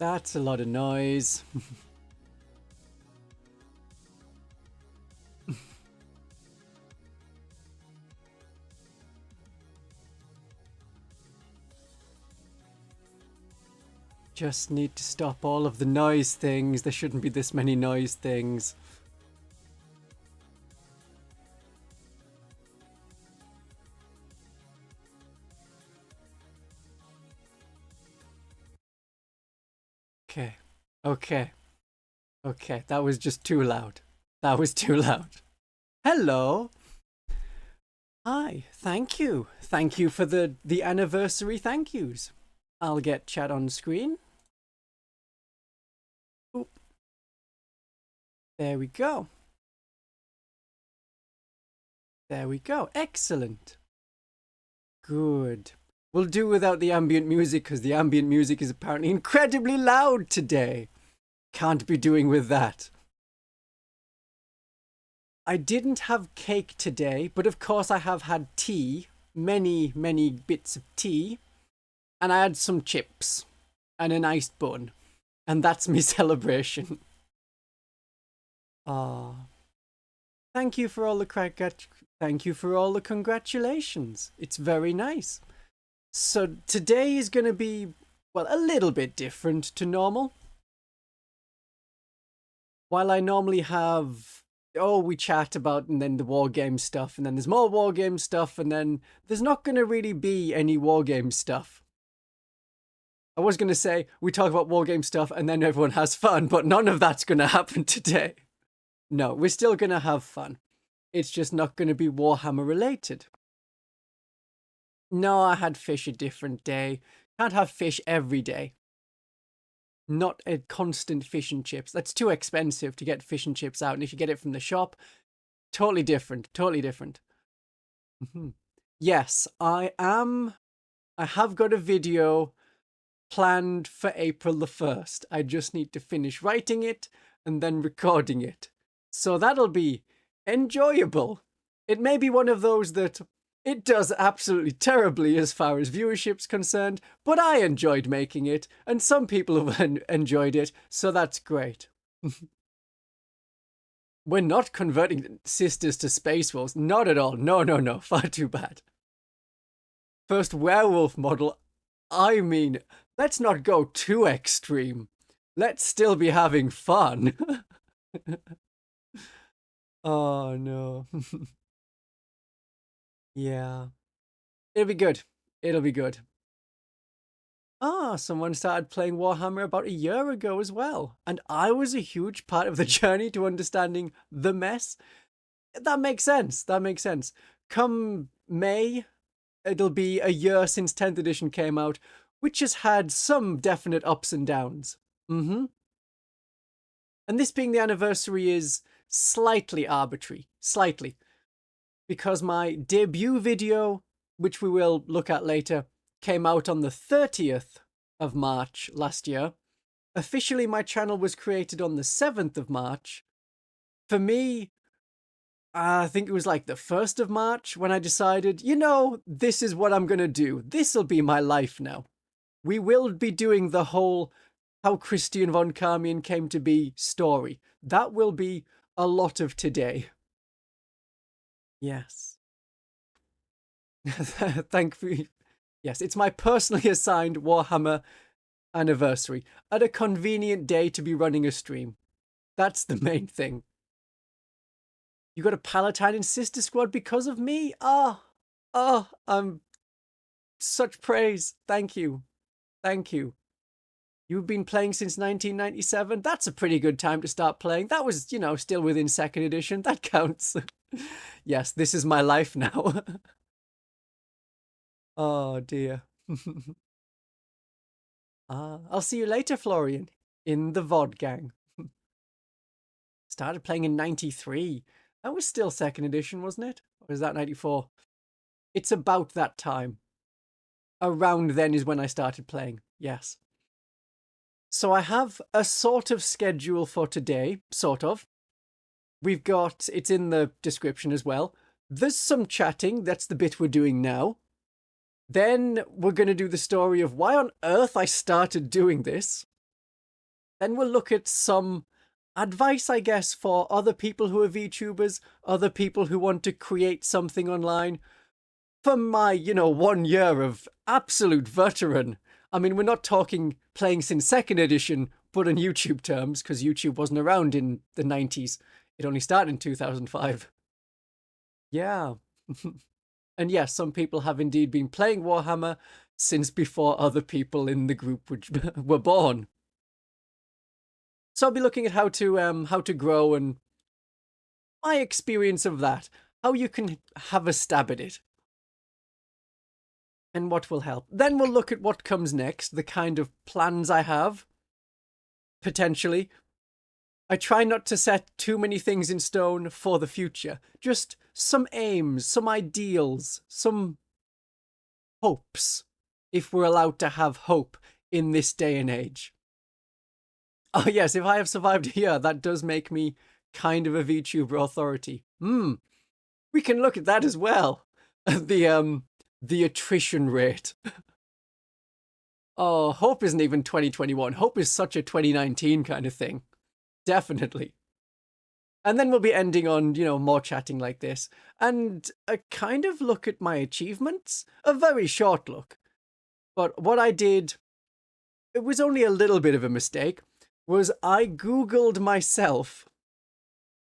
That's a lot of noise. Just need to stop all of the noise things. There shouldn't be this many noise things. Okay. Okay. Okay, that was just too loud. That was too loud. Hello. Hi, thank you. Thank you for the anniversary thank yous. I'll get chat on screen. Oop. There we go. There we go. Excellent. Good. We'll do without the ambient music because the ambient music is apparently incredibly loud today. Can't be doing with that. I didn't have cake today, but of course I have had tea. Many, many bits of tea. And I had some chips. And a nice bun. And that's me celebration. Ah. Thank you for all the congratulations. It's very nice. So today is going to be, well, a little bit different to normal. While I normally have, we chat about and then the wargame stuff, and then there's more wargame stuff, and then there's not going to really be any wargame stuff. I was going to say we talk about wargame stuff and then everyone has fun, but none of that's going to happen today. No, we're still going to have fun. It's just not going to be Warhammer related. No, I had fish a different day. Can't have fish every day. Not a constant fish and chips. That's too expensive to get fish and chips out. And if you get it from the shop, totally different. Totally different. Yes, I have got a video planned for April the 1st. I just need to finish writing it and then recording it. So that'll be enjoyable. It may be one of those that it does absolutely terribly as far as viewership's concerned, but I enjoyed making it, and some people have enjoyed it, so that's great. We're not converting sisters to space wolves. Not at all. No, no, no. Far too bad. First werewolf model. I mean, let's not go too extreme. Let's still be having fun. Oh, no. Yeah. It'll be good. It'll be good. Ah, someone started playing Warhammer about a year ago as well. And I was a huge part of the journey to understanding the mess. That makes sense. That makes sense. Come May, it'll be a year since 10th edition came out, which has had some definite ups and downs. And this being the anniversary is slightly arbitrary. Slightly. Because my debut video, which we will look at later, came out on the 30th of March last year. Officially, my channel was created on the 7th of March. For me, I think it was like the 1st of March when I decided, you know, this is what I'm going to do. This'll be my life now. We will be doing the whole how Christian von Carmian came to be story. That will be a lot of today. Yes. Thankfully, yes, it's my personally assigned Warhammer anniversary at a convenient day to be running a stream. That's the main thing. You got a Palatine in Sister Squad because of me? I'm such praise. Thank you. Thank you. You've been playing since 1997? That's a pretty good time to start playing. That was, you know, still within 2nd edition. That counts. Yes, this is my life now. Oh, dear. I'll see you later, Florian, in the VOD gang. Started playing in 93. That was still 2nd edition, wasn't it? Or was that 94? It's about that time. Around then is when I started playing, yes. So I have a sort of schedule for today, sort of. We've got, it's in the description as well. There's some chatting, that's the bit we're doing now. Then we're going to do the story of why on earth I started doing this. Then we'll look at some advice, I guess, for other people who are VTubers, other people who want to create something online. From my, 1 year of absolute veteran. I mean, we're not talking playing since 2nd edition, but in YouTube terms, because YouTube wasn't around in the 90s. It only started in 2005. Yeah. And yes, some people have indeed been playing Warhammer since before other people in the group were born. So I'll be looking at how to grow and my experience of that, how you can have a stab at it, and what will help. Then we'll look at what comes next, the kind of plans I have, potentially. I try not to set too many things in stone for the future, just some aims, some ideals, some hopes, if we're allowed to have hope in this day and age. Oh yes, if I have survived a year, that does make me kind of a VTuber authority. We can look at that as well. The attrition rate. Oh, hope isn't even 2021. Hope is such a 2019 kind of thing. Definitely. And then we'll be ending on, more chatting like this. And a kind of look at my achievements. A very short look. But what I did, it was only a little bit of a mistake, was I Googled myself.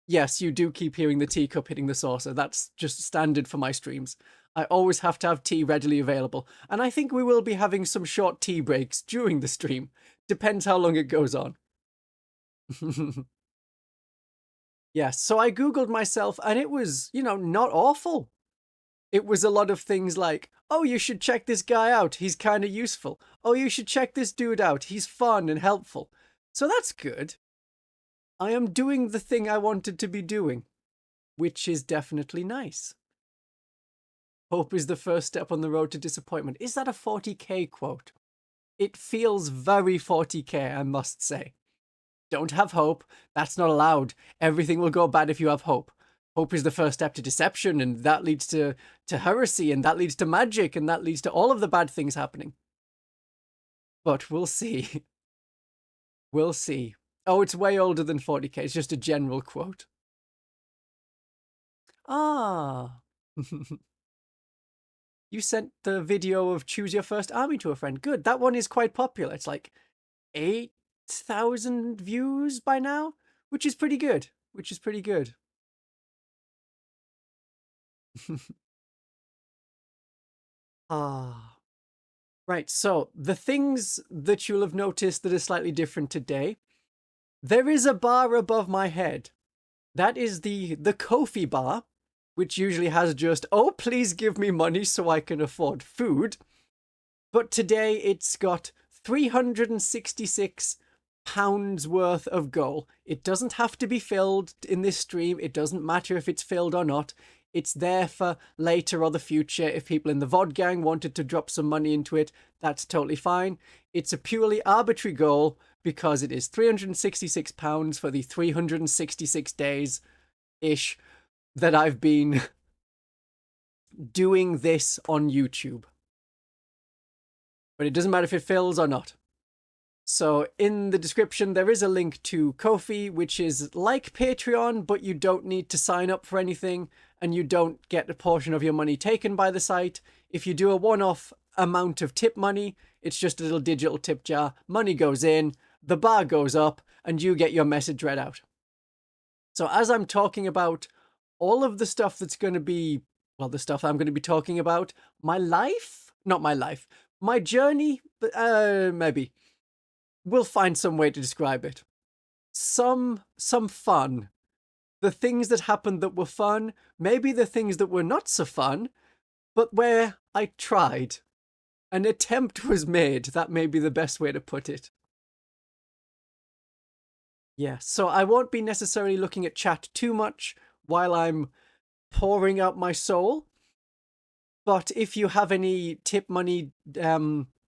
Yes, you do keep hearing the teacup hitting the saucer. That's just standard for my streams. I always have to have tea readily available. And I think we will be having some short tea breaks during the stream. Depends how long it goes on. Yes, so I Googled myself and it was, not awful. It was a lot of things like, oh, you should check this guy out. He's kind of useful. Oh, you should check this dude out. He's fun and helpful. So that's good. I am doing the thing I wanted to be doing, which is definitely nice. Hope is the first step on the road to disappointment. Is that a 40k quote? It feels very 40k, I must say. Don't have hope. That's not allowed. Everything will go bad if you have hope. Hope is the first step to deception, and that leads to heresy, and that leads to magic, and that leads to all of the bad things happening. But we'll see. We'll see. Oh, it's way older than 40k. It's just a general quote. Ah. You sent the video of Choose Your First Army to a friend. Good. That one is quite popular. It's like 8,000 views by now, which is pretty good. Ah. Right, so the things that you'll have noticed that are slightly different today. There is a bar above my head. That is the Ko-fi bar, which usually has just, oh, please give me money so I can afford food. But today it's got 366 pounds worth of gold. It doesn't have to be filled in this stream. It doesn't matter if it's filled or not. It's there for later or the future. If people in the VOD gang wanted to drop some money into it, that's totally fine. It's a purely arbitrary goal because it is 366 pounds for the 366 days-ish that I've been doing this on YouTube. But it doesn't matter if it fills or not. So in the description, there is a link to Ko-fi, which is like Patreon, but you don't need to sign up for anything, and you don't get a portion of your money taken by the site. If you do a one-off amount of tip money, it's just a little digital tip jar. Money goes in, the bar goes up, and you get your message read out. So as I'm talking about all of the stuff that's going to be, well, the stuff I'm going to be talking about, my life? Not my life. My journey? Maybe. We'll find some way to describe it. Some fun. The things that happened that were fun, maybe the things that were not so fun, but where I tried. An attempt was made. That may be the best way to put it. Yeah, so I won't be necessarily looking at chat too much while I'm pouring out my soul. But if you have any tip money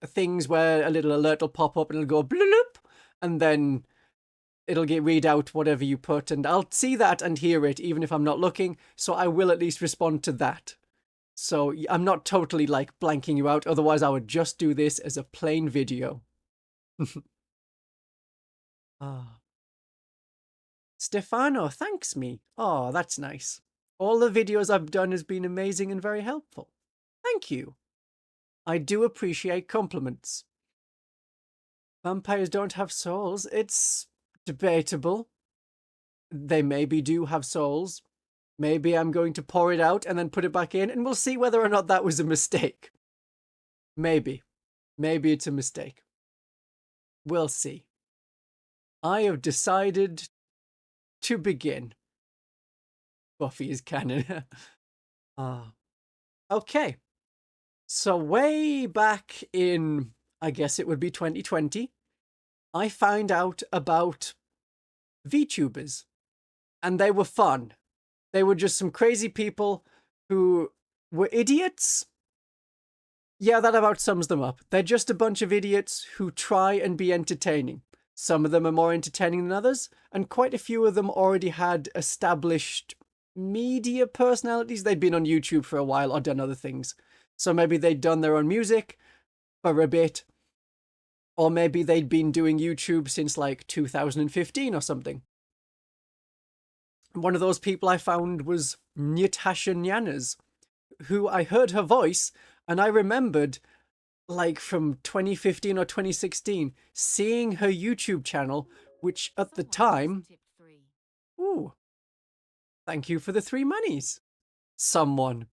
things where a little alert will pop up and it'll go bloop, and then it'll read out whatever you put, and I'll see that and hear it even if I'm not looking, so I will at least respond to that. So I'm not totally like blanking you out, otherwise I would just do this as a plain video. Ah. Stefano thanks me. Oh, that's nice. All the videos I've done has been amazing and very helpful. Thank you. I do appreciate compliments. Vampires don't have souls. It's debatable. They maybe do have souls. Maybe I'm going to pour it out and then put it back in, and we'll see whether or not that was a mistake. Maybe. Maybe it's a mistake. We'll see. I have decided to begin. Buffy is canon. Okay. So way back in, I guess it would be 2020, I found out about VTubers. And they were fun. They were just some crazy people who were idiots. Yeah, that about sums them up. They're just a bunch of idiots who try and be entertaining. Some of them are more entertaining than others, and quite a few of them already had established media personalities. They'd been on YouTube for a while or done other things. So maybe they'd done their own music for a bit, or maybe they'd been doing YouTube since like 2015 or something. One of those people I found was Natasha Nyanas, who I heard her voice and I remembered, like from 2015 or 2016, seeing her YouTube channel, which at the time... Ooh, thank you for the 3 monies. Someone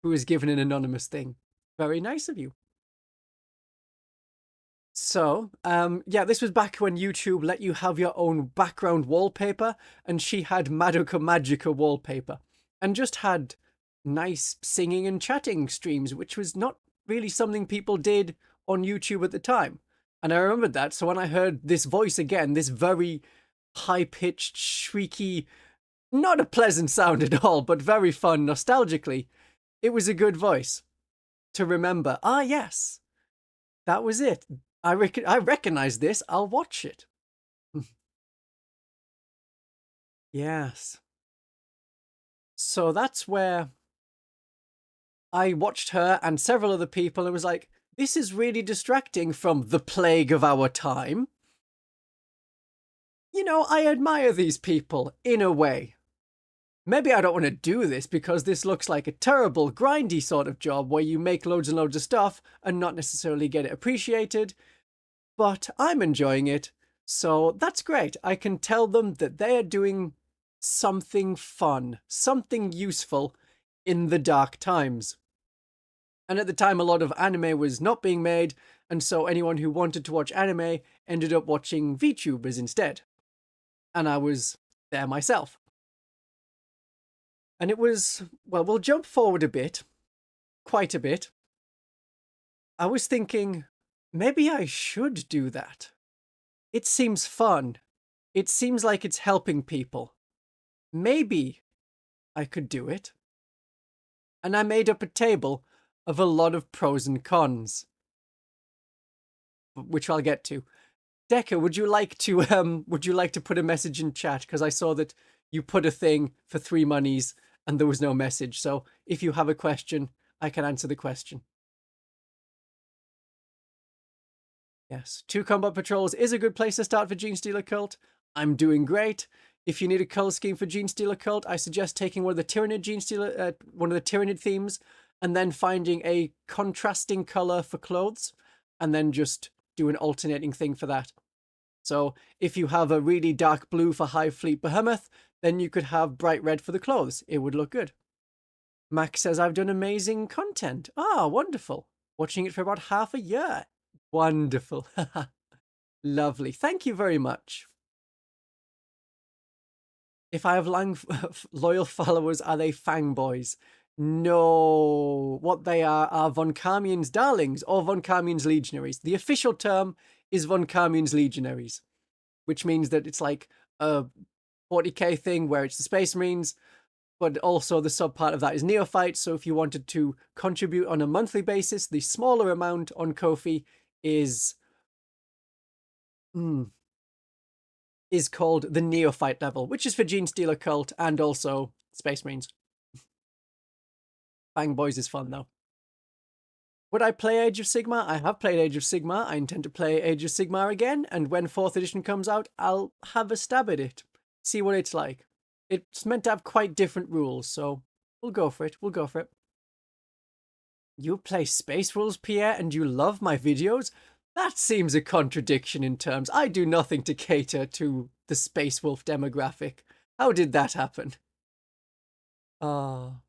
who was given an anonymous thing. Very nice of you. So, yeah, this was back when YouTube let you have your own background wallpaper, and she had Madoka Magica wallpaper, and just had nice singing and chatting streams, which was not really something people did on YouTube at the time. And I remembered that, so when I heard this voice again, this very high-pitched, shrieky, not a pleasant sound at all, but very fun nostalgically, it was a good voice to remember. Ah, yes, that was it. I recognize this. I'll watch it. Yes. So that's where I watched her and several other people and was like, this is really distracting from the plague of our time. You know, I admire these people in a way. Maybe I don't want to do this because this looks like a terrible, grindy sort of job where you make loads and loads of stuff and not necessarily get it appreciated. But I'm enjoying it, so that's great. I can tell them that they are doing something fun, something useful in the dark times. And at the time, a lot of anime was not being made, and so anyone who wanted to watch anime ended up watching VTubers instead. And I was there myself. And it was, well, we'll jump forward a bit, quite a bit. I was thinking, maybe I should do that. It seems fun. It seems like it's helping people. Maybe I could do it. And I made up a table of a lot of pros and cons, which I'll get to. Decker, would you like to put a message in chat? Because I saw that you put a thing for 3 monies and there was no message. So if you have a question, I can answer the question. Yes, 2 combat patrols is a good place to start for Genestealer Cult. I'm doing great. If you need a color scheme for Genestealer Cult, I suggest taking one of the Tyranid one of the Tyranid themes, and then finding a contrasting color for clothes, and then just do an alternating thing for that. So if you have a really dark blue for Hive Fleet Behemoth, then you could have bright red for the clothes. It would look good. Max says, I've done amazing content. Ah, wonderful. Watching it for about half a year. Wonderful. Lovely. Thank you very much. If I have loyal followers, are they fangboys? No. What they are Von Carmian's darlings or Von Carmian's legionaries. The official term is Von Carmian's legionaries, which means that it's like a 40k thing where it's the Space Marines, but also the sub part of that is neophytes. So if you wanted to contribute on a monthly basis, the smaller amount on Ko-fi is called the neophyte level, which is for Genestealer Cult and also Space Marines. Fang Boys is fun though. Would I play Age of Sigmar? I have played Age of Sigmar. I intend to play Age of Sigmar again, and when 4th edition comes out, I'll have a stab at it. See what it's like. It's meant to have quite different rules, so we'll go for it. We'll go for it. You play Space Rules, Pierre, and you love my videos? That seems a contradiction in terms. I do nothing to cater to the Space Wolf demographic. How did that happen? Ah.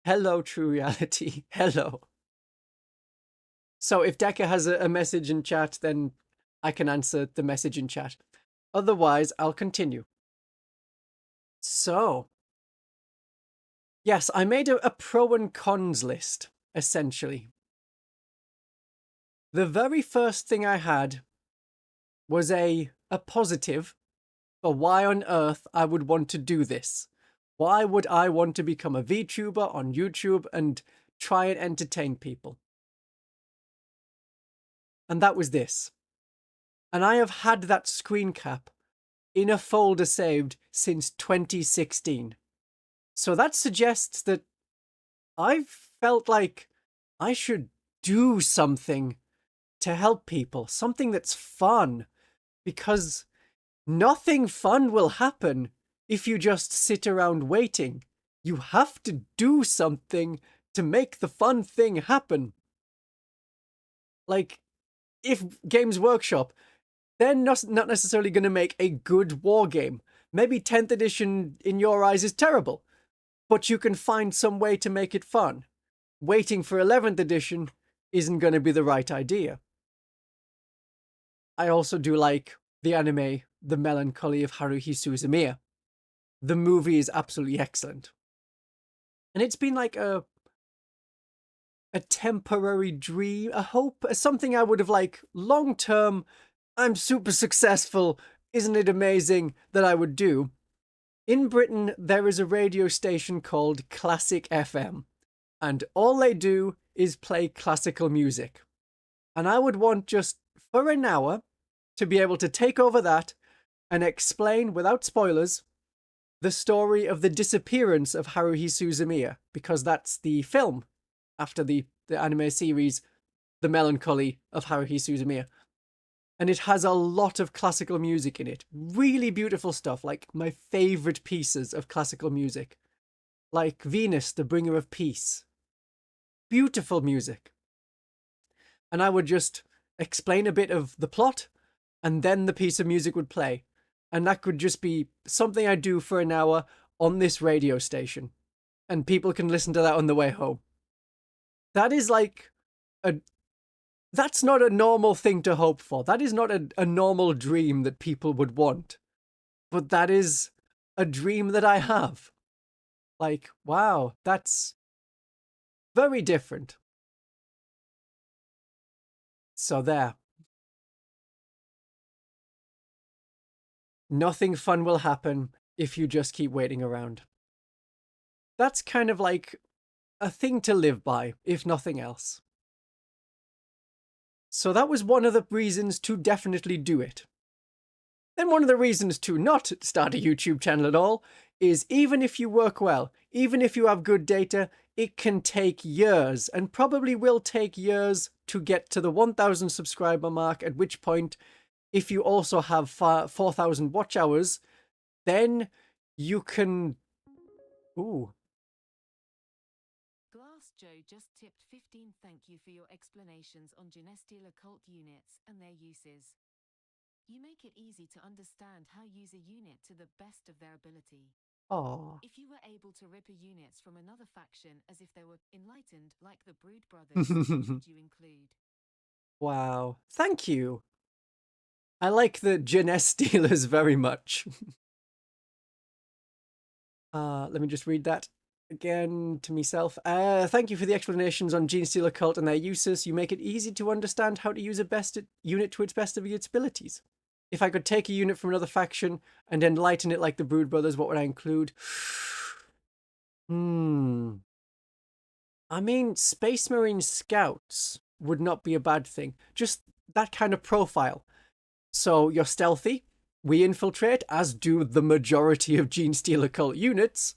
Hello, True Reality. Hello. So if Decker has a message in chat, then I can answer the message in chat. Otherwise, I'll continue. So, yes, I made a pro and cons list, essentially. The very first thing I had was a positive for why on earth I would want to do this. Why would I want to become a VTuber on YouTube and try and entertain people? And that was this. And I have had that screen cap in a folder saved since 2016. So that suggests that I've felt like I should do something to help people, something that's fun, because nothing fun will happen if you just sit around waiting. You have to do something to make the fun thing happen. Like, if Games Workshop, they're not necessarily going to make a good war game. Maybe 10th edition in your eyes is terrible, but you can find some way to make it fun. Waiting for 11th edition isn't going to be the right idea. I also do like the anime, The Melancholy of Haruhi Suzumiya. The movie is absolutely excellent. And it's been like a temporary dream, a hope, something I would have like long term, I'm super successful, isn't it amazing, that I would do. In Britain, there is a radio station called Classic FM, and all they do is play classical music. And I would want just for an hour to be able to take over that and explain, without spoilers, the story of the disappearance of Haruhi Suzumiya, because that's the film after the anime series, The Melancholy of Haruhi Suzumiya. And it has a lot of classical music in it. Really beautiful stuff, like my favorite pieces of classical music. Like Venus, the Bringer of Peace. Beautiful music. And I would just explain a bit of the plot, and then the piece of music would play. And that could just be something I do for an hour on this radio station. And people can listen to that on the way home. That is like that's not a normal thing to hope for. That is not a normal dream that people would want. But that is a dream that I have. Like, wow, that's very different. So there. Nothing fun will happen if you just keep waiting around. That's kind of like a thing to live by, if nothing else. So that was one of the reasons to definitely do it. Then one of the reasons to not start a YouTube channel at all is even if you work well, even if you have good data, it can take years, and probably will take years to get to the 1,000 subscriber mark, at which point, if you also have 4,000 watch hours, then you can... Ooh. Glass Joe just tipped 15. Thank you for your explanations on Genestial occult units and their uses. You make it easy to understand how use a unit to the best of their ability. Oh. If you were able to rip units from another faction as if they were enlightened like the Brood Brothers, what would you include? Wow. Thank you. I like the Genestealers very much. Let me just read that again to myself. Thank you for the explanations on Genesteal occult and their uses. You make it easy to understand how to use a unit to its best of its abilities. If I could take a unit from another faction and enlighten it like the Brood Brothers, what would I include? I mean, Space Marine Scouts would not be a bad thing. Just that kind of profile. So you're stealthy, we infiltrate, as do the majority of Genesteal occult units,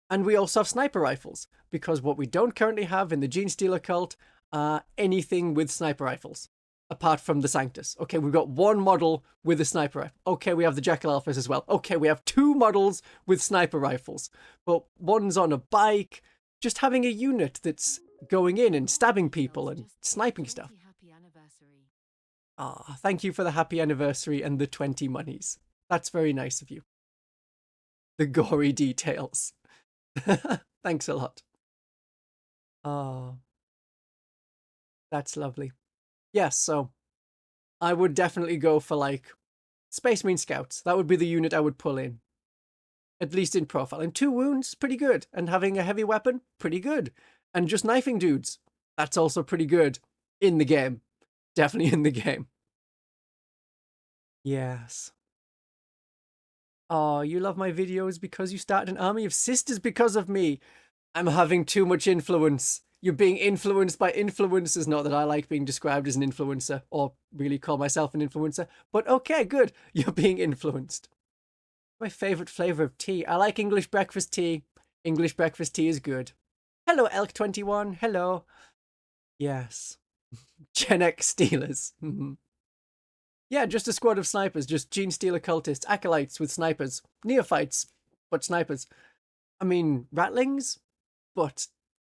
And we also have sniper rifles, because what we don't currently have in the Gene Stealer cult are anything with sniper rifles, apart from the Sanctus. Okay, we've got one model with a sniper rifle. Okay, we have the Jekyll Alphas as well. Okay, we have 2 models with sniper rifles, but one's on a bike, just having a unit that's going in and stabbing people and sniping stuff. Ah, thank you for the happy anniversary and the 20 monies. That's very nice of you. The gory details. Thanks a lot. Oh, that's lovely. Yes, so I would definitely go for like Space Marine Scouts. That would be the unit I would pull in. At least in profile. And 2 wounds, pretty good. And having a heavy weapon, pretty good. And just knifing dudes, that's also pretty good. In the game. Definitely in the game. Yes. Oh, you love my videos because you started an army of sisters because of me. I'm having too much influence. You're being influenced by influencers. Not that I like being described as an influencer or really call myself an influencer, but okay, good. You're being influenced. My favorite flavor of tea. I like English breakfast tea. English breakfast tea is good. Hello, Elk21. Hello. Yes. Gen X Stealers. Yeah, just a squad of snipers. Just Gene Stealer cultists, acolytes with snipers. Neophytes, but snipers. I mean, ratlings, but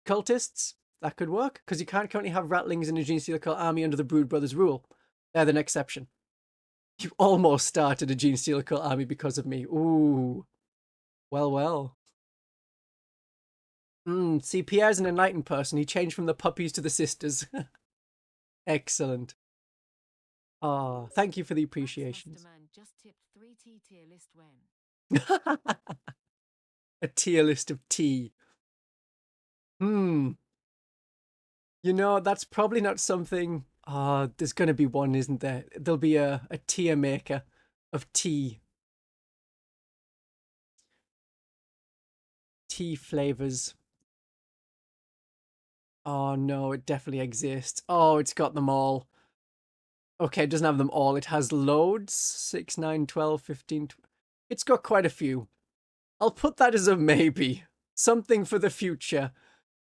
cultists. That could work, because you can't currently have ratlings in a Gene Stealer cult army under the Brood Brothers rule. They're the exception. You almost started a Gene Stealer cult army because of me. Ooh. Well, well. See, Pierre's an enlightened person. He changed from the puppies to the sisters. Excellent. Oh, thank you for the appreciations. Just tipped 3T tier list when. A tier list of tea. You know, that's probably not something... there's going to be one, isn't there? There'll be a tier maker of tea. Tea flavors. Oh, no, it definitely exists. Oh, it's got them all. Okay, it doesn't have them all. It has loads. 6, 9, 12, 15... It's got quite a few. I'll put that as a maybe. Something for the future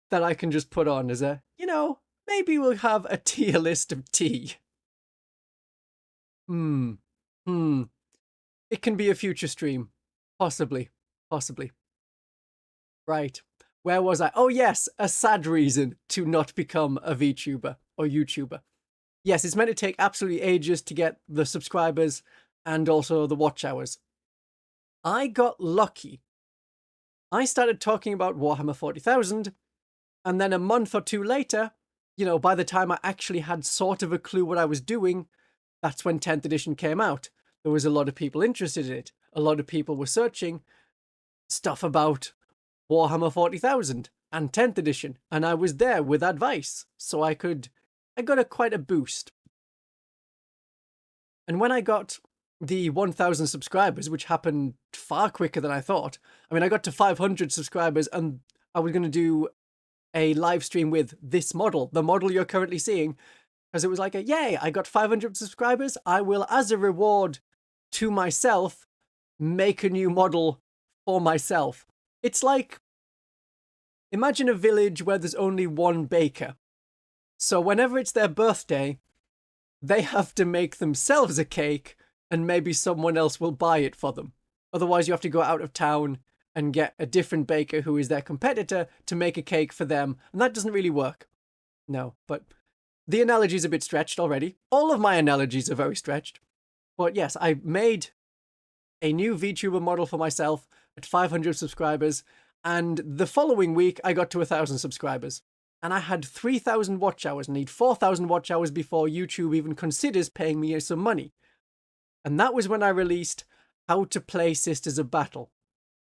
that I can just put on as a, you know, maybe we'll have a tier list of tea. It can be a future stream. Possibly. Possibly. Right. Where was I? Oh, yes. A sad reason to not become a VTuber or YouTuber. Yes, it's meant to take absolutely ages to get the subscribers and also the watch hours. I got lucky. I started talking about Warhammer 40,000, and then a month or 2 later, you know, by the time I actually had sort of a clue what I was doing, that's when 10th edition came out. There was a lot of people interested in it. A lot of people were searching stuff about Warhammer 40,000 and 10th edition, and I was there with advice, so I got quite a boost. And when I got the 1,000 subscribers, which happened far quicker than I thought. I mean, I got to 500 subscribers and I was going to do a live stream with this model, the model you're currently seeing, because it was like, yay, I got 500 subscribers. I will, as a reward to myself, make a new model for myself. It's like, imagine a village where there's only one baker. So whenever it's their birthday, they have to make themselves a cake and maybe someone else will buy it for them. Otherwise, you have to go out of town and get a different baker who is their competitor to make a cake for them. And that doesn't really work. No, but the analogy is a bit stretched already. All of my analogies are very stretched. But yes, I made a new VTuber model for myself at 500 subscribers. And the following week, I got to 1,000 subscribers. And I had 3,000 watch hours. I need 4,000 watch hours before YouTube even considers paying me some money. And that was when I released How to Play Sisters of Battle.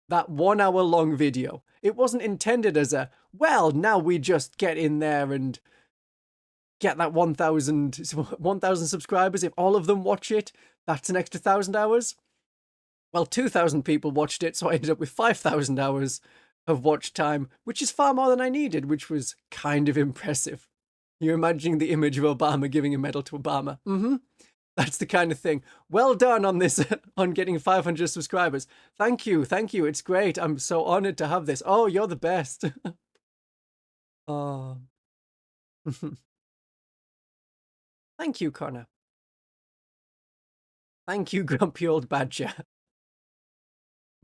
That 1 hour long video. It wasn't intended as a, well, now we just get in there and get that 1,000 subscribers. If all of them watch it, that's an extra 1,000 hours. Well, 2,000 people watched it, so I ended up with 5,000 hours of watch time, which is far more than I needed, which was kind of impressive. You're imagining the image of Obama giving a medal to Obama. That's the kind of thing. Well done on this, on getting 500 subscribers. Thank you, thank you. It's great. I'm so honored to have this. Oh, you're the best. Oh. Thank you, Connor. Thank you, grumpy old badger.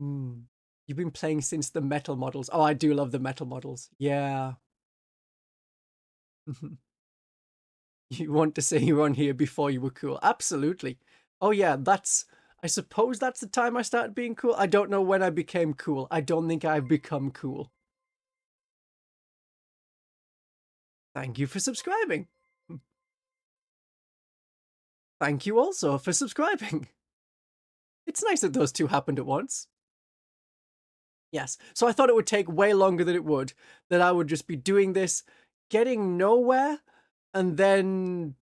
Mm. You've been playing since the metal models. Oh, I do love the metal models. Yeah. You want to say you were on here before you were cool. Absolutely. Oh yeah, I suppose that's the time I started being cool. I don't know when I became cool. I don't think I've become cool. Thank you for subscribing. Thank you also for subscribing. It's nice that those two happened at once. Yes, so I thought it would take way longer than it would, that I would just be doing this, getting nowhere, and then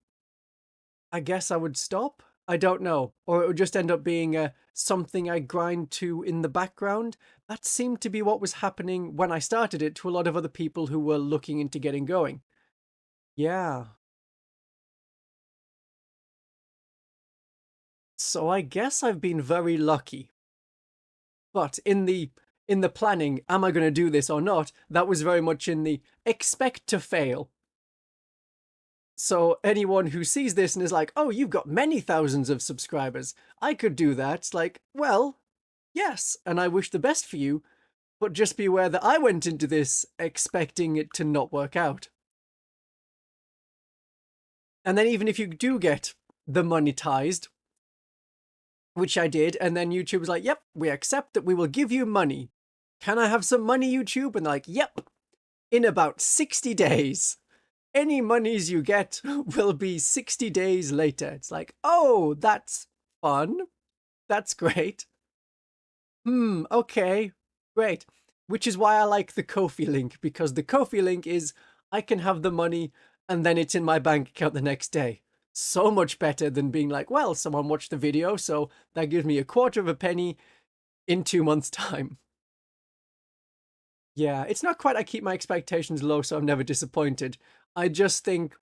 I guess I would stop. I don't know. Or it would just end up being something I grind to in the background. That seemed to be what was happening when I started it to a lot of other people who were looking into getting going. Yeah. So I guess I've been very lucky. But in the planning, am I going to do this or not? That was very much in the expect to fail. So anyone who sees this and is like, oh, you've got many thousands of subscribers, I could do that. It's like, well, yes, and I wish the best for you, but just be aware that I went into this expecting it to not work out. And then even if you do get the monetized, which I did, and then YouTube was like, yep, we accept that we will give you money. Can I have some money, YouTube? And they're like, yep, in about 60 days. Any monies you get will be 60 days later. It's like, oh, that's fun. That's great. Okay, great. Which is why I like the Ko-fi link, because the Ko-fi link is I can have the money and then it's in my bank account the next day. So much better than being like, well, someone watched the video, so that gives me a quarter of a penny in 2 months' time. Yeah, it's not quite I keep my expectations low so I'm never disappointed. I just think,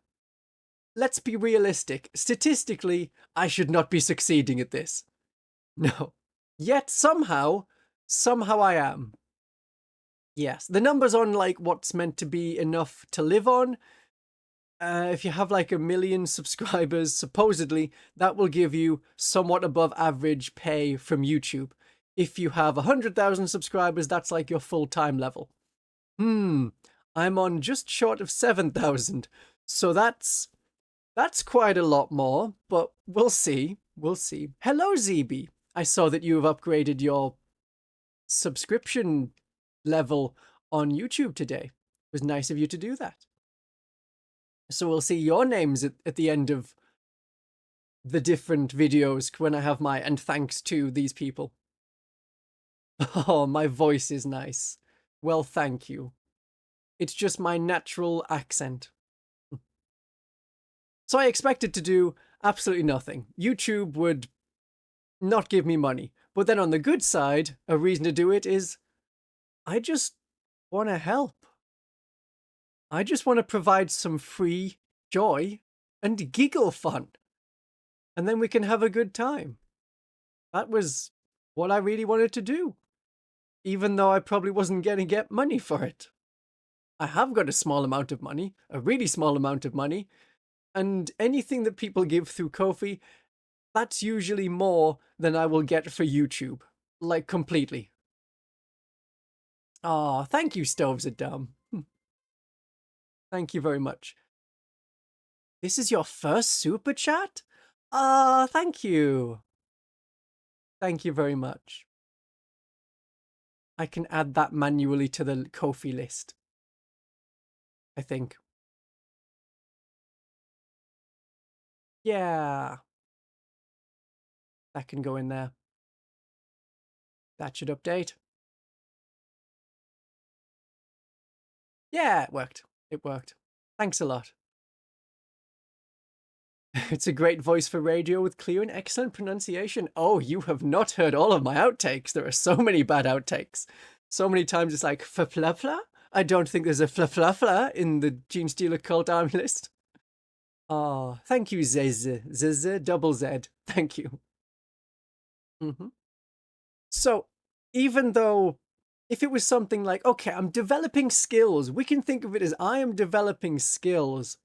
let's be realistic. Statistically, I should not be succeeding at this. No. Yet somehow I am. Yes, the numbers on like what's meant to be enough to live on. If you have like 1 million subscribers, supposedly, that will give you somewhat above average pay from YouTube. If you have 100,000 subscribers, that's like your full-time level. I'm on just short of 7,000. So that's quite a lot more, but we'll see. We'll see. Hello, ZB. I saw that you have upgraded your subscription level on YouTube today. It was nice of you to do that. So we'll see your names at the end of the different videos when I have my, and thanks to these people. Oh, my voice is nice. Well, thank you. It's just my natural accent. So I expected to do absolutely nothing. YouTube would not give me money. But then on the good side, a reason to do it is I just want to help. I just want to provide some free joy and giggle fun. And then we can have a good time. That was what I really wanted to do. Even though I probably wasn't going to get money for it. I have got a small amount of money, a really small amount of money. And anything that people give through Ko-fi, that's usually more than I will get for YouTube. Like, completely. Aw, thank you, Stoves are dumb. Thank you very much. This is your first super chat? Thank you. Thank you very much. I can add that manually to the Ko-fi list. I think. Yeah. That can go in there. That should update. Yeah, it worked. It worked. Thanks a lot. It's a great voice for radio with clear and excellent pronunciation. Oh, you have not heard all of my outtakes. There are so many bad outtakes. So many times it's like, fla-fla-fla? I don't think there's a fla-fla-fla in the Gene Stealer Cult Army list. Oh, thank you, Zez, double Z. Thank you. So, even though if it was something like, okay, I'm developing skills, we can think of it as I am developing skills.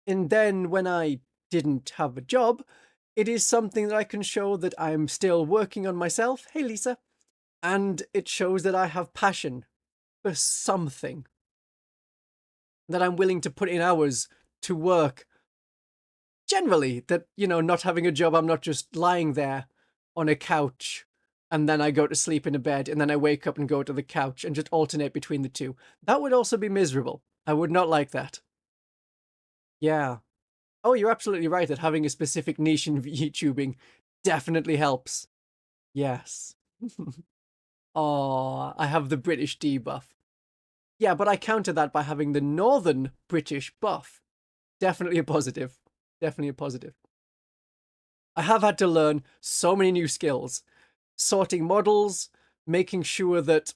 And then when I didn't have a job, it is something that I can show that I'm still working on myself. Hey, Lisa. And it shows that I have passion for something, that I'm willing to put in hours to work. Generally, that, not having a job, I'm not just lying there on a couch and then I go to sleep in a bed and then I wake up and go to the couch and just alternate between the two. That would also be miserable. I would not like that. Yeah. Oh, you're absolutely right that having a specific niche in YouTubing definitely helps. Yes. Oh, I have the British debuff. Yeah, but I counter that by having the Northern British buff. Definitely a positive. Definitely a positive. I have had to learn so many new skills. Sorting models, making sure that,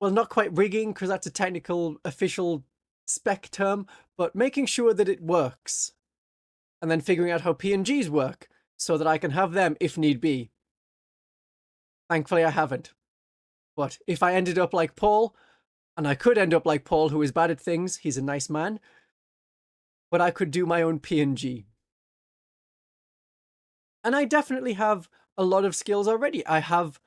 well, not quite rigging, because that's a technical, official spec term, but making sure that it works. And then figuring out how PNGs work, so that I can have them if need be. Thankfully, I haven't. But if I ended up like Paul, and I could end up like Paul, who is bad at things, he's a nice man, but I could do my own PNG. And I definitely have a lot of skills already. I have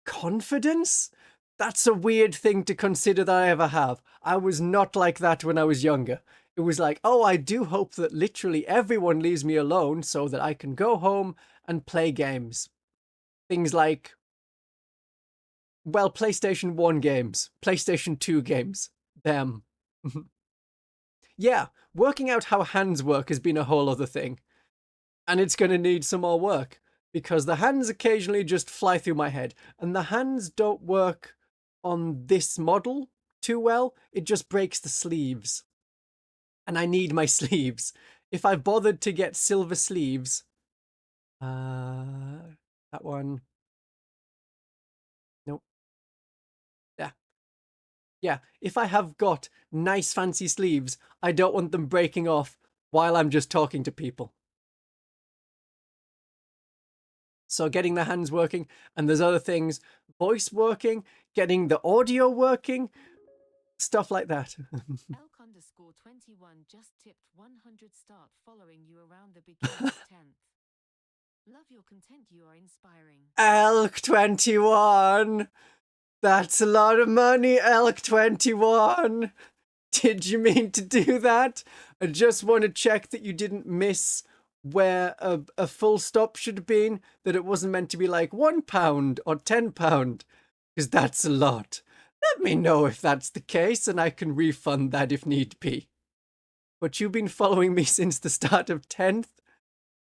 confidence. That's a weird thing to consider that I ever have. I was not like that when I was younger. It was like, oh, I do hope that literally everyone leaves me alone so that I can go home and play games. Things like, well, PlayStation 1 games, PlayStation 2 games, them. Yeah, working out how hands work has been a whole other thing. And it's going to need some more work because the hands occasionally just fly through my head and the hands don't work on this model too well. It just breaks the sleeves. And I need my sleeves. If I've bothered to get silver sleeves, that one. Nope. Yeah. Yeah. If I have got nice fancy sleeves, I don't want them breaking off while I'm just talking to people. So getting the hands working, and there's other things, voice working, getting the audio working, stuff like that. Elk_21 just tipped 100 start following you around the beginning of 10th. Love your content, you are inspiring. Elk21! That's a lot of money, Elk21! Did you mean to do that? I just want to check that you didn't miss where a full stop should have been, that it wasn't meant to be like £1 or £10, because that's a lot. Let me know if that's the case and I can refund that if need be. But you've been following me since the start of 10th?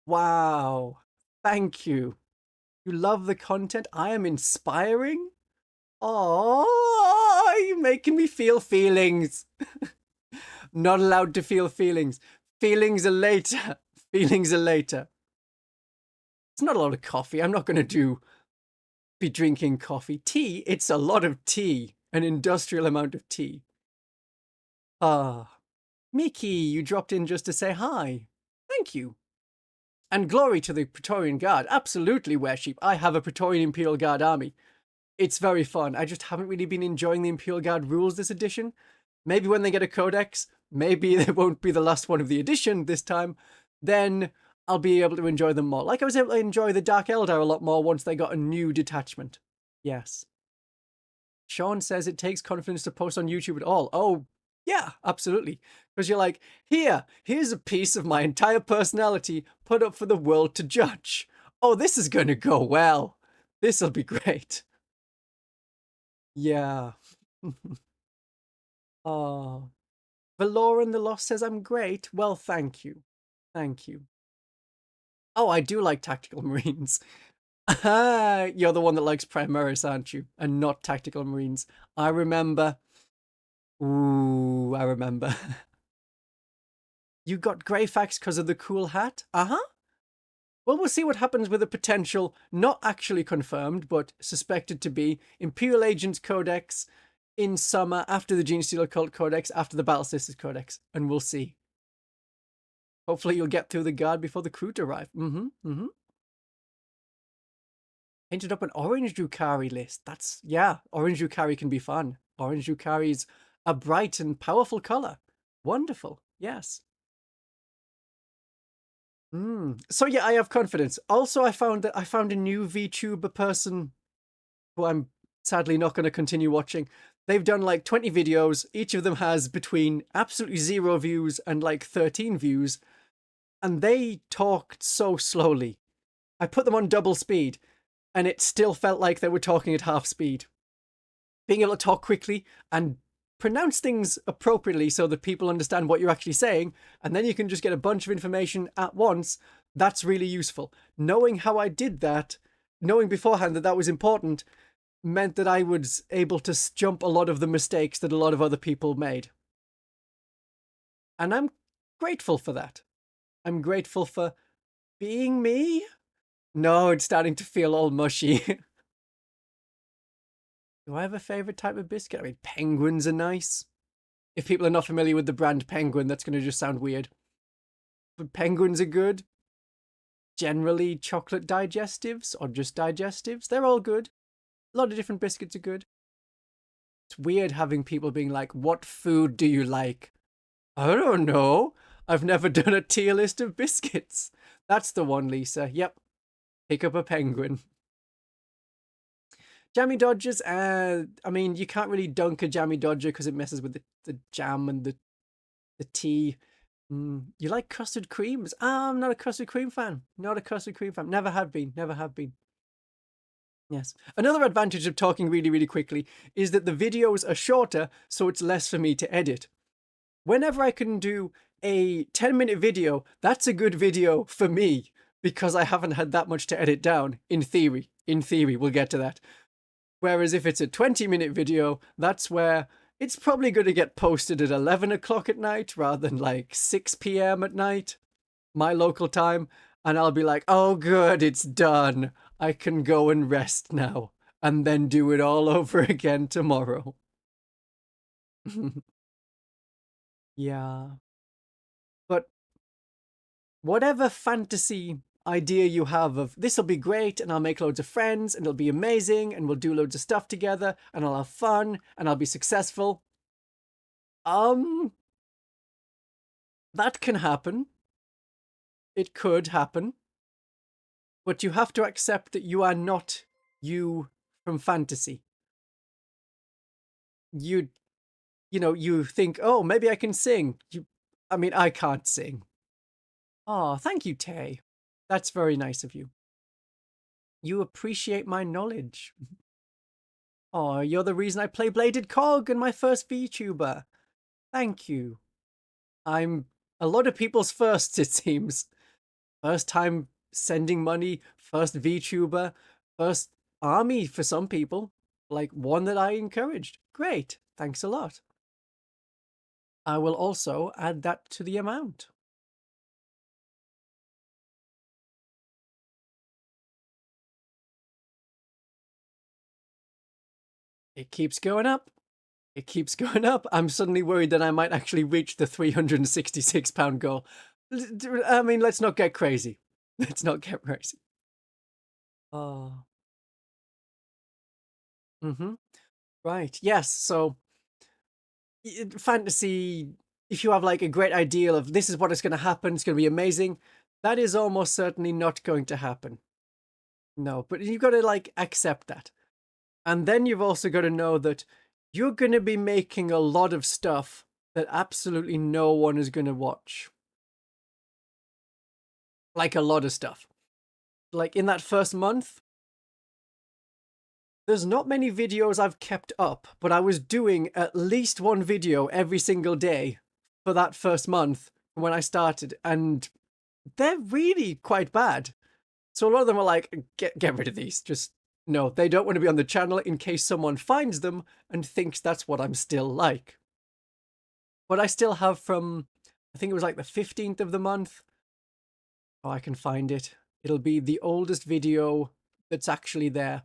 Wow. Thank you. You love the content? I am inspiring? Oh, you're making me feel feelings. Not allowed to feel feelings. Feelings are later. Feelings are later. It's not a lot of coffee. I'm not going to be drinking coffee. Tea, it's a lot of tea. An industrial amount of tea. Mickey, you dropped in just to say hi. Thank you. And glory to the Praetorian Guard. Absolutely, Weresheep. I have a Praetorian Imperial Guard army. It's very fun. I just haven't really been enjoying the Imperial Guard rules this edition. Maybe when they get a codex, maybe they won't be the last one of the edition this time, then I'll be able to enjoy them more. Like I was able to enjoy the Dark Eldar a lot more once they got a new detachment. Yes. Sean says it takes confidence to post on YouTube at all. Oh, yeah, absolutely. Because you're like, here's a piece of my entire personality put up for the world to judge. Oh, this is going to go well. This'll be great. Yeah. Oh. Valoran the Lost says I'm great. Well, thank you. Thank you. Oh, I do like Tactical Marines. You're the one that likes Primaris, aren't you? And not Tactical Marines. I remember. Ooh, I remember. You got Greyfax because of the cool hat? Uh-huh. Well, we'll see what happens with a potential, not actually confirmed, but suspected to be, Imperial Agents Codex in summer, after the Genestealer Cult Codex, after the Battle Sisters Codex. And we'll see. Hopefully you'll get through the guard before the crew arrive. Painted up an orange Drukhari list. Yeah, orange Drukhari can be fun. Orange Drukhari is a bright and powerful color. Wonderful. Yes. So yeah, I have confidence. Also, I found a new VTuber person who I'm sadly not going to continue watching. They've done like 20 videos. Each of them has between absolutely 0 views and like 13 views. And they talked so slowly. I put them on double speed and it still felt like they were talking at half speed. Being able to talk quickly and pronounce things appropriately so that people understand what you're actually saying, and then you can just get a bunch of information at once, that's really useful. Knowing how I did that, knowing beforehand that that was important, meant that I was able to jump a lot of the mistakes that a lot of other people made. And I'm grateful for that. I'm grateful for being me. No, it's starting to feel all mushy. Do I have a favorite type of biscuit? I mean, penguins are nice. If people are not familiar with the brand Penguin, that's going to just sound weird. But penguins are good. Generally, chocolate digestives or just digestives, they're all good. A lot of different biscuits are good. It's weird having people being like, what food do you like? I don't know. I've never done a tier list of biscuits. That's the one, Lisa. Yep. Pick up a penguin. Jammy Dodgers, I mean, you can't really dunk a Jammy Dodger because it messes with the jam and the tea. You like custard creams? I'm not a custard cream fan. Not a custard cream fan. Never have been. Never have been. Yes. Another advantage of talking really, really quickly is that the videos are shorter, so it's less for me to edit. Whenever I can do a 10-minute video, that's a good video for me because I haven't had that much to edit down, in theory. In theory, we'll get to that. Whereas if it's a 20-minute video, that's where it's probably going to get posted at 11 o'clock at night rather than like 6 p.m. at night, my local time. And I'll be like, oh, good, it's done. I can go and rest now and then do it all over again tomorrow. Yeah. But whatever fantasy idea you have of this will be great and I'll make loads of friends and it'll be amazing and we'll do loads of stuff together and I'll have fun and I'll be successful. That can happen. It could happen. But you have to accept that you are not you from fantasy. You think, oh, maybe I can sing. I mean, I can't sing. Oh, thank you, Tay. That's very nice of you. You appreciate my knowledge. Oh, you're the reason I play Bladed Cog in my first VTuber. Thank you. I'm a lot of people's firsts, it seems. First time sending money, first VTuber, first army for some people. Like one that I encouraged. Great. Thanks a lot. I will also add that to the amount. It keeps going up. It keeps going up. I'm suddenly worried that I might actually reach the £366 goal. I mean, let's not get crazy. Let's not get crazy. Oh. Right. Yes. So, fantasy, if you have like a great idea of this is what is going to happen, it's going to be amazing, that is almost certainly not going to happen. No, but you've got to like accept that. And then you've also got to know that you're going to be making a lot of stuff that absolutely no one is going to watch. Like a lot of stuff. Like in that first month, there's not many videos I've kept up, but I was doing at least one video every single day for that first month when I started, and they're really quite bad. So a lot of them are like, get rid of these. Just, no, they don't want to be on the channel in case someone finds them and thinks that's what I'm still like. But I still have from, I think it was like the 15th of the month. Oh, I can find it. It'll be the oldest video that's actually there.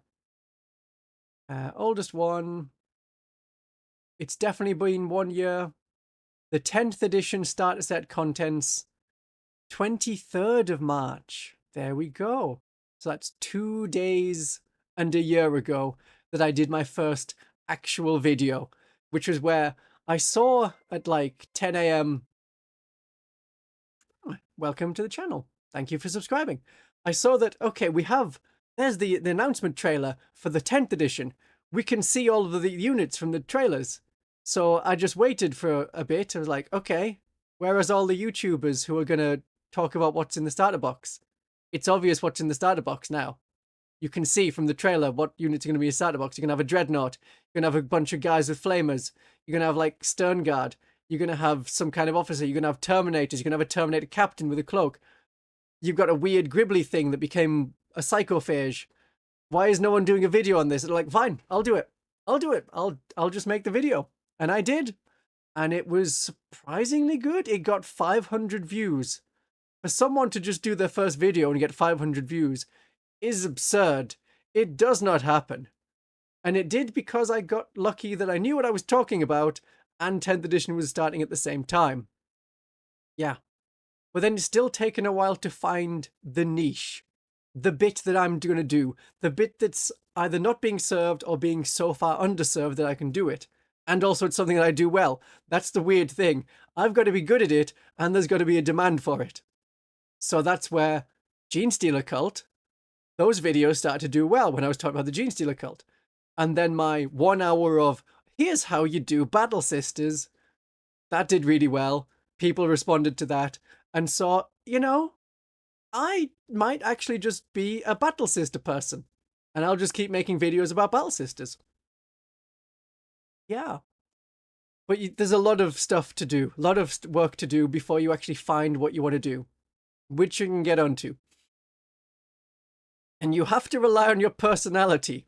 Oldest one. It's definitely been 1 year. The 10th edition starter set contents. 23rd of March. There we go. So that's 2 days and a year ago that I did my first actual video, which was where I saw at like 10 a.m. Welcome to the channel. Thank you for subscribing. I saw that, okay, there's the announcement trailer for the 10th edition. We can see all of the units from the trailers. So I just waited for a bit. I was like, okay, where is all the YouTubers who are going to talk about what's in the starter box? It's obvious what's in the starter box now. You can see from the trailer what units are going to be in the starter box. You're going to have a Dreadnought. You're going to have a bunch of guys with flamers. You're going to have like Stern Guard. You're going to have some kind of officer. You're going to have Terminators. You're going to have a Terminator captain with a cloak. You've got a weird Gribbly thing that became a psychophage. Why is no one doing a video on this? And they're like, fine, I'll do it. I'll do it. I'll just make the video. And I did. And it was surprisingly good. It got 500 views. For someone to just do their first video and get 500 views is absurd. It does not happen. And it did because I got lucky that I knew what I was talking about and 10th edition was starting at the same time. Yeah. But then it's still taken a while to find the niche. The bit that I'm going to do. The bit that's either not being served or being so far underserved that I can do it. And also it's something that I do well. That's the weird thing. I've got to be good at it and there's got to be a demand for it. So that's where Genestealer Cult, those videos started to do well when I was talking about the Genestealer Cult. And then my 1 hour of, here's how you do Battle Sisters, that did really well. People responded to that. And so, you know, I might actually just be a Battle Sister person. And I'll just keep making videos about Battle Sisters. Yeah. But there's a lot of stuff to do. A lot of work to do before you actually find what you want to do. Which you can get onto. And you have to rely on your personality.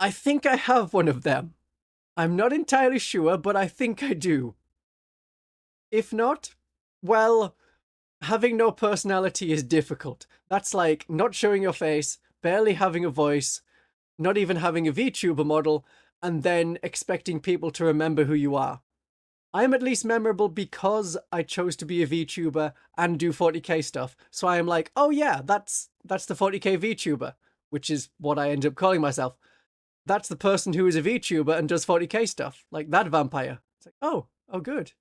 I think I have one of them. I'm not entirely sure, but I think I do. If not, well, having no personality is difficult. That's like not showing your face, barely having a voice, not even having a VTuber model, and then expecting people to remember who you are. I am at least memorable because I chose to be a VTuber and do 40k stuff. So I am like, oh yeah, that's the 40k VTuber, which is what I end up calling myself. That's the person who is a VTuber and does 40k stuff, like that vampire. It's like, oh good.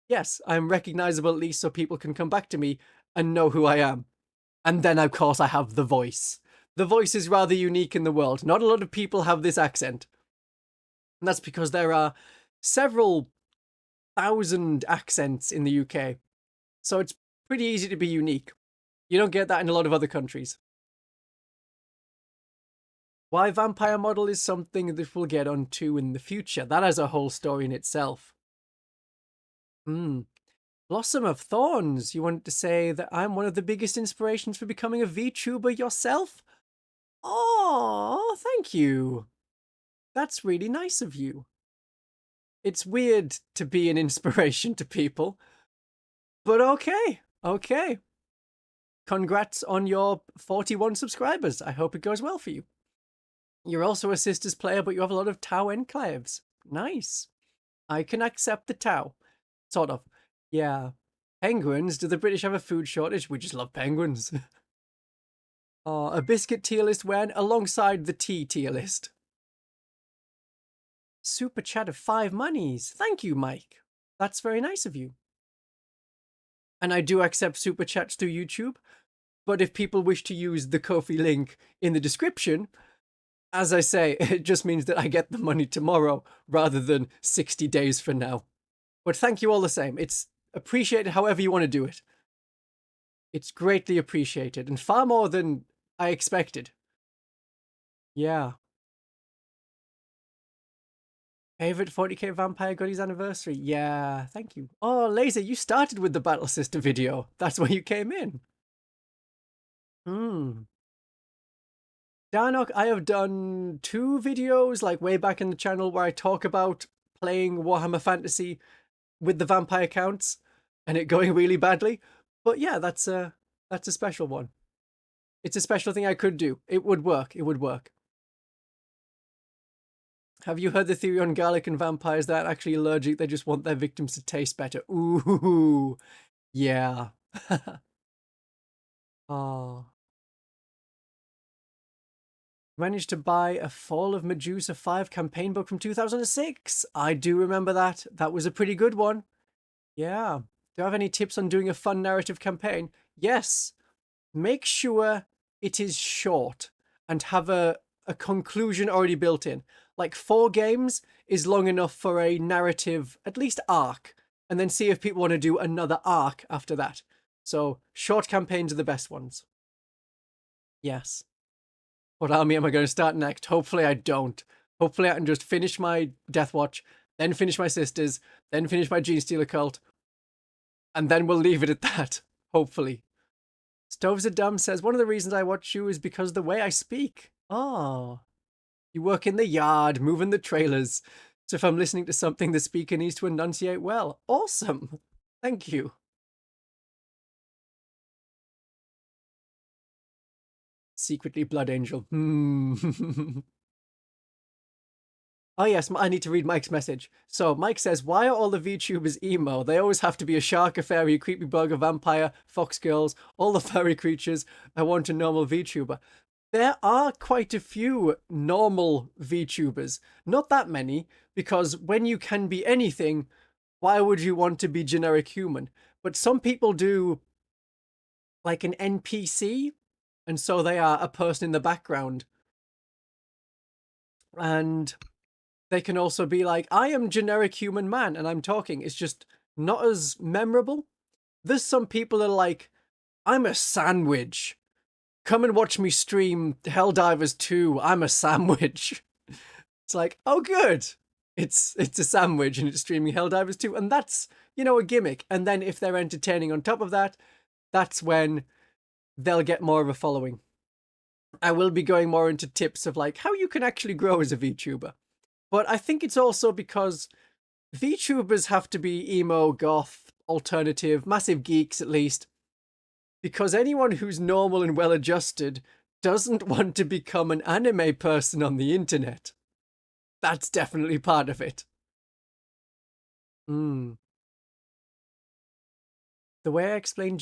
Yes, I'm recognizable at least so people can come back to me and know who I am. And then, of course, I have the voice. The voice is rather unique in the world. Not a lot of people have this accent. And that's because there are several thousand accents in the UK. So it's pretty easy to be unique. You don't get that in a lot of other countries. Why vampire model is something that we'll get onto in the future. That has a whole story in itself. Blossom of Thorns, you wanted to say that I'm one of the biggest inspirations for becoming a VTuber yourself? Oh, thank you. That's really nice of you. It's weird to be an inspiration to people, but okay. Congrats on your 41 subscribers. I hope it goes well for you. You're also a Sisters player, but you have a lot of Tau enclaves. Nice. I can accept the Tau. Sort of. Yeah. Penguins? Do the British have a food shortage? We just love penguins. Oh, a biscuit tier list when alongside the tea tier list. Super chat of 5 monies. Thank you, Mike. That's very nice of you. And I do accept super chats through YouTube, but if people wish to use the Ko-fi link in the description, as I say, it just means that I get the money tomorrow rather than 60 days from now. But thank you all the same. It's appreciated however you want to do it. It's greatly appreciated and far more than I expected. Yeah. Favorite 40k Vampire Goodies anniversary? Yeah, thank you. Oh, Laser, you started with the Battle Sister video. That's where you came in. Darnock, I have done 2 videos, like way back in the channel, where I talk about playing Warhammer Fantasy with the vampire counts and it going really badly. But yeah, that's a special one. It's a special thing I could do. It would work. It would work. Have you heard the theory on garlic and vampires? They're not actually allergic. They just want their victims to taste better. Ooh, Yeah. Oh. Managed to buy a Fall of Medusa 5 campaign book from 2006. I do remember that. That was a pretty good one. Yeah. Do you have any tips on doing a fun narrative campaign? Yes. Make sure it is short and have a conclusion already built in. Like 4 games is long enough for a narrative, at least arc, and then see if people want to do another arc after that. So short campaigns are the best ones. Yes. What army am I going to start next? Hopefully I don't. Hopefully I can just finish my Death Watch, then finish my Sisters, then finish my Gene Stealer Cult, and then we'll leave it at that. Hopefully. Stoves are Dumb says, one of the reasons I watch you is because of the way I speak. Oh. You work in the yard, moving the trailers. So if I'm listening to something, the speaker needs to enunciate well. Awesome. Thank you. Secretly Blood Angel. Oh yes, I need to read Mike's message. So Mike says, why are all the VTubers emo? They always have to be a shark, a fairy, a creepy bug, a vampire, fox girls, all the furry creatures. I want a normal VTuber. There are quite a few normal VTubers. Not that many, because when you can be anything, why would you want to be generic human? But some people do like an NPC, and so they are a person in the background. And they can also be like, I am generic human man and I'm talking. It's just not as memorable. There's some people that are like, I'm a sandwich. Come and watch me stream Helldivers 2. I'm a sandwich. It's like, oh good. It's a sandwich and it's streaming Helldivers 2. And that's, you know, a gimmick. And then if they're entertaining on top of that, that's when they'll get more of a following. I will be going more into tips of like how you can actually grow as a VTuber. But I think it's also because VTubers have to be emo, goth, alternative, massive geeks at least. Because anyone who's normal and well-adjusted doesn't want to become an anime person on the internet. That's definitely part of it. The way I explain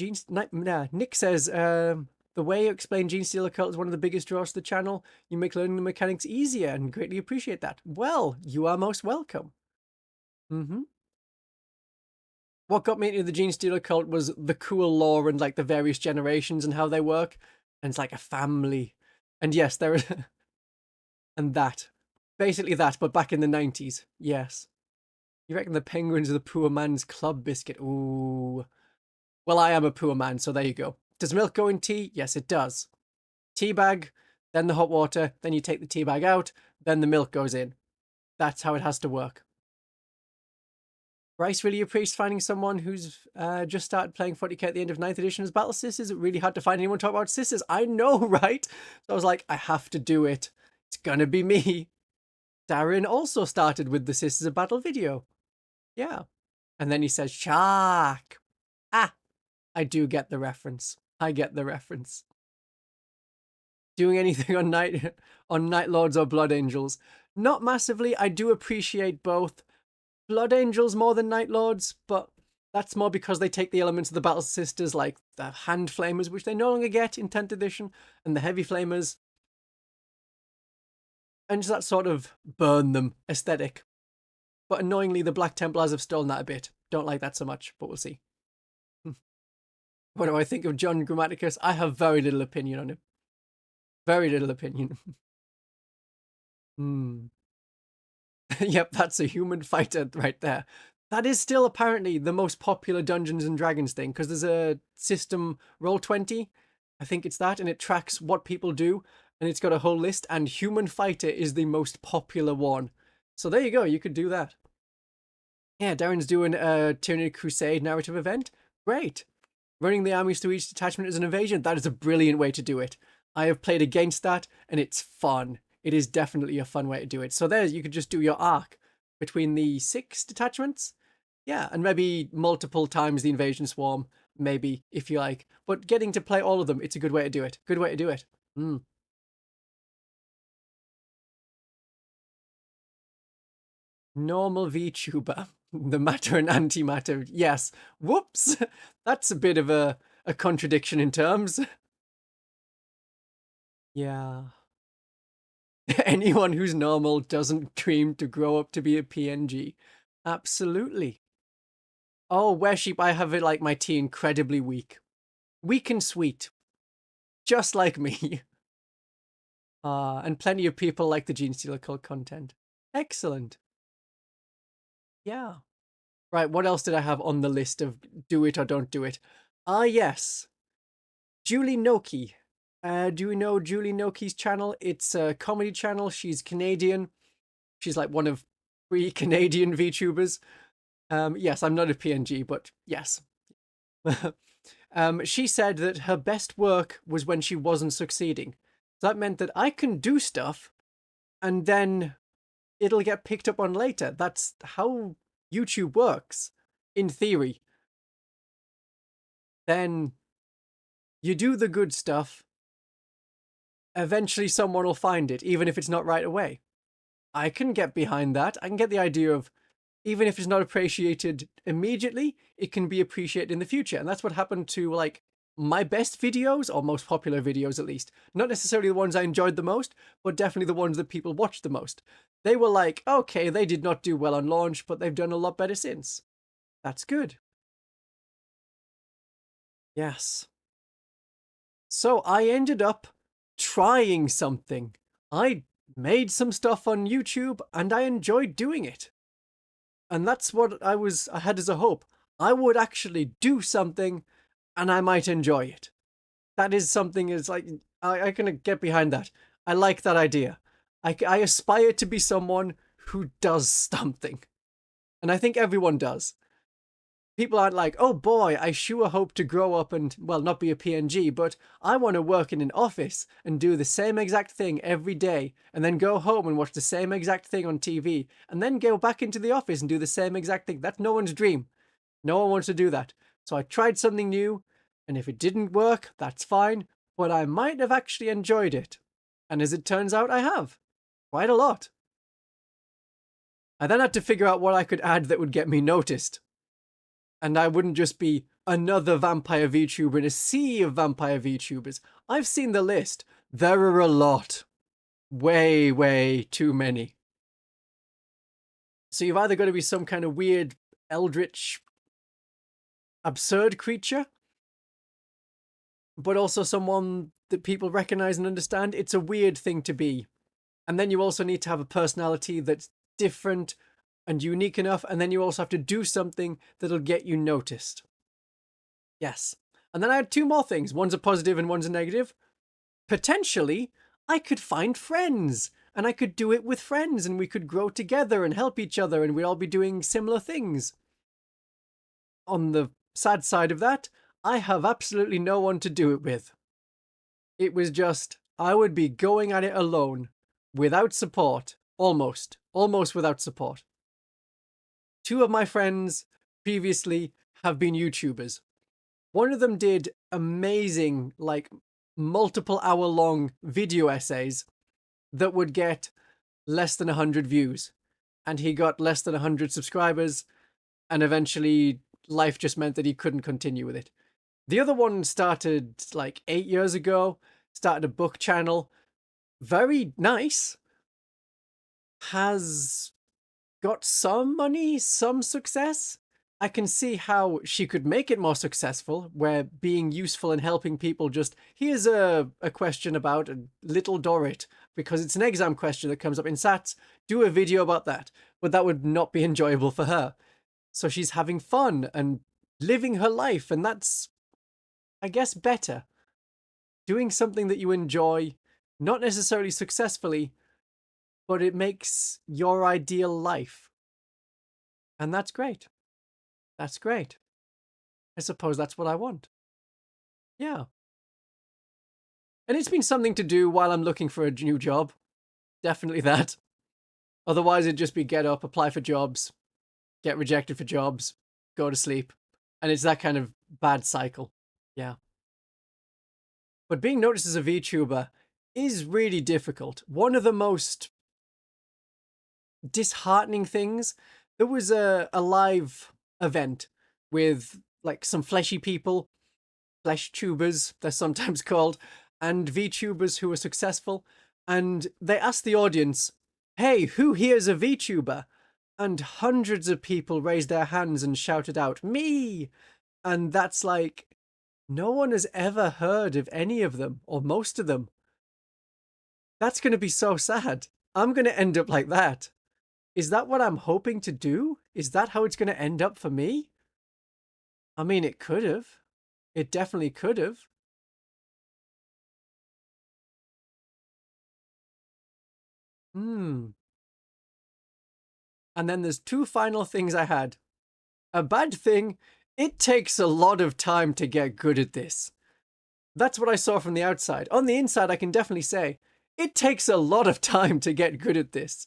Nick says, the way you explain Gene Stealer Cult is one of the biggest draws to the channel. You make learning the mechanics easier and greatly appreciate that. Well, you are most welcome. What got me into the Gene Stealer Cult was the cool lore and like the various generations and how they work. And it's like a family. And yes, there is... and that. Basically that, but back in the 90s. Yes. You reckon the penguins are the poor man's club biscuit? Ooh. Well, I am a poor man, so there you go. Does milk go in tea? Yes, it does. Tea bag, then the hot water, then you take the tea bag out, then the milk goes in. That's how it has to work. Bryce really appreciates finding someone who's just started playing 40k at the end of 9th edition as Battle Sisters. It's really hard to find anyone talk about sisters. I know, right? So I was like, I have to do it. It's gonna be me. Darren also started with the Sisters of Battle video. Yeah. And then he says, Shark. Ah, I do get the reference. I get the reference. Doing anything on Night Lords or Blood Angels? Not massively. I do appreciate both. Blood Angels more than Night Lords, but that's more because they take the elements of the Battle Sisters, like the Hand Flamers, which they no longer get in 10th edition, and the Heavy Flamers, and just that sort of burn them aesthetic. But annoyingly, the Black Templars have stolen that a bit. Don't like that so much, but we'll see. What do I think of John Grammaticus? I have very little opinion on him. Very little opinion. Yep, that's a human fighter right there. That is still apparently the most popular Dungeons and Dragons thing, because there's a system, Roll20, I think it's that, and it tracks what people do, and it's got a whole list, and human fighter is the most popular one. So there you go, you could do that. Yeah, Darren's doing a Tyranid Crusade narrative event. Great. Running the armies through each detachment as an invasion. That is a brilliant way to do it. I have played against that, and it's fun. It is definitely a fun way to do it. So there, you could just do your arc between the 6 detachments. Yeah, and maybe multiple times the invasion swarm, maybe, if you like. But getting to play all of them, it's a good way to do it. Good way to do it. Normal VTuber. The matter and antimatter. Yes. Whoops. That's a bit of a contradiction in terms. Yeah. Anyone who's normal doesn't dream to grow up to be a PNG. Absolutely. Oh, where sheep, I have it like my tea incredibly weak. Weak and sweet. Just like me. And plenty of people like the Gene Stealer Cult content. Excellent. Yeah. Right, what else did I have on the list of do it or don't do it? Yes. Julie Noki. Do you know Julie Noki's channel? It's a comedy channel. She's Canadian. She's like one of 3 Canadian VTubers. Yes, I'm not a PNG, but yes. She said that her best work was when she wasn't succeeding. So that meant that I can do stuff and then it'll get picked up on later. That's how YouTube works, in theory. Then you do the good stuff. Eventually someone will find it, even if it's not right away. I can get behind that. I can get the idea of, even if it's not appreciated immediately, it can be appreciated in the future. And that's what happened to like my best videos, or most popular videos at least. Not necessarily the ones I enjoyed the most, but definitely the ones that people watched the most. They were like, okay, they did not do well on launch, but they've done a lot better since. That's good. Yes. So I ended up trying something. I made some stuff on YouTube and I enjoyed doing it. And that's what I had as a hope. I would actually do something and I might enjoy it. That is something is like, I can get behind that. I like that idea. I aspire to be someone who does something. And I think everyone does. People aren't like, oh boy, I sure hope to grow up and, well, not be a PNG, but I want to work in an office and do the same exact thing every day, and then go home and watch the same exact thing on TV, and then go back into the office and do the same exact thing. That's no one's dream. No one wants to do that. So I tried something new, and if it didn't work, that's fine, but I might have actually enjoyed it. And as it turns out, I have. Quite a lot. I then had to figure out what I could add that would get me noticed. And I wouldn't just be another vampire VTuber in a sea of vampire VTubers. I've seen the list. There are a lot. Way, way too many. So you've either got to be some kind of weird, eldritch, absurd creature, but also someone that people recognize and understand. It's a weird thing to be. And then you also need to have a personality that's different and unique enough, and then you also have to do something that'll get you noticed. Yes. And then I had 2 more things. One's a positive and one's a negative. Potentially, I could find friends, and I could do it with friends, and we could grow together and help each other, and we'd all be doing similar things. On the sad side of that, I have absolutely no one to do it with. It was just, I would be going at it alone, without support, almost without support. 2 of my friends previously have been YouTubers. One of them did amazing, like, multiple hour-long video essays that would get less than 100 views. And he got less than 100 subscribers, and eventually life just meant that he couldn't continue with it. The other one started, like, 8 years ago, started a book channel. Very nice. Has got some money, some success. I can see how she could make it more successful, where being useful and helping people just, here's a question about a little Dorrit, because it's an exam question that comes up in SATs, do a video about that. But that would not be enjoyable for her. So she's having fun and living her life, and that's, I guess, better. Doing something that you enjoy, not necessarily successfully, but it makes your ideal life. And that's great. That's great. I suppose that's what I want. Yeah. And it's been something to do while I'm looking for a new job. Definitely that. Otherwise, it'd just be get up, apply for jobs, get rejected for jobs, go to sleep. And it's that kind of bad cycle. Yeah. But being noticed as a VTuber is really difficult. One of the most disheartening things There was a live event with like some fleshy people, flesh tubers, they're sometimes called, and VTubers who were successful. And they asked the audience, hey, who here's a VTuber? And hundreds of people raised their hands and shouted out, me! And that's like, no one has ever heard of any of them, or most of them. That's going to be so sad. I'm going to end up like that. Is that what I'm hoping to do? Is that how it's going to end up for me? I mean, it could have. It definitely could have. Hmm. And then there's two final things I had. A bad thing, it takes a lot of time to get good at this. That's what I saw from the outside. On the inside, I can definitely say, it takes a lot of time to get good at this.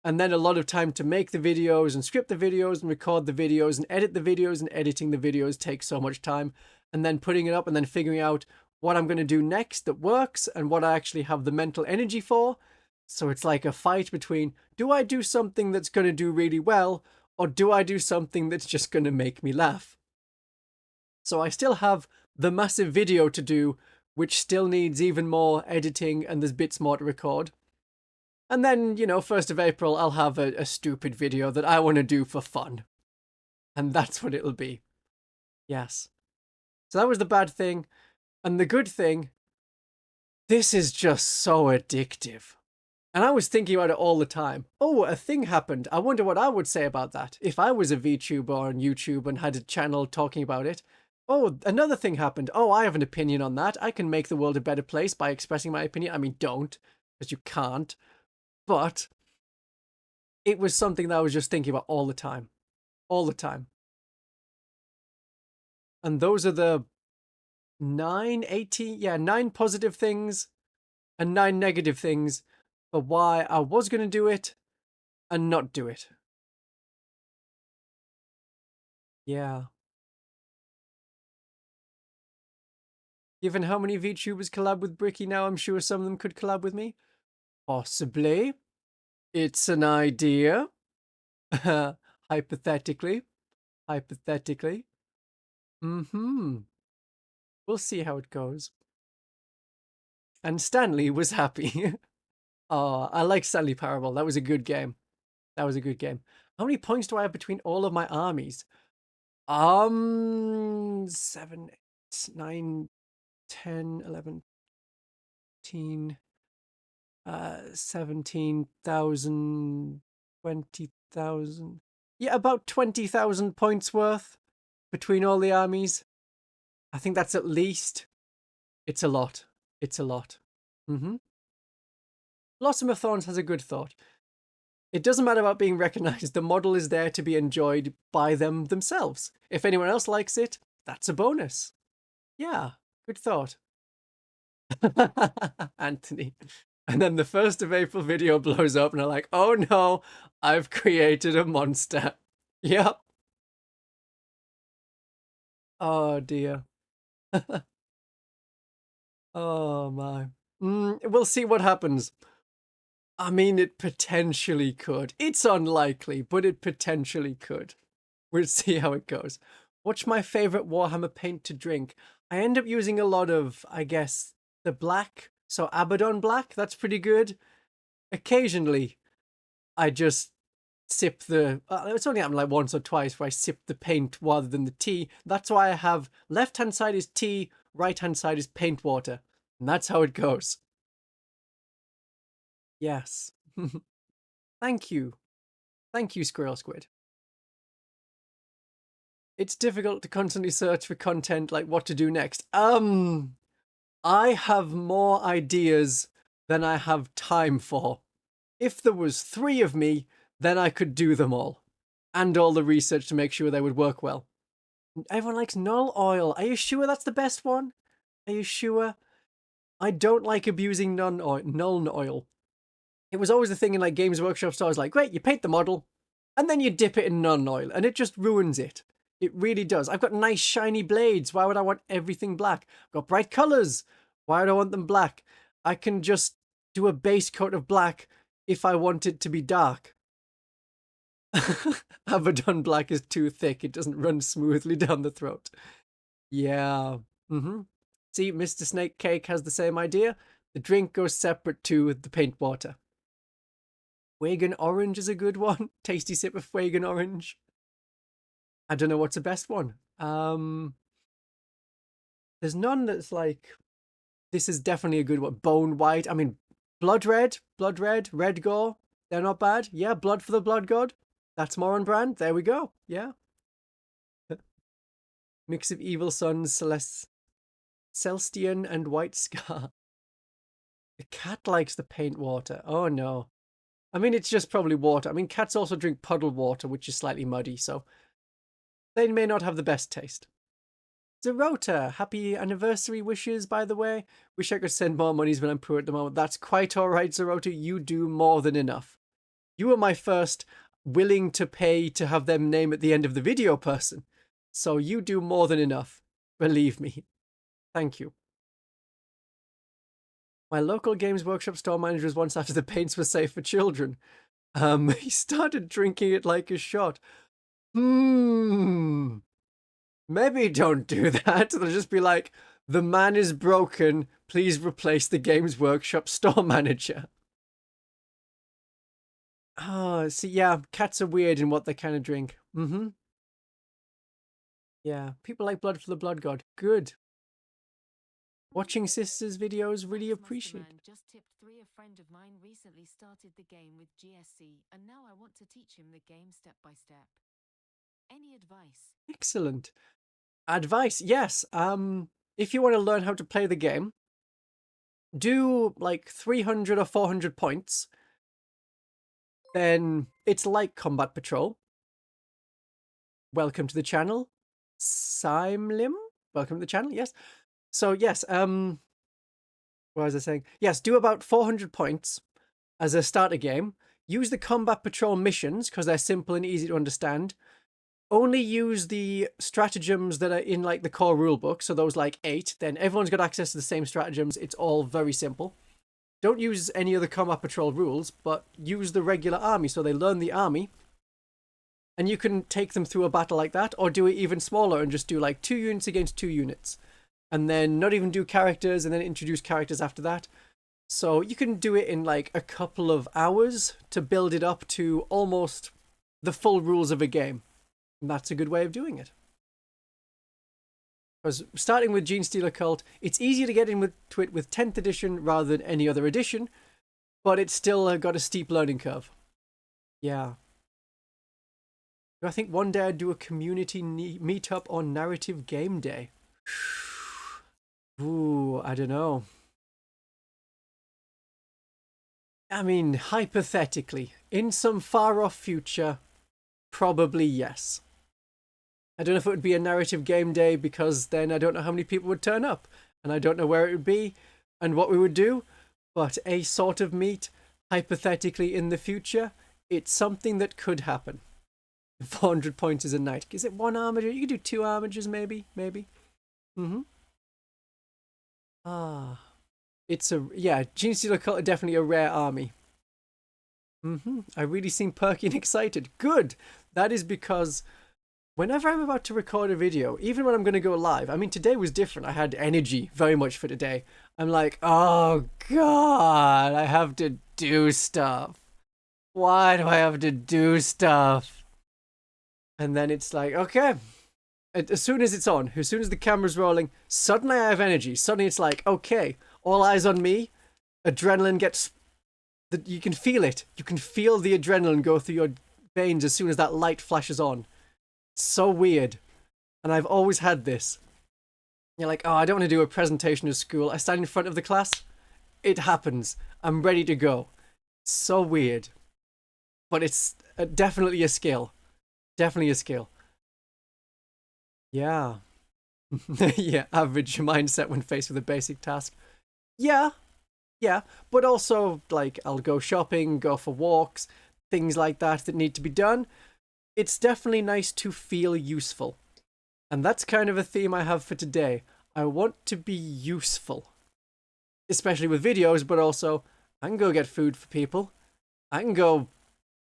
And then a lot of time to make the videos and script the videos and record the videos and edit the videos, and editing the videos takes so much time. And then putting it up and then figuring out what I'm going to do next that works and what I actually have the mental energy for. So it's like a fight between, do I do something that's going to do really well, or do I do something that's just going to make me laugh? So I still have the massive video to do, which still needs even more editing, and there's bits more to record. And then, 1st of April, I'll have a stupid video that I want to do for fun. And that's what it'll be. Yes. So that was the bad thing. And the good thing, this is just so addictive. And I was thinking about it all the time. Oh, a thing happened. I wonder what I would say about that if I was a VTuber on YouTube and had a channel talking about it. Oh, another thing happened. Oh, I have an opinion on that. I can make the world a better place by expressing my opinion. I mean, don't, because you can't. But it was something that I was just thinking about all the time. All the time. And those are the 9 positive things and 9 negative things for why I was going to do it and not do it. Yeah. Given how many VTubers collab with Bricky now, I'm sure some of them could collab with me. Possibly. It's an idea. Hypothetically. Hypothetically. Mm-hmm. We'll see how it goes. And Stanley was happy. Oh, I like Stanley Parable. That was a good game. That was a good game. How many points do I have between all of my armies? 7, 8, 9, 10, 11, 15, 17,000, 20,000. Yeah, about 20,000 points worth between all the armies. I think that's at least. It's a lot. It's a lot. Blossom of Thorns has a good thought. It doesn't matter about being recognized. The model is there to be enjoyed by them themselves. If anyone else likes it, that's a bonus. Yeah, good thought. Anthony. And then the 1st of April video blows up and I'm like, oh no, I've created a monster. Yep. Oh dear. Oh my. We'll see what happens. I mean, it potentially could. It's unlikely, but it potentially could. We'll see how it goes. What's my favorite Warhammer paint to drink? I end up using a lot of, I guess, the black. So Abaddon black, that's pretty good. Occasionally, I just sip the... it's only happened like once or twice where I sip the paint rather than the tea. That's why I have left-hand side is tea, right-hand side is paint water. And that's how it goes. Yes. Thank you. Thank you, Squirrel Squid. It's difficult to constantly search for content like what to do next. I have more ideas than I have time for. If there was 3 of me, then I could do them all. And all the research to make sure they would work well. Everyone likes null oil. Are you sure that's the best one? Are you sure? I don't like abusing null oil. It was always the thing in like Games Workshop stores, like, great, you paint the model, and then you dip it in null oil, and it just ruins it. It really does. I've got nice shiny blades. Why would I want everything black? I've got bright colors. Why would I want them black? I can just do a base coat of black if I want it to be dark. Abaddon Black is too thick. It doesn't run smoothly down the throat. Yeah. See, Mr. Snake Cake has the same idea. The drink goes separate to the paint water. Wagon Orange is a good one. Tasty sip of Wagon Orange. I don't know what's the best one. There's none that's like, this is definitely a good one. Bone White. I mean, Blood Red, Red Gore. They're not bad. Yeah, Blood for the Blood God. That's more on brand. There we go. Yeah. Mix of Evil Sons, Celestian, and White Scar. The cat likes the paint water. Oh no. I mean, it's just probably water. I mean, cats also drink puddled water, which is slightly muddy, so they may not have the best taste. Zerota, happy anniversary wishes, by the way. Wish I could send more monies when I'm poor at the moment. That's quite all right, Zerota. You do more than enough. You were my first willing to pay to have them name at the end of the video person. So you do more than enough. Believe me. Thank you. My local Games Workshop store manager was once after the paints were safe for children. He started drinking it like a shot. Maybe don't do that. They'll just be like, the man is broken. Please replace the Games Workshop store manager. Oh, see, yeah, cats are weird in what they kind of drink. Yeah, people like Blood for the Blood God. Good. Watching sisters' videos, really appreciate it. Just tipped 3. A friend of mine recently started the game with GSC, and now I want to teach him the game step by step. Any advice? Excellent. Advice, yes. If you want to learn how to play the game, do like 300 or 400 points. Then it's like Combat Patrol. Welcome to the channel. Simlim? Welcome to the channel, yes. So yes, what was I saying? Yes, do about 400 points as a starter game. Use the Combat Patrol missions because they're simple and easy to understand. Only use the stratagems that are in like the core rulebook, so those like 8. Then everyone's got access to the same stratagems. It's all very simple. Don't use any of the Combat Patrol rules, but use the regular army so they learn the army. And you can take them through a battle like that, or do it even smaller and just do like 2 units against 2 units. And then not even do characters, and then introduce characters after that. So you can do it in like a couple of hours to build it up to almost the full rules of a game. And that's a good way of doing it. Because starting with Genestealer Cult, it's easier to get into it with 10th edition rather than any other edition, but it's still got a steep learning curve. Yeah. I think one day I'd do a community meetup on narrative game day. Ooh, I don't know. I mean, hypothetically, in some far-off future, probably yes. I don't know if it would be a narrative game day because then I don't know how many people would turn up, and I don't know where it would be and what we would do, but a sort of meet, hypothetically in the future, it's something that could happen. 400 points is a night. Is it 1 armager? You could do 2 armagers, maybe. It's Genestealer Cult are definitely a rare army. I really seem perky and excited. Good! That is because whenever I'm about to record a video, even when I'm going to go live, I mean, today was different. I had energy very much for today. I'm like, oh God, I have to do stuff. Why do I have to do stuff? And then it's like, okay. As soon as it's on, as soon as the camera's rolling, suddenly I have energy. Suddenly it's like, okay, all eyes on me. Adrenaline gets... You can feel it. You can feel the adrenaline go through your veins as soon as that light flashes on. It's so weird. And I've always had this. You're like, oh, I don't want to do a presentation at school. I stand in front of the class. It happens. I'm ready to go. It's so weird. But it's definitely a skill. Definitely a skill. Yeah. Yeah, average mindset when faced with a basic task. Yeah. But also, like, I'll go shopping, go for walks, things like that need to be done. It's definitely nice to feel useful. And that's kind of a theme I have for today. I want to be useful. Especially with videos, but also, I can go get food for people. I can go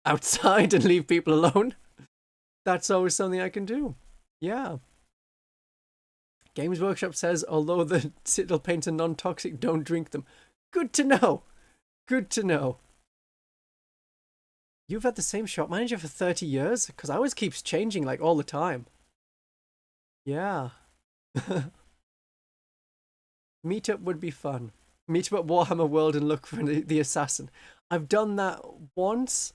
outside and leave people alone. That's always something I can do. Yeah. Games Workshop says, although the citadel paints are non-toxic, don't drink them. Good to know. Good to know. You've had the same shop manager for 30 years? Because ours keeps changing like all the time. Yeah. Meetup would be fun. Meetup at Warhammer World and look for the assassin. I've done that once,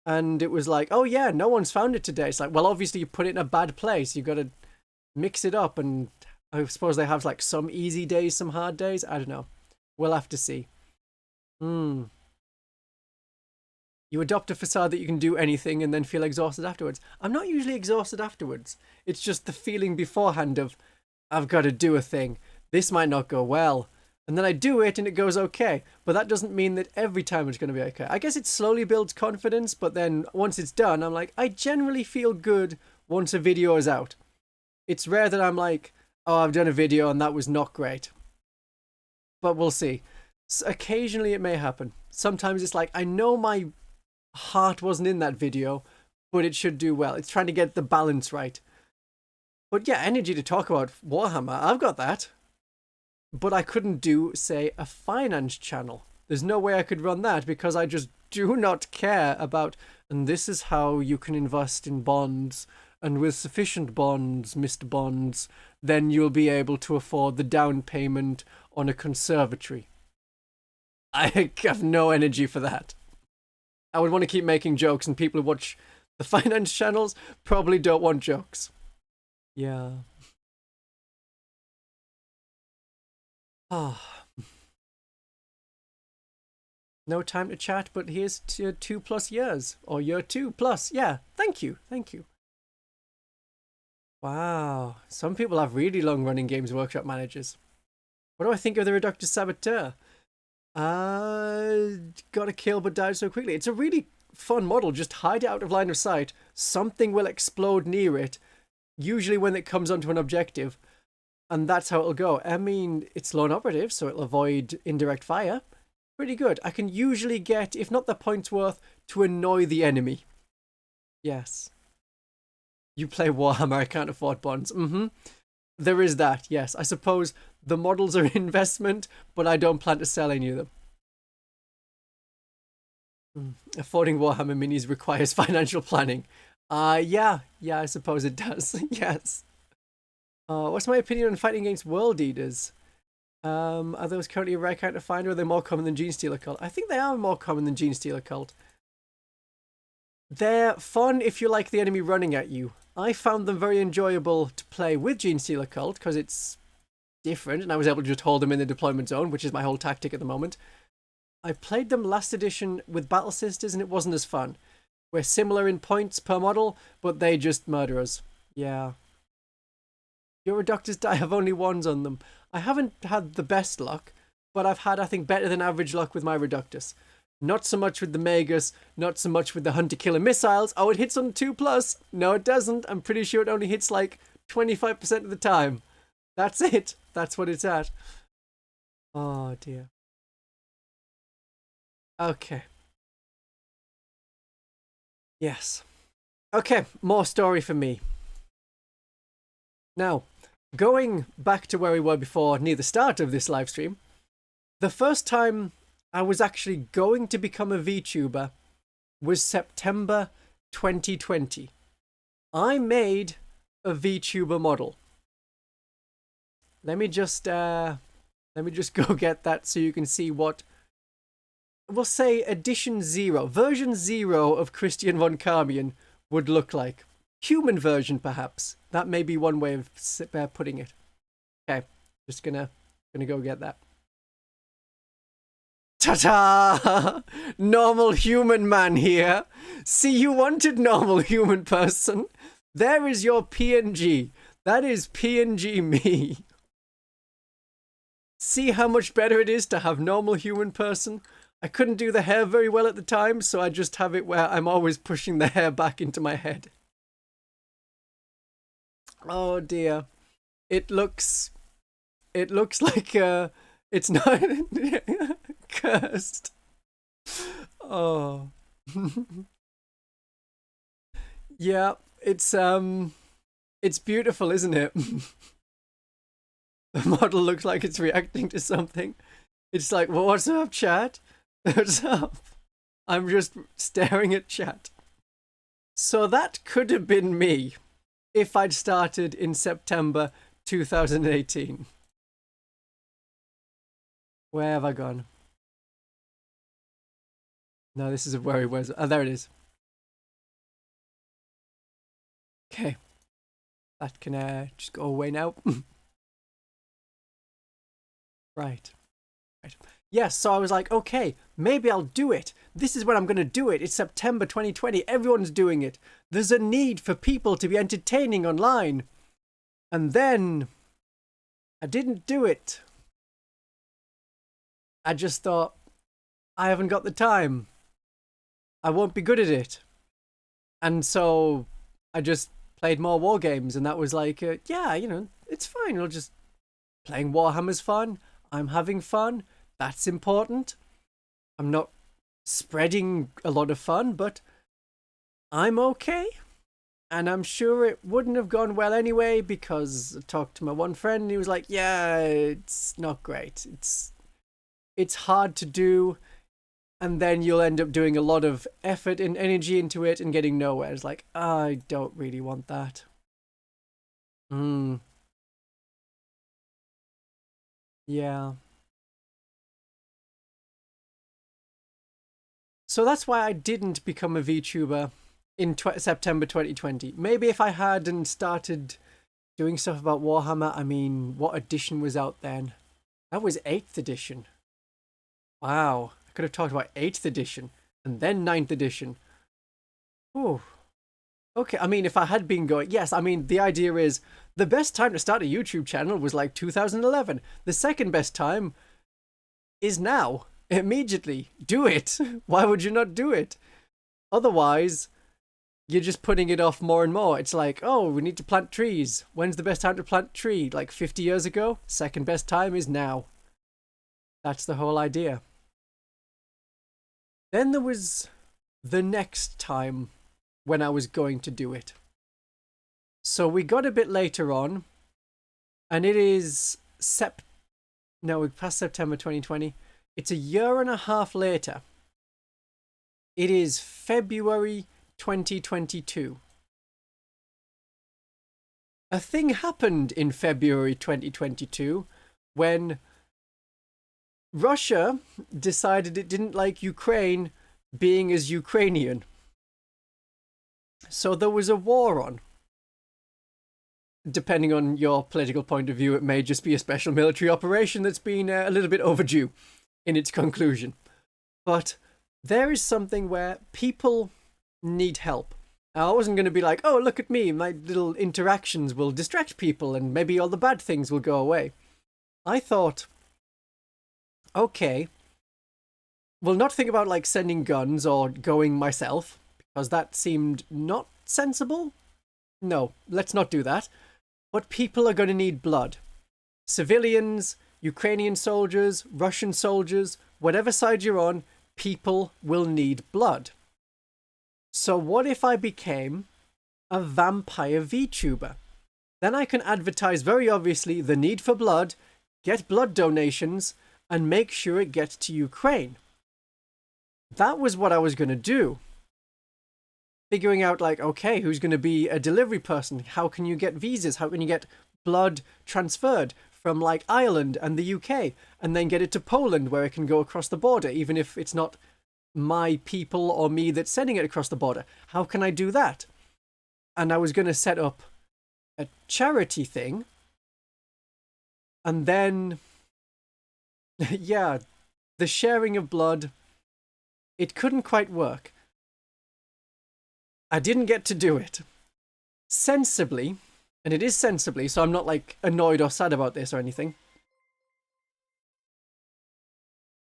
and it was like, oh yeah, no one's found it today. It's like, well, obviously you put it in a bad place. You've got to mix it up, and I suppose they have like some easy days, some hard days. I don't know. We'll have to see. You adopt a facade that you can do anything and then feel exhausted afterwards. I'm not usually exhausted afterwards. It's just the feeling beforehand of, I've got to do a thing. This might not go well. And then I do it and it goes okay. But that doesn't mean that every time it's going to be okay. I guess it slowly builds confidence, but then once it's done, I'm like, I generally feel good once a video is out. It's rare that I'm like, oh, I've done a video and that was not great. But we'll see. Occasionally it may happen. Sometimes it's like, I know my heart wasn't in that video, but it should do well. It's trying to get the balance right. But yeah, energy to talk about Warhammer, I've got that. But I couldn't do, say, a finance channel. There's no way I could run that because I just do not care about, and this is how you can invest in bonds, and with sufficient bonds, Mr. Bonds, then you'll be able to afford the down payment on a conservatory. I have no energy for that. I would want to keep making jokes, and people who watch the finance channels probably don't want jokes. Yeah. Ah. No time to chat, but here's 2+ years. Or year 2+. Yeah, thank you. Thank you. Wow. Some people have really long-running Games Workshop managers. What do I think of the Reductor Saboteur? Got to kill but died so quickly. It's a really fun model. Just hide it out of line of sight. Something will explode near it, usually when it comes onto an objective, and that's how it'll go. I mean, it's lone operative, so it'll avoid indirect fire. Pretty good. I can usually get, if not the points worth, to annoy the enemy. Yes. You play Warhammer, I can't afford bonds. There is that, yes. I suppose the models are an investment, but I don't plan to sell any of them. Affording Warhammer minis requires financial planning. Yeah, I suppose it does. Yes. What's my opinion on fighting against World Eaters? Are those currently a rare kind to find, or are they more common than Genestealer Cult? I think they are more common than Genestealer Cult. They're fun if you like the enemy running at you. I found them very enjoyable to play with Genestealer Cult because it's different, and I was able to just hold them in the deployment zone, which is my whole tactic at the moment. I played them last edition with Battle Sisters, and it wasn't as fun. We're similar in points per model, but they just murder us. Yeah. Your Reductors die have only ones on them. I haven't had the best luck, but I've had, I think, better than average luck with my Reductors. Not so much with the Magus, not so much with the Hunter-Killer missiles. Oh, it hits on 2+. No, it doesn't. I'm pretty sure it only hits like 25% of the time. That's it. That's what it's at. Oh, dear. Okay. Yes. Okay, more story for me. Now, going back to where we were before, near the start of this live stream, the first time I was actually going to become a VTuber was September 2020. I made a VTuber model. Let me just go get that so you can see what, we'll say edition 0, version 0 of Christian von Carmian would look like. Human version, perhaps. That may be one way of putting it. Okay, just gonna go get that. Ta-ta! Normal human man here. See, you wanted normal human person. There is your PNG. That is PNG me. See how much better it is to have normal human person? I couldn't do the hair very well at the time, so I just have it where I'm always pushing the hair back into my head. Oh dear. It looks like it's not cursed. Oh. Yeah, it's beautiful, isn't it? The model looks like it's reacting to something. It's like, well, what's up, chat? What's up? I'm just staring at chat. So that could have been me if I'd started in September 2018. Where have I gone? No, this is a worry. Where's oh, there it is. Okay, that can just go away now. Right. Right. Yes, so I was like, okay, maybe I'll do it. This is when I'm going to do it. It's September 2020. Everyone's doing it. There's a need for people to be entertaining online. And then I didn't do it. I just thought, I haven't got the time. I won't be good at it. And so I just played more war games, and that was like, yeah, you know, it's fine. I'll just playing Warhammer's fun. I'm having fun. That's important. I'm not spreading a lot of fun, but I'm okay. And I'm sure it wouldn't have gone well anyway, because I talked to my one friend and he was like, yeah, it's not great. It's hard to do, and then you'll end up doing a lot of effort and energy into it and getting nowhere. It's like, I don't really want that. Yeah. So that's why I didn't become a VTuber in September 2020. Maybe if I hadn't started doing stuff about Warhammer, I mean, what edition was out then? That was 8th edition. Wow. I could have talked about 8th edition and then 9th edition. Ooh. Okay, I mean, if I had been going... Yes, I mean, the idea is the best time to start a YouTube channel was like 2011. The second best time is now. Immediately. Do it. Why would you not do it? Otherwise, you're just putting it off more and more. It's like, oh, we need to plant trees. When's the best time to plant a tree? Like 50 years ago? Second best time is now. That's the whole idea. Then there was the next time when I was going to do it. So we got a bit later on, and it is no, we passed September 2020. It's a year and a half later. It is February 2022. A thing happened in February 2022 when Russia decided it didn't like Ukraine being as Ukrainian. So there was a war on. Depending on your political point of view, it may just be a special military operation that's been a little bit overdue in its conclusion. But there is something where people need help. I wasn't going to be like, oh, look at me, my little interactions will distract people and maybe all the bad things will go away. I thought, okay, we'll not think about like sending guns or going myself, because that seemed not sensible. No, let's not do that. But people are going to need blood. Civilians, Ukrainian soldiers, Russian soldiers, whatever side you're on, people will need blood. So what if I became a vampire VTuber? Then I can advertise very obviously the need for blood, get blood donations, and make sure it gets to Ukraine. That was what I was going to do. Figuring out like, okay, who's going to be a delivery person? How can you get visas? How can you get blood transferred from like Ireland and the UK and then get it to Poland where it can go across the border, even if it's not my people or me that's sending it across the border? How can I do that? And I was going to set up a charity thing. And then, yeah, the sharing of blood, it couldn't quite work. I didn't get to do it. Sensibly, and it is sensibly, so I'm not like annoyed or sad about this or anything.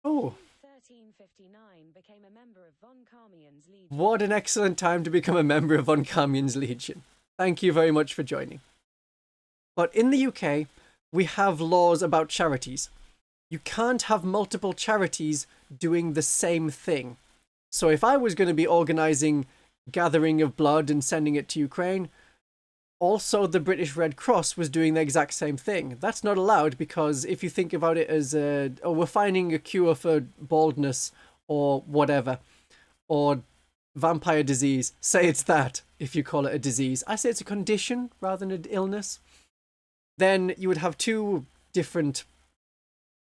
Oh. 1359 became a member of von Carmian's Legion. What an excellent time to become a member of von Carmian's Legion. Thank you very much for joining. But in the UK, we have laws about charities. You can't have multiple charities doing the same thing. So if I was going to be organising gathering of blood and sending it to Ukraine. Also, the British Red Cross was doing the exact same thing. That's not allowed because if you think about it as oh, we're finding a cure for baldness or whatever, or vampire disease, say it's that if you call it a disease. I say it's a condition rather than an illness. Then you would have two different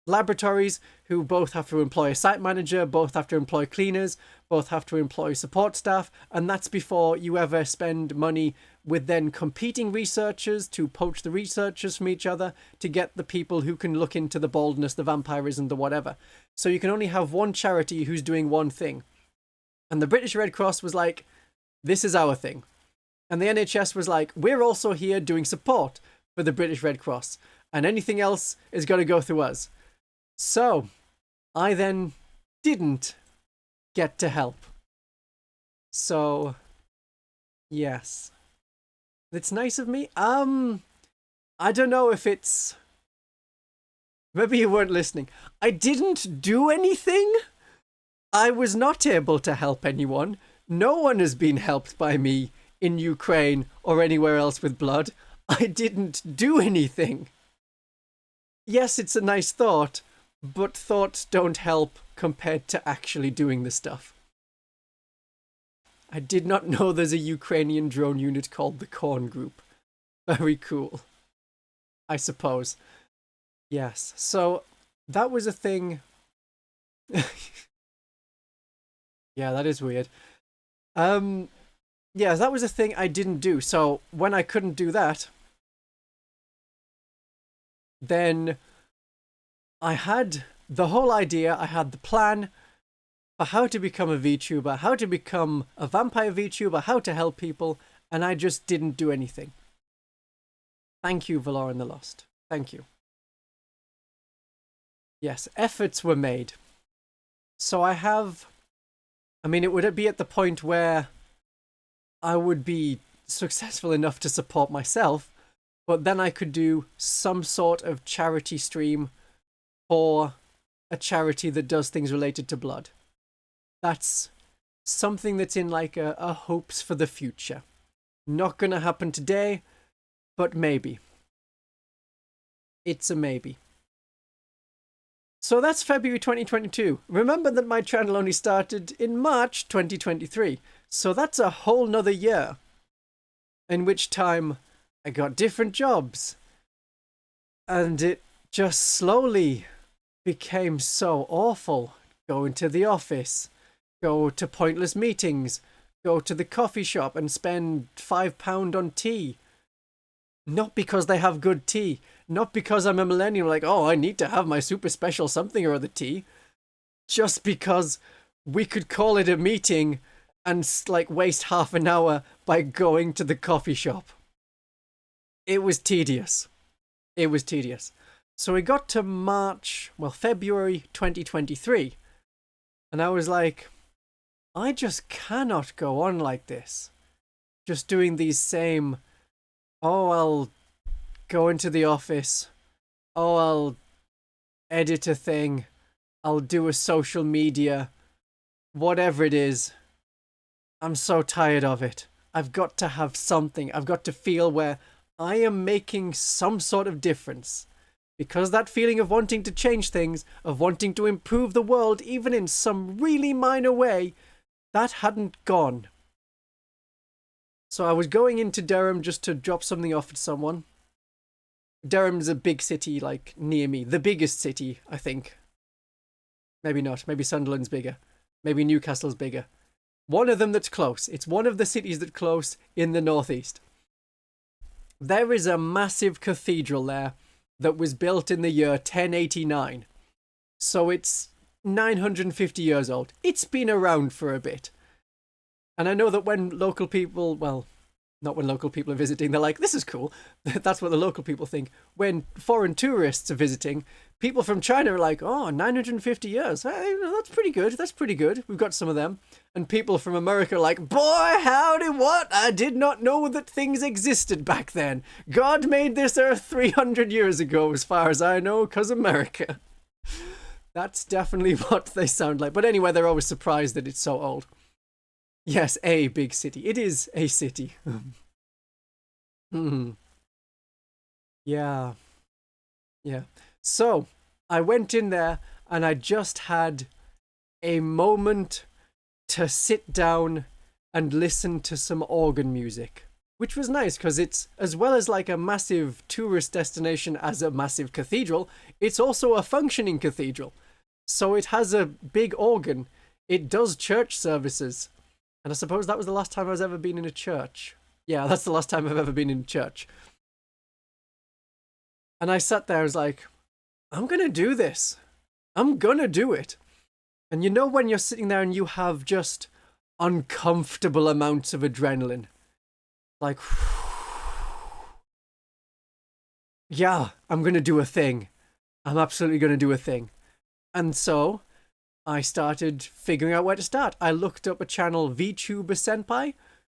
laboratories who both have to employ a site manager, both have to employ cleaners, both have to employ support staff, and that's before you ever spend money with then competing researchers to poach the researchers from each other to get the people who can look into the baldness, the vampirism, the whatever. So you can only have one charity who's doing one thing. And the British Red Cross was like, this is our thing. And the NHS was like, we're also here doing support for the British Red Cross, and anything else is going to go through us. So, I then didn't get to help. So, yes. It's nice of me. I don't know if it's... Maybe you weren't listening. I didn't do anything. I was not able to help anyone. No one has been helped by me in Ukraine or anywhere else with blood. I didn't do anything. Yes, it's a nice thought, but thoughts don't help compared to actually doing the stuff. I did not know there's a Ukrainian drone unit called the Corn Group. Very cool. I suppose. Yes, so that was a thing. Yeah, that is weird. Yeah, that was a thing I didn't do. So when I couldn't do that, then I had the whole idea, I had the plan for how to become a VTuber, how to become a vampire VTuber, how to help people, and I just didn't do anything. Thank you, Valoran the Lost. Thank you. Yes, efforts were made. So I mean, it would be at the point where I would be successful enough to support myself, but then I could do some sort of charity stream for a charity that does things related to blood. That's something that's in like a hopes for the future. Not gonna happen today, but maybe. It's a maybe. So that's February 2022. Remember that my channel only started in March 2023. So that's a whole nother year. In which time I got different jobs. And it just slowly became so awful. Go into the office. Go to pointless meetings. Go to the coffee shop and spend £5 on tea. Not because they have good tea. Not because I'm a millennial, like, oh, I need to have my super special something or other tea. Just because we could call it a meeting and, like, waste half an hour by going to the coffee shop. It was tedious. It was tedious. So we got to February 2023. And I was like, I just cannot go on like this. Just doing these same, oh, I'll go into the office. Oh, I'll edit a thing. I'll do a social media. Whatever it is. I'm so tired of it. I've got to have something. I've got to feel where I am making some sort of difference. Because that feeling of wanting to change things, of wanting to improve the world, even in some really minor way, that hadn't gone. So I was going into Durham just to drop something off at someone. Durham's a big city, like, near me. The biggest city, I think. Maybe not. Maybe Sunderland's bigger. Maybe Newcastle's bigger. One of them that's close. It's one of the cities that's close in the northeast. There is a massive cathedral there that was built in the year 1089. So it's 950 years old. It's been around for a bit. And I know that when local people, well, not when local people are visiting, they're like, this is cool. That's what the local people think. When foreign tourists are visiting, people from China are like, oh, 950 years. Hey, that's pretty good. That's pretty good. We've got some of them. And people from America are like, boy, howdy, what? I did not know that things existed back then. God made this earth 300 years ago, as far as I know, because America. That's definitely what they sound like. But anyway, they're always surprised that it's so old. Yes, a big city. It is a city. Hmm. Yeah, yeah. So I went in there and I just had a moment to sit down and listen to some organ music, which was nice because it's, as well as like a massive tourist destination as a massive cathedral, it's also a functioning cathedral. So it has a big organ. It does church services. And I suppose that was the last time I was ever been in a church. Yeah, that's the last time I've ever been in a church. And I sat there, I was like, I'm gonna do this. I'm gonna do it. And you know when you're sitting there and you have just uncomfortable amounts of adrenaline? Like, yeah, I'm gonna do a thing. I'm absolutely gonna do a thing. And so I started figuring out where to start. I looked up a channel, Vtuber Senpai,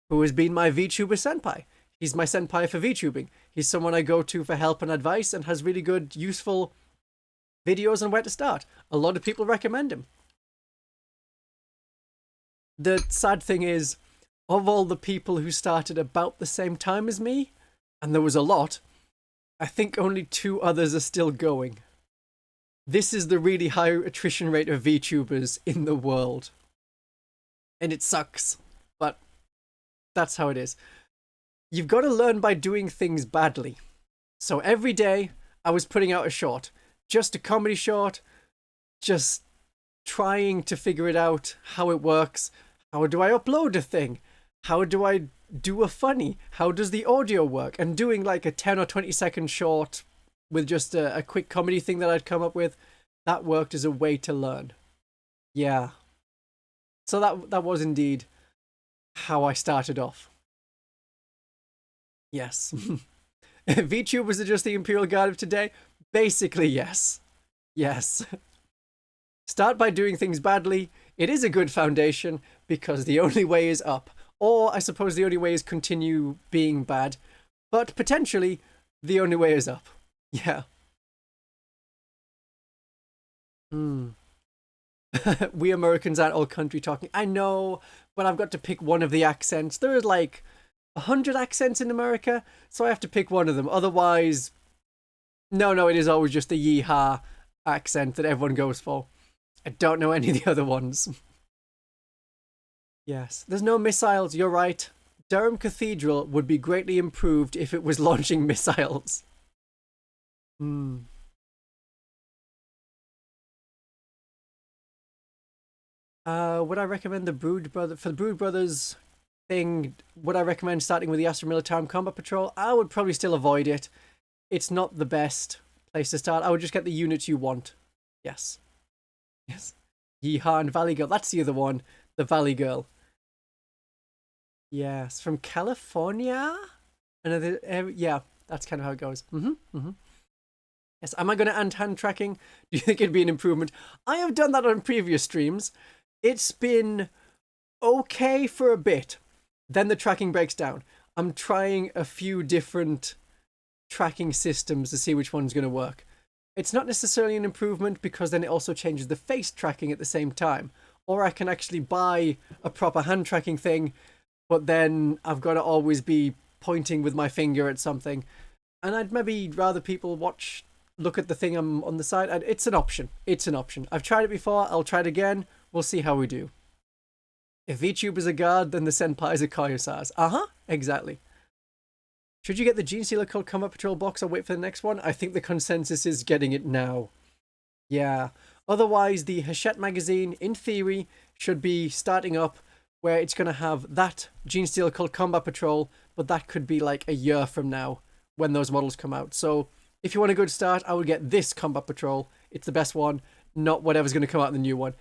who has been my Vtuber Senpai. He's my senpai for VTubing. He's someone I go to for help and advice and has really good, useful videos on where to start. A lot of people recommend him. The sad thing is, of all the people who started about the same time as me, and there was a lot, I think only 2 others are still going. This is the really high attrition rate of VTubers in the world. And it sucks, but that's how it is. You've got to learn by doing things badly. So every day I was putting out a short, just a comedy short, just trying to figure it out, how it works. How do I upload a thing? How do I do a funny? How does the audio work? And doing like a 10 or 20-second short with just a quick comedy thing that I'd come up with, that worked as a way to learn. Yeah. So that was indeed how I started off. Yes. VTubers are just the Imperial Guard of today? Basically, yes. Yes. Start by doing things badly. It is a good foundation because the only way is up. Or I suppose the only way is continue being bad. But potentially, the only way is up. Yeah. Hmm. We Americans aren't all country talking. I know, but I've got to pick one of the accents. There is like 100 accents in America, so I have to pick one of them. Otherwise, no, it is always just the yeehaw accent that everyone goes for. I don't know any of the other ones. Yes, there's no missiles, you're right. Durham Cathedral would be greatly improved if it was launching missiles. Hmm. Would I recommend the Brood Brother for the Brood Brothers thing? Would I recommend starting with the Astra Militarum Combat Patrol? I would probably still avoid it. It's not the best place to start. I would just get the units you want. Yes. Yes. Yeehaw and Valley Girl. That's the other one. The Valley Girl. Yes. From California? Another, yeah, that's kind of how it goes. Yes. Am I going to end hand tracking? Do you think it'd be an improvement? I have done that on previous streams. It's been okay for a bit. Then the tracking breaks down. I'm trying a few different tracking systems to see which one's going to work. It's not necessarily an improvement because then it also changes the face tracking at the same time. Or I can actually buy a proper hand tracking thing, but then I've got to always be pointing with my finger at something. And I'd maybe rather people look at the thing I'm on the side. And it's an option. It's an option. I've tried it before. I'll try it again. We'll see how we do. If VTuber's a guard, then the Senpai's a Koyosars. Exactly. Should you get the Gene Stealer Cult Combat Patrol box or wait for the next one? I think the consensus is getting it now. Yeah. Otherwise, the Hachette magazine, in theory, should be starting up where it's going to have that Gene Stealer Cult Combat Patrol, but that could be like a year from now when those models come out. So if you want a good start, I would get this Combat Patrol. It's the best one, not whatever's going to come out in the new one.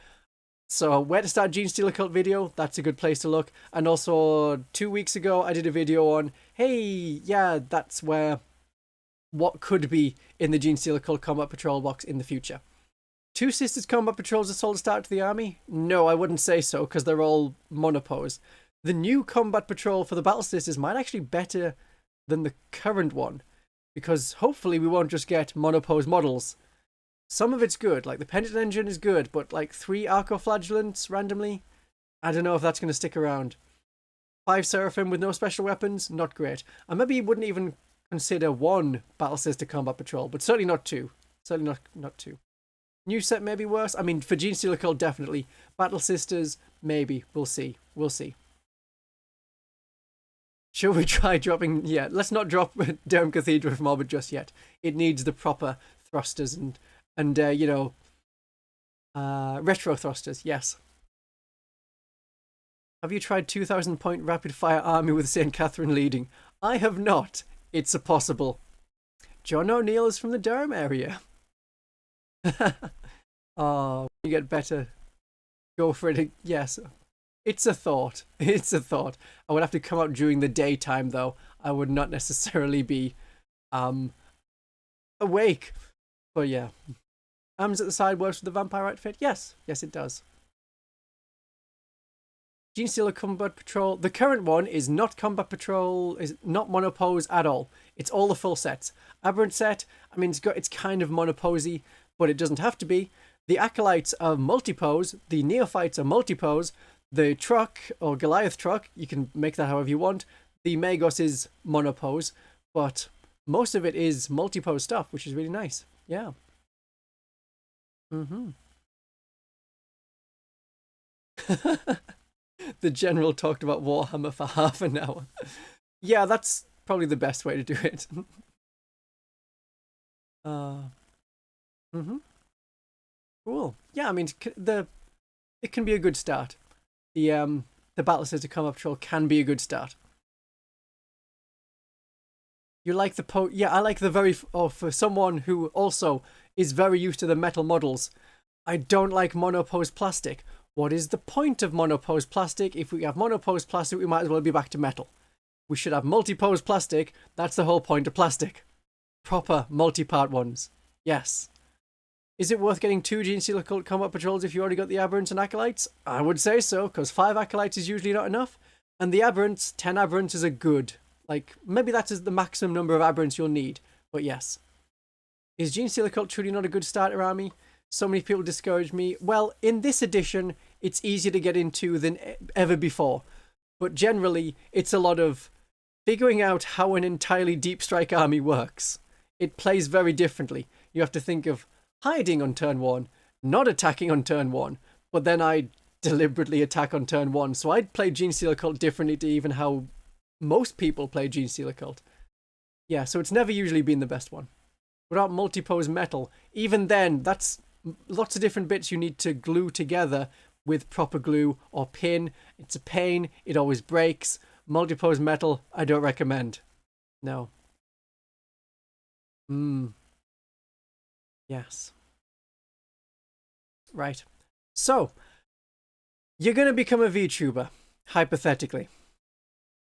So where to start Gene Stealer Cult video, that's a good place to look. And also 2 weeks ago, I did a video on, hey, yeah, that's where what could be in the Gene Stealer Cult Combat Patrol box in the future. Two Sisters Combat Patrols a solid start to the army? No, I wouldn't say so, because they're all monopose. The new Combat Patrol for the Battle Sisters might actually be better than the current one, because hopefully we won't just get monopose models. Some of it's good, like the Penitent Engine is good, but like 3 Arcoflagellants randomly, I don't know if that's going to stick around. 5 Seraphim with no special weapons, not great. And maybe you wouldn't even consider 1 Battle Sister Combat Patrol, but certainly not 2. Certainly not 2. New set maybe worse. I mean, for Genestealer Cult, definitely. Battle Sisters, maybe. We'll see. We'll see. Shall we try dropping... Yeah, let's not drop Durham Cathedral from orbit just yet. It needs the proper thrusters and you know, retro thrusters, yes. Have you tried 2,000 point rapid fire army with St. Catherine leading? I have not. It's a possible. John O'Neill is from the Durham area. Oh, you get better. Go for it. Yes. It's a thought. It's a thought. I would have to come out during the daytime, though. I would not necessarily be awake. But yeah. Arms at the side works with the vampire outfit? Yes. Yes, it does. Genestealer Combat Patrol. The current one is not Combat Patrol, is not monopose at all. It's all the full sets. Aberrant set, I mean, it's kind of monoposy, but it doesn't have to be. The Acolytes are multipose. The Neophytes are multipose. The Truck, or Goliath Truck, you can make that however you want. The Magos is monopose, but most of it is multipose stuff, which is really nice. Yeah. The general talked about Warhammer for half an hour. Yeah, that's probably the best way to do it. Cool. Yeah, I mean, it can be a good start. The Battle Sister Combat Patrol can be a good start. You like the yeah, I like the very... for someone who also is very used to the metal models, I don't like monopose plastic. What is the point of monopose plastic? If we have monopose plastic, we might as well be back to metal. We should have multipose plastic. That's the whole point of plastic. Proper multi-part ones. Yes. Is it worth getting 2 Genestealer Cult Combat Patrols if you already got the Aberrants and Acolytes? I would say so, because 5 Acolytes is usually not enough. And the Aberrants, 10 Aberrants is a good. Like, maybe that is the maximum number of Aberrants you'll need. But yes. Is Genestealer Cult truly not a good starter army? So many people discourage me. Well, in this edition, it's easier to get into than ever before. But generally, it's a lot of figuring out how an entirely deep strike army works. It plays very differently. You have to think of hiding on turn 1, not attacking on turn 1, but then I deliberately attack on turn 1. So I'd play Genestealer Cult differently to even how most people play Genestealer Cult. Yeah, so it's never usually been the best one. Without multipose metal, even then, that's lots of different bits you need to glue together with proper glue or pin. It's a pain. It always breaks. Multipose metal, I don't recommend. No. Yes. Right. So, you're going to become a VTuber, hypothetically.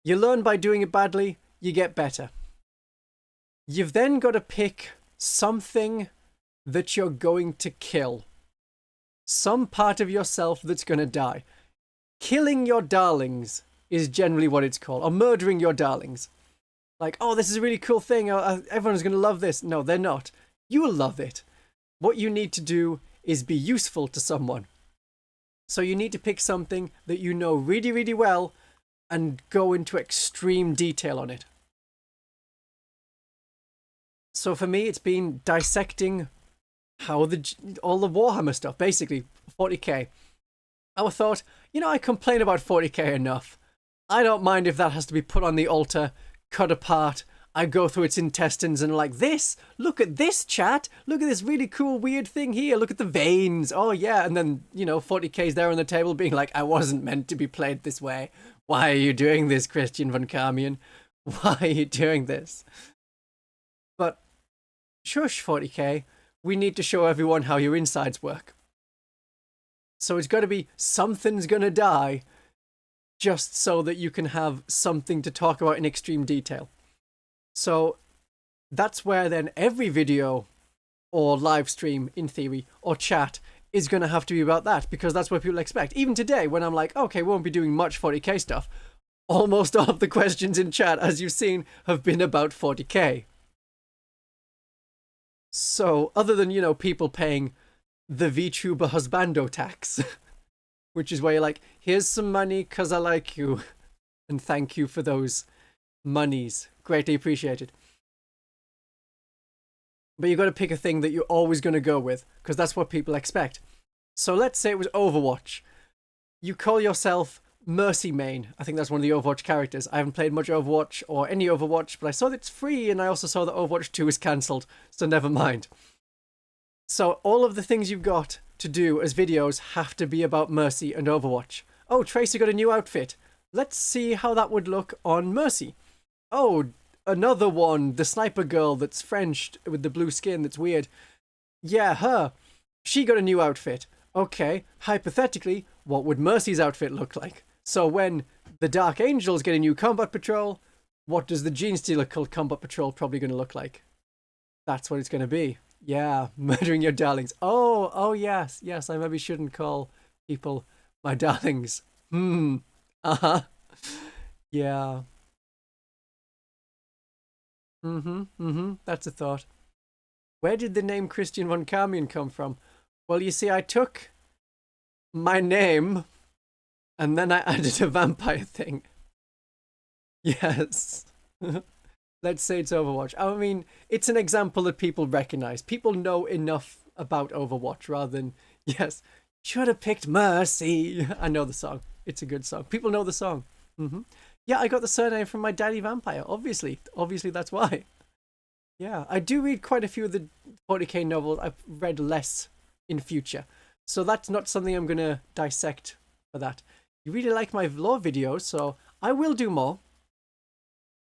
You learn by doing it badly, you get better. You've then got to pick something that you're going to kill. Some part of yourself that's going to die. Killing your darlings is generally what it's called, or murdering your darlings. Like, oh, this is a really cool thing, everyone's going to love this. No, they're not. You'll love it. What you need to do is be useful to someone. So you need to pick something that you know really, really well and go into extreme detail on it. So for me, it's been dissecting how all the Warhammer stuff, basically 40k. I thought, you know, I complain about 40k enough. I don't mind if that has to be put on the altar, cut apart. I go through its intestines and like this. Look at this, chat. Look at this really cool, weird thing here. Look at the veins. Oh yeah, and then 40k's there on the table, being like, I wasn't meant to be played this way. Why are you doing this, Christian von Carmian? Why are you doing this? But shush, 40k. We need to show everyone how your insides work. So it's got to be something's gonna die, just so that you can have something to talk about in extreme detail. So that's where then every video or live stream, in theory, or chat is going to have to be about that, because that's what people expect. Even today, when I'm like, okay, we won't be doing much 40k stuff, almost all of the questions in chat, as you've seen, have been about 40k. So other than, people paying the VTuber husbando tax, which is where you're like, here's some money because I like you, and thank you for those monies. Greatly appreciated. But you got to pick a thing that you're always going to go with, because that's what people expect. So let's say it was Overwatch. You call yourself Mercy Main. I think that's one of the Overwatch characters. I haven't played much Overwatch or any Overwatch, but I saw that it's free, and I also saw that Overwatch 2 is cancelled, so never mind. So all of the things you've got to do as videos have to be about Mercy and Overwatch. Oh, Tracer got a new outfit. Let's see how that would look on Mercy. Oh, another one, the sniper girl that's French with the blue skin that's weird. Yeah, her. She got a new outfit. Okay, hypothetically, what would Mercy's outfit look like? So when the Dark Angels get a new combat patrol, what does the Gene Stealer combat patrol probably going to look like? That's what it's going to be. Yeah, murdering your darlings. Oh, yes, I maybe shouldn't call people my darlings. Uh-huh. Yeah. That's a thought. Where did the name Christian von Carmian come from? Well, you see, I took my name and then I added a vampire thing. Yes. Let's say it's Overwatch. I mean, it's an example that people recognize. People know enough about Overwatch rather than, yes, should have picked Mercy. I know the song. It's a good song. People know the song. Yeah, I got the surname from my daddy vampire. Obviously, that's why. Yeah, I do read quite a few of the 40k novels. I've read less in future, so that's not something I'm gonna dissect for that. You really like my lore videos, so I will do more.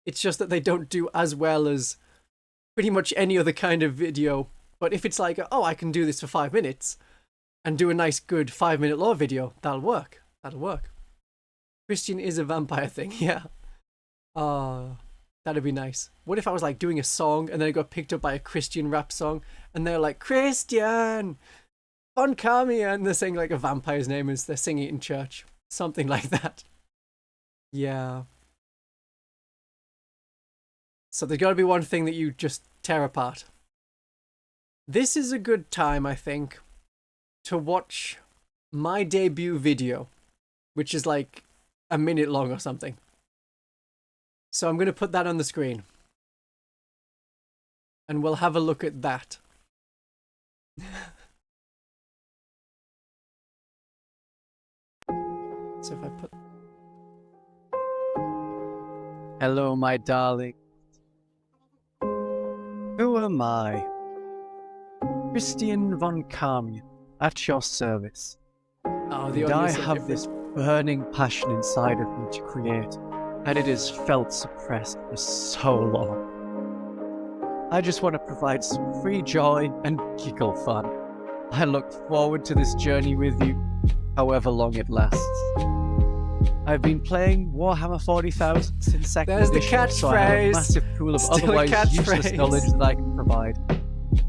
It's just that they don't do as well as pretty much any other kind of video. But if it's like, oh, I can do this for 5 minutes and do a nice, good 5-minute lore video, that'll work. That'll work. Christian is a vampire thing, yeah. That'd be nice. What if I was like doing a song and then it got picked up by a Christian rap song and they're like, Christian von Carmian, and they're saying like a vampire's name as they're singing it in church. Something like that. Yeah. So there's got to be one thing that you just tear apart. This is a good time, I think, to watch my debut video, which is like a minute long or something. So I'm going to put that on the screen. And we'll have a look at that. So if I put... Hello, my darling. Who am I? Christian von Carmian, at your service. Oh, and I have this burning passion inside of me to create, and it has felt suppressed for so long. I just want to provide some free joy and giggle fun. I look forward to this journey with you, however long it lasts. I've been playing Warhammer 40,000 since second edition, so I have a massive pool of otherwise useless knowledge that I can provide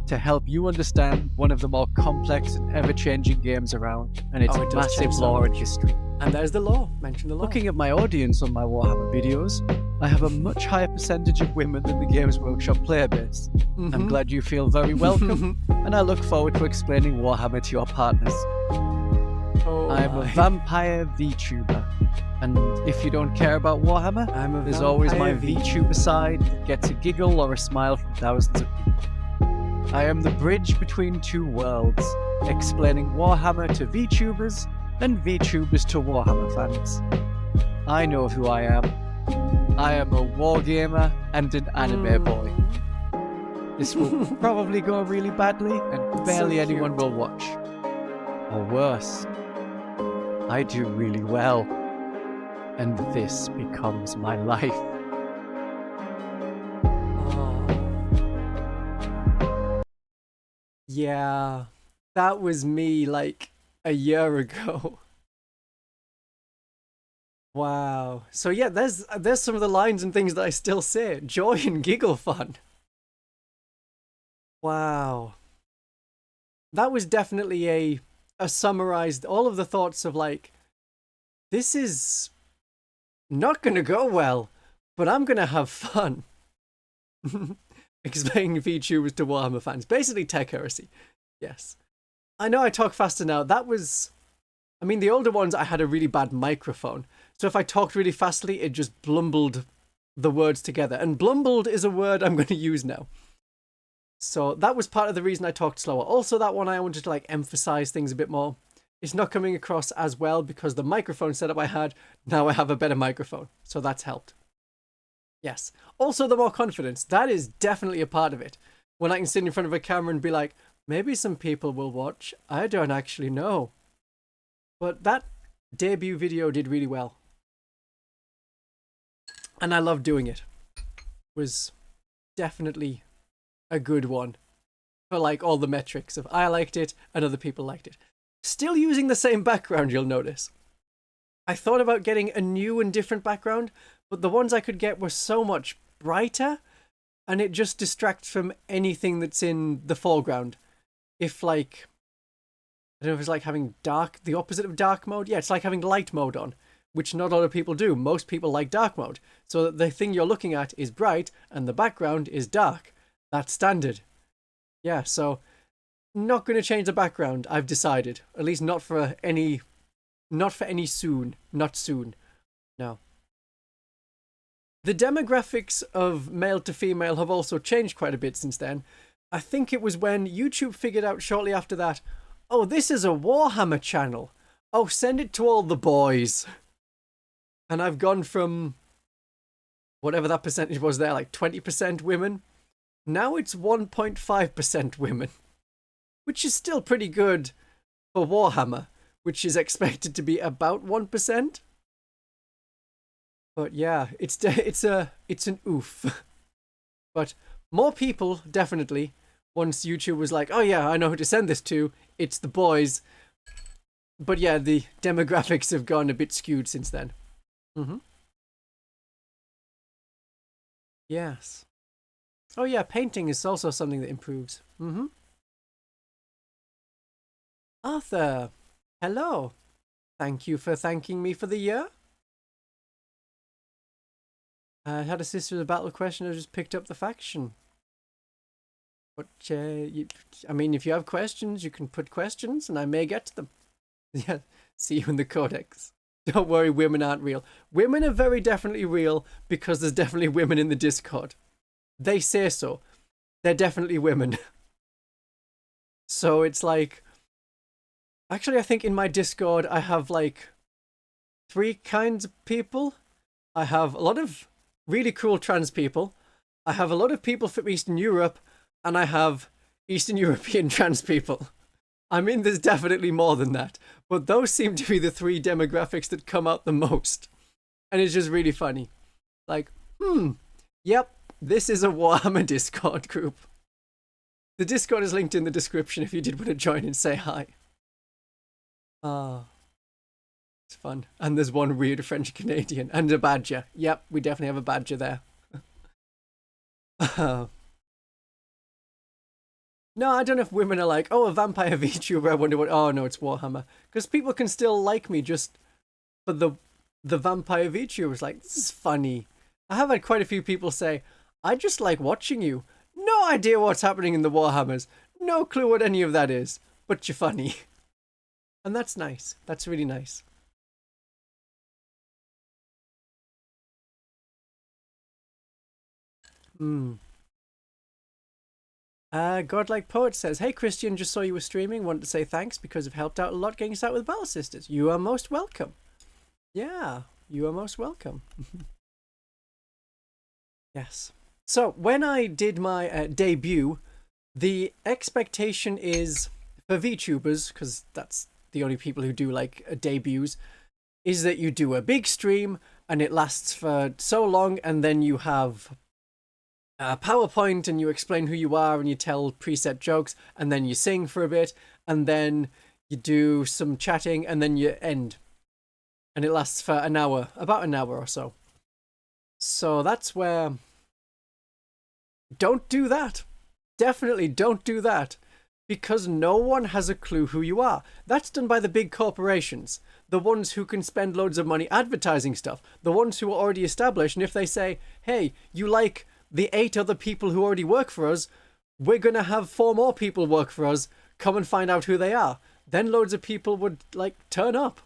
to help you understand one of the more complex and ever-changing games around, and its massive lore and history. And there's the lore. Mention the lore. Looking at my audience on my Warhammer videos, I have a much higher percentage of women than the Games Workshop player base. I'm glad you feel very welcome, and I look forward to explaining Warhammer to your partners. I'm a vampire VTuber, and if you don't care about Warhammer, there's always my VTuber side that gets a giggle or a smile from thousands of people. I am the bridge between two worlds, explaining Warhammer to VTubers and VTubers to Warhammer fans. I know who I am. I am a wargamer and an anime boy. This will probably go really badly and barely anyone will watch. Or worse, I do really well, and this becomes my life. Yeah, that was me like a year ago. Wow. So yeah, there's some of the lines and things that I still say. Joy and giggle fun. Wow. That was definitely a summarized all of the thoughts of like, this is not gonna go well, but I'm gonna have fun. Explaining VTubers to Warhammer fans. Basically tech heresy. Yes. I know I talk faster now. That was I mean, the older ones, I had a really bad microphone. So if I talked really fastly, it just blumbled the words together. And blumbled is a word I'm going to use now. So that was part of the reason I talked slower. Also, that one I wanted to like emphasize things a bit more. It's not coming across as well because the microphone setup I had, now I have a better microphone. So that's helped. Yes. Also, the more confidence. That is definitely a part of it. When I can sit in front of a camera and be like, maybe some people will watch. I don't actually know. But that debut video did really well. And I loved doing it. It was definitely a good one. For like all the metrics of I liked it and other people liked it. Still using the same background, you'll notice. I thought about getting a new and different background, but the ones I could get were so much brighter, and it just distracts from anything that's in the foreground. If like, I don't know if it's like having dark, the opposite of dark mode. Yeah, it's like having light mode on, which not a lot of people do. Most people like dark mode. So the thing you're looking at is bright and the background is dark. That's standard. Yeah, so not going to change the background, I've decided. At least not for any soon. Not soon. No. The demographics of male to female have also changed quite a bit since then. I think it was when YouTube figured out shortly after that, oh, this is a Warhammer channel. Oh, send it to all the boys. And I've gone from whatever that percentage was there, like 20% women. Now it's 1.5% women, which is still pretty good for Warhammer, which is expected to be about 1%. But yeah, it's an oof. But more people, definitely, once YouTube was like, oh yeah, I know who to send this to, it's the boys. But yeah, the demographics have gone a bit skewed since then. Yes. Oh yeah, painting is also something that improves. Arthur, hello. Thank you for thanking me for the year. I had a sister with a battle question. I just picked up the faction. But I mean, if you have questions, you can put questions, and I may get to them. Yeah, see you in the codex. Don't worry, women aren't real. Women are very definitely real because there's definitely women in the Discord. They say so. They're definitely women. So it's like, actually, I think in my Discord I have like 3 kinds of people. I have a lot of really cool trans people. I have a lot of people from Eastern Europe, and I have Eastern European trans people. I mean, there's definitely more than that, but those seem to be the 3 demographics that come out the most. And it's just really funny. Like, yep, this is a Warhammer Discord group. The Discord is linked in the description if you did want to join and say hi. It's fun. And there's one weird French Canadian and a badger. Yep, we definitely have a badger there. No, I don't know if women are like, oh, a vampire VTuber, I wonder what... Oh, no, it's Warhammer. Because people can still like me just for the vampire VTubers. Like, this is funny. I have had quite a few people say, I just like watching you. No idea what's happening in the Warhammers. No clue what any of that is. But you're funny. And that's nice. That's really nice. Godlike Poet says, hey Christian, just saw you were streaming. Wanted to say thanks because you've helped out a lot getting started with Battle Sisters. You are most welcome. Yeah, you are most welcome. Yes. So when I did my debut, the expectation is for VTubers, because that's the only people who do like debuts, is that you do a big stream and it lasts for so long, and then you have a PowerPoint and you explain who you are and you tell preset jokes, and then you sing for a bit, and then you do some chatting, and then you end. And it lasts for an hour, about an hour or so. So that's where... Don't do that. Definitely don't do that. Because no one has a clue who you are. That's done by the big corporations. The ones who can spend loads of money advertising stuff. The ones who are already established. And if they say, hey, you like the 8 other people who already work for us, we're going to have 4 more people work for us. Come and find out who they are. then loads of people would like turn up.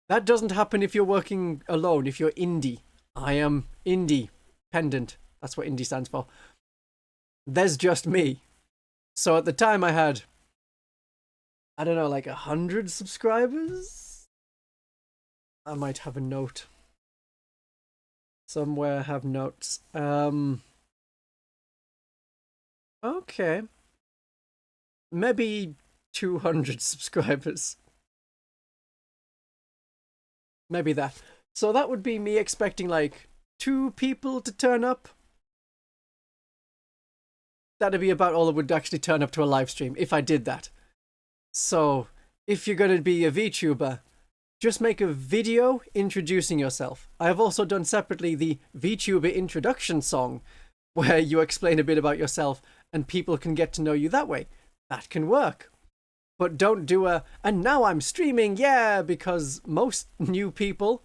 That doesn't happen if you're working alone, if you're indie. I am independent. That's what indie stands for. There's just me. So at the time I had, I don't know, like 100 subscribers? I might have a note. Somewhere have notes. Okay. Maybe 200 subscribers. Maybe that. So that would be me expecting like 2 people to turn up. That'd be about all that would actually turn up to a live stream if I did that. So if you're going to be a VTuber, just make a video introducing yourself. I have also done separately the VTuber introduction song, where you explain a bit about yourself and people can get to know you that way. That can work. But don't do and now I'm streaming, yeah, because most new people,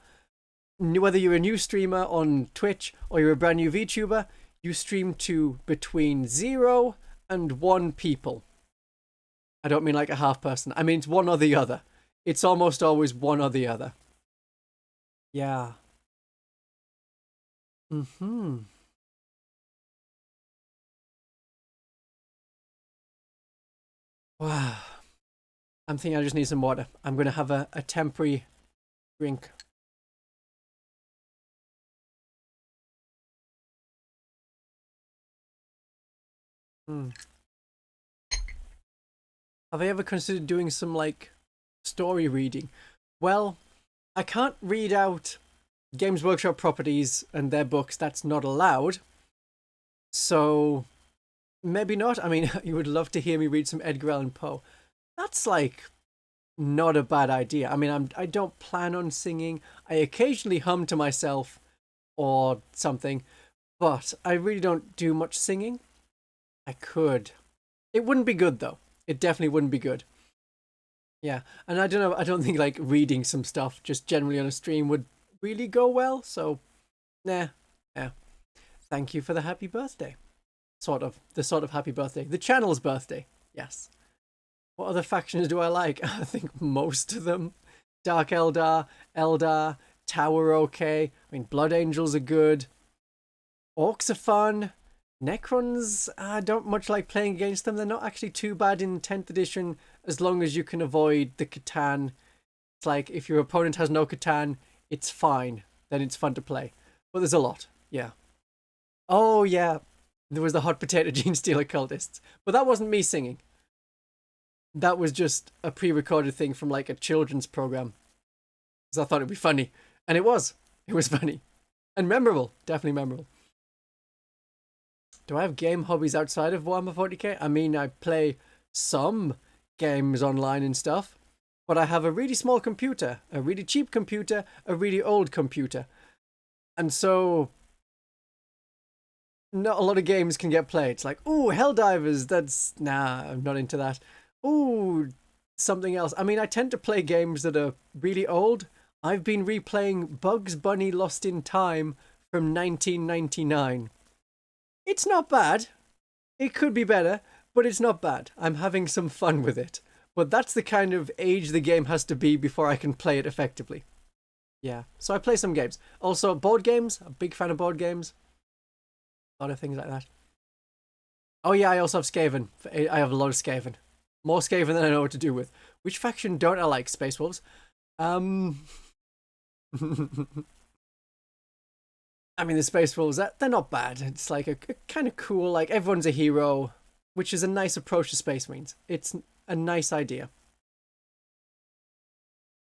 whether you're a new streamer on Twitch or you're a brand new VTuber, you stream to between 0 and 1 people. I don't mean like a half person. I mean it's one or the other. It's almost always one or the other. Yeah. Wow. I'm thinking I just need some water. I'm going to have a temporary drink. Have I ever considered doing some, like, story reading? Well, I can't read out Games Workshop properties and their books. That's not allowed. So, maybe not. I mean, you would love to hear me read some Edgar Allan Poe. That's, like, not a bad idea. I mean, I don't plan on singing. I occasionally hum to myself or something, but I really don't do much singing. I could. It wouldn't be good, though. It definitely wouldn't be good. Yeah, and I don't know, I don't think like reading some stuff just generally on a stream would really go well, so nah. Thank you for the happy birthday. The sort of happy birthday. The channel's birthday, yes. What other factions do I like? I think most of them. Dark Eldar, Tower okay. I mean, Blood Angels are good. Orcs are fun. Necrons, I don't much like playing against them. They're not actually too bad in 10th edition as long as you can avoid the Catan. It's like if your opponent has no Catan, it's fine. Then it's fun to play. But there's a lot, yeah. Oh yeah, there was the Hot Potato Gene Stealer Cultists. But that wasn't me singing. That was just a pre-recorded thing from like a children's program. Because I thought it'd be funny. And it was. It was funny. And memorable. Definitely memorable. Do I have game hobbies outside of Warhammer 40k? I mean, I play some games online and stuff, but I have a really small computer, a really cheap computer, a really old computer. And so, not a lot of games can get played. It's like, ooh, Helldivers, nah, I'm not into that. Ooh, something else. I mean, I tend to play games that are really old. I've been replaying Bugs Bunny Lost in Time from 1999. It's not bad. It could be better, but it's not bad. I'm having some fun with it. But that's the kind of age the game has to be before I can play it effectively. Yeah, so I play some games. Also, board games. I'm a big fan of board games. A lot of things like that. Oh yeah, I also have Skaven. I have a lot of Skaven. More Skaven than I know what to do with. Which faction don't I like? Space Wolves. I mean, the Space Wolves, they're not bad. It's like a kind of cool, like, everyone's a hero, which is a nice approach to Space Marines. It's a nice idea.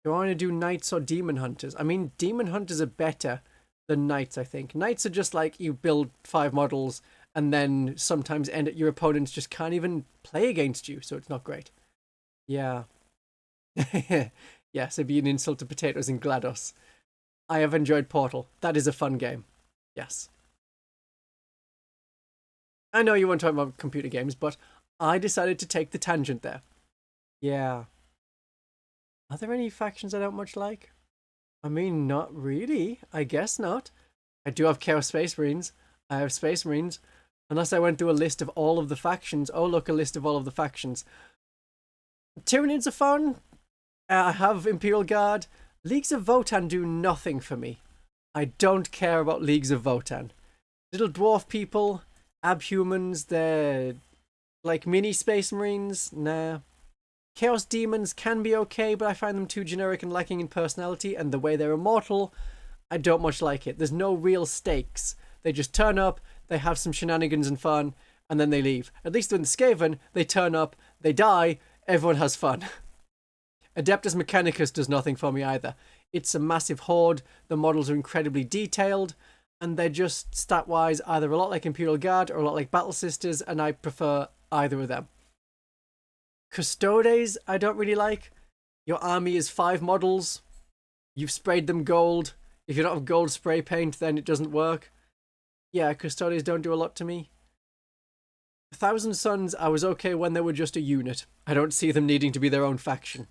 Do I want to do Knights or Demon Hunters? I mean, Demon Hunters are better than Knights, I think. Knights are just like, you build 5 models, and then sometimes end at your opponents just can't even play against you, so it's not great. Yeah. Yes, it'd be an insult to potatoes and GLaDOS. I have enjoyed Portal. That is a fun game. Yes. I know you weren't talking about computer games, but I decided to take the tangent there. Yeah. Are there any factions I don't much like? I mean, not really. I guess not. I do have Chaos Space Marines. I have Space Marines. Unless I went through a list of all of the factions. Oh, look, a list of all of the factions. Tyranids are fun. I have Imperial Guard. Leagues of Votan do nothing for me. I don't care about Leagues of Votan. Little dwarf people, abhumans, they're like mini Space Marines. Nah. Chaos Demons can be okay, but I find them too generic and lacking in personality, and the way they're immortal, I don't much like it. There's no real stakes. They just turn up, they have some shenanigans and fun, and then they leave. At least in the Skaven, they turn up, they die, everyone has fun. Adeptus Mechanicus does nothing for me either. It's a massive horde, the models are incredibly detailed, and they're just, stat-wise, either a lot like Imperial Guard or a lot like Battle Sisters, and I prefer either of them. Custodes, I don't really like. Your army is 5 models. You've sprayed them gold. If you don't have gold spray paint, then it doesn't work. Yeah, Custodes don't do a lot to me. 1,000 Suns, I was okay when they were just a unit. I don't see them needing to be their own faction.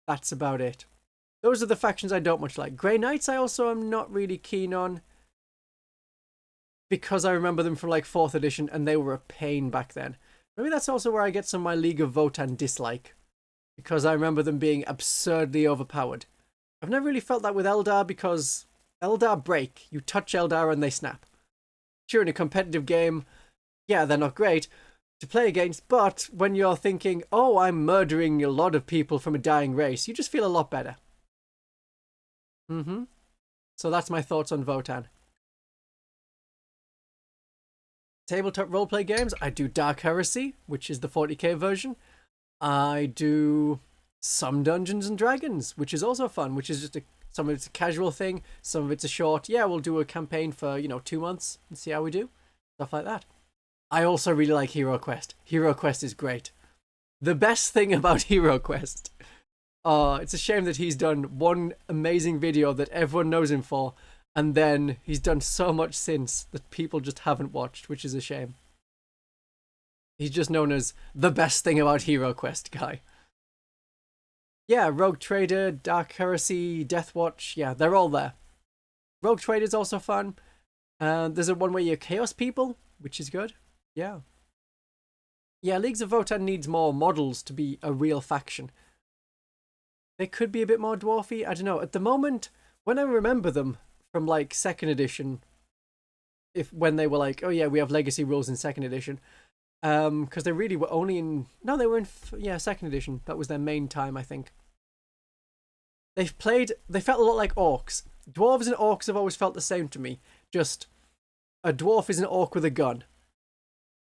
That's about it. Those are the factions I don't much like. Grey Knights I also am not really keen on, because I remember them from like 4th edition and they were a pain back then. Maybe that's also where I get some of my League of Votan dislike, because I remember them being absurdly overpowered. I've never really felt that with Eldar, because Eldar break. You touch Eldar and they snap. Sure, in a competitive game, yeah, they're not great to play against, but when you're thinking, oh, I'm murdering a lot of people from a dying race, you just feel a lot better. So that's my thoughts on Votan. Tabletop roleplay games, I do Dark Heresy, which is the 40k version. I do some Dungeons and Dragons, which is also fun, which is just some of it's a casual thing, some of it's a short, yeah, we'll do a campaign for, 2 months and see how we do. Stuff like that. I also really like Hero Quest. Hero Quest is great. The best thing about Hero Quest, it's a shame that he's done one amazing video that everyone knows him for, and then he's done so much since that people just haven't watched, which is a shame. He's just known as the best thing about Hero Quest guy. Yeah, Rogue Trader, Dark Heresy, Deathwatch, yeah, they're all there. Rogue Trader is also fun. There's a one where you're Chaos People, which is good. Yeah. Yeah, Leagues of Votan needs more models to be a real faction. They could be a bit more dwarfy, I don't know. At the moment, when I remember them from like 2nd edition, when they were like, oh yeah, we have legacy rules in 2nd edition, because they really were only in, no, they were in 2nd edition. That was their main time, I think. They felt a lot like orcs. Dwarves and orcs have always felt the same to me. Just a dwarf is an orc with a gun.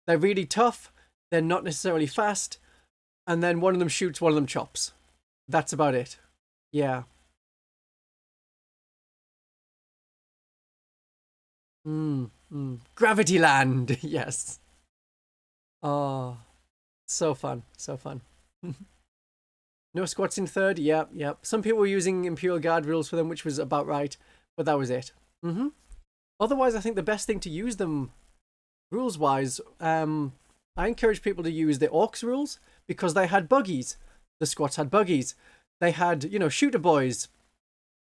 They're really tough, they're not necessarily fast, and then one of them shoots, one of them chops. That's about it. Yeah. Gravity Land, yes. Oh, so fun, so fun. No squats in 3rd, yep. Some people were using Imperial Guard rules for them, which was about right, but that was it. Otherwise, I think the best thing to use them, rules-wise, I encourage people to use the Orcs rules, because they had buggies. The squats had buggies. They had, shooter boys,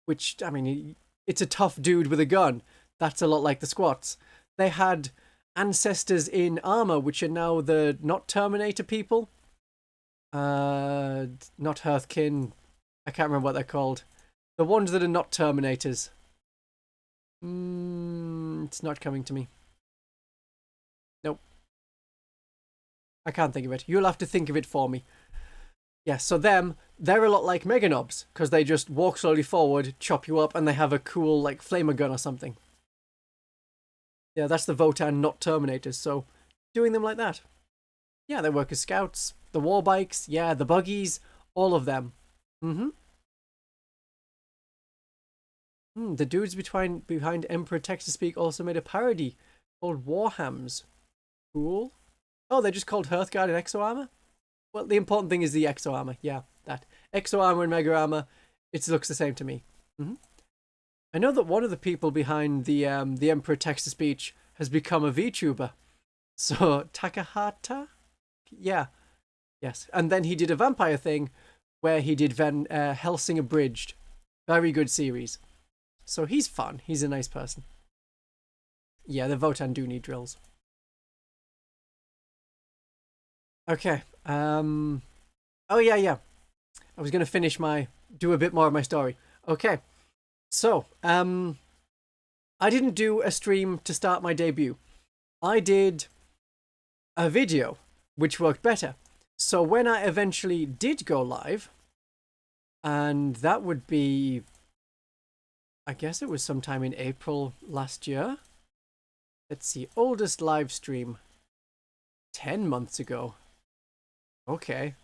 which, I mean, it's a tough dude with a gun. That's a lot like the squats. They had ancestors in armor, which are now the not Terminator people. Not Hearthkin. I can't remember what they're called. The ones that are not Terminators. It's not coming to me. Nope. I can't think of it. You'll have to think of it for me. Yeah, so they're a lot like Meganobs, because they just walk slowly forward, chop you up, and they have a cool, like, flamer gun or something. Yeah, that's the Votan not Terminators, so doing them like that. Yeah, they work as scouts. The war bikes, yeah, the buggies, all of them. The dudes behind Emperor Text-to-Speak also made a parody called Warhams. Cool. Oh, they're just called Hearthguard and Exo Armor? Well, the important thing is the Exo Armor. Yeah, that. Exo Armor and Mega Armor, it looks the same to me. I know that one of the people behind the Emperor Text-to-Speech has become a VTuber. So, Takahata? Yeah. Yes. And then he did a vampire thing where he did Helsing Abridged. Very good series. So he's fun. He's a nice person. Yeah, the Votan do need drills. Okay. Oh yeah, yeah. I was gonna do a bit more of my story. Okay. So, I didn't do a stream to start my debut. I did a video, which worked better. So when I eventually did go live, and that would be, I guess it was sometime in April last year. Let's see, oldest live stream, 10 months ago. Okay.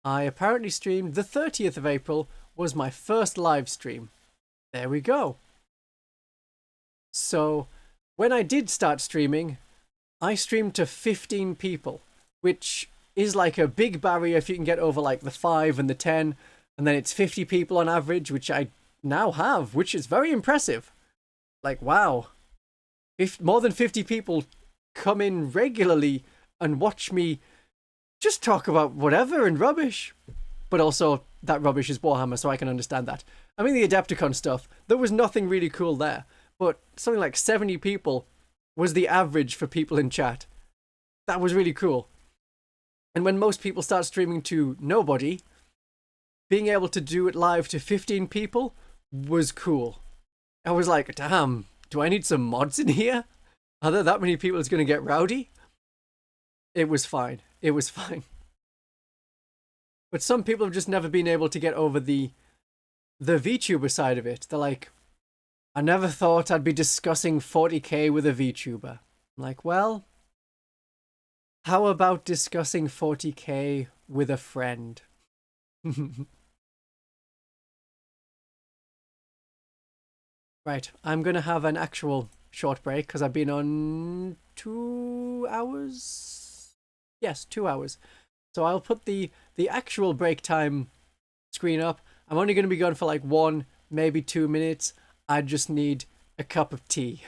I apparently streamed the 30th of April was my first live stream. There we go. So when I did start streaming, I streamed to 15 people, which is like a big barrier if you can get over like the 5 and the 10, and then it's 50 people on average, which I now have, which is very impressive. Like, wow. If more than 50 people come in regularly and watch me just talk about whatever and rubbish. But also, that rubbish is Warhammer, so I can understand that. I mean, the Adepticon stuff, there was nothing really cool there. But something like 70 people was the average for people in chat. That was really cool. And when most people start streaming to nobody, being able to do it live to 15 people was cool. I was like, damn, do I need some mods in here? Are there that many people it's going to get rowdy? It was fine. It was fine. But some people have just never been able to get over the VTuber side of it. They're like, I never thought I'd be discussing 40k with a VTuber. I'm like, well, how about discussing 40k with a friend? Right, I'm going to have an actual short break because I've been on 2 hours. Yes, 2 hours. So I'll put the actual break time screen up. I'm only going to be gone for like 1, maybe 2 minutes. I just need a cup of tea.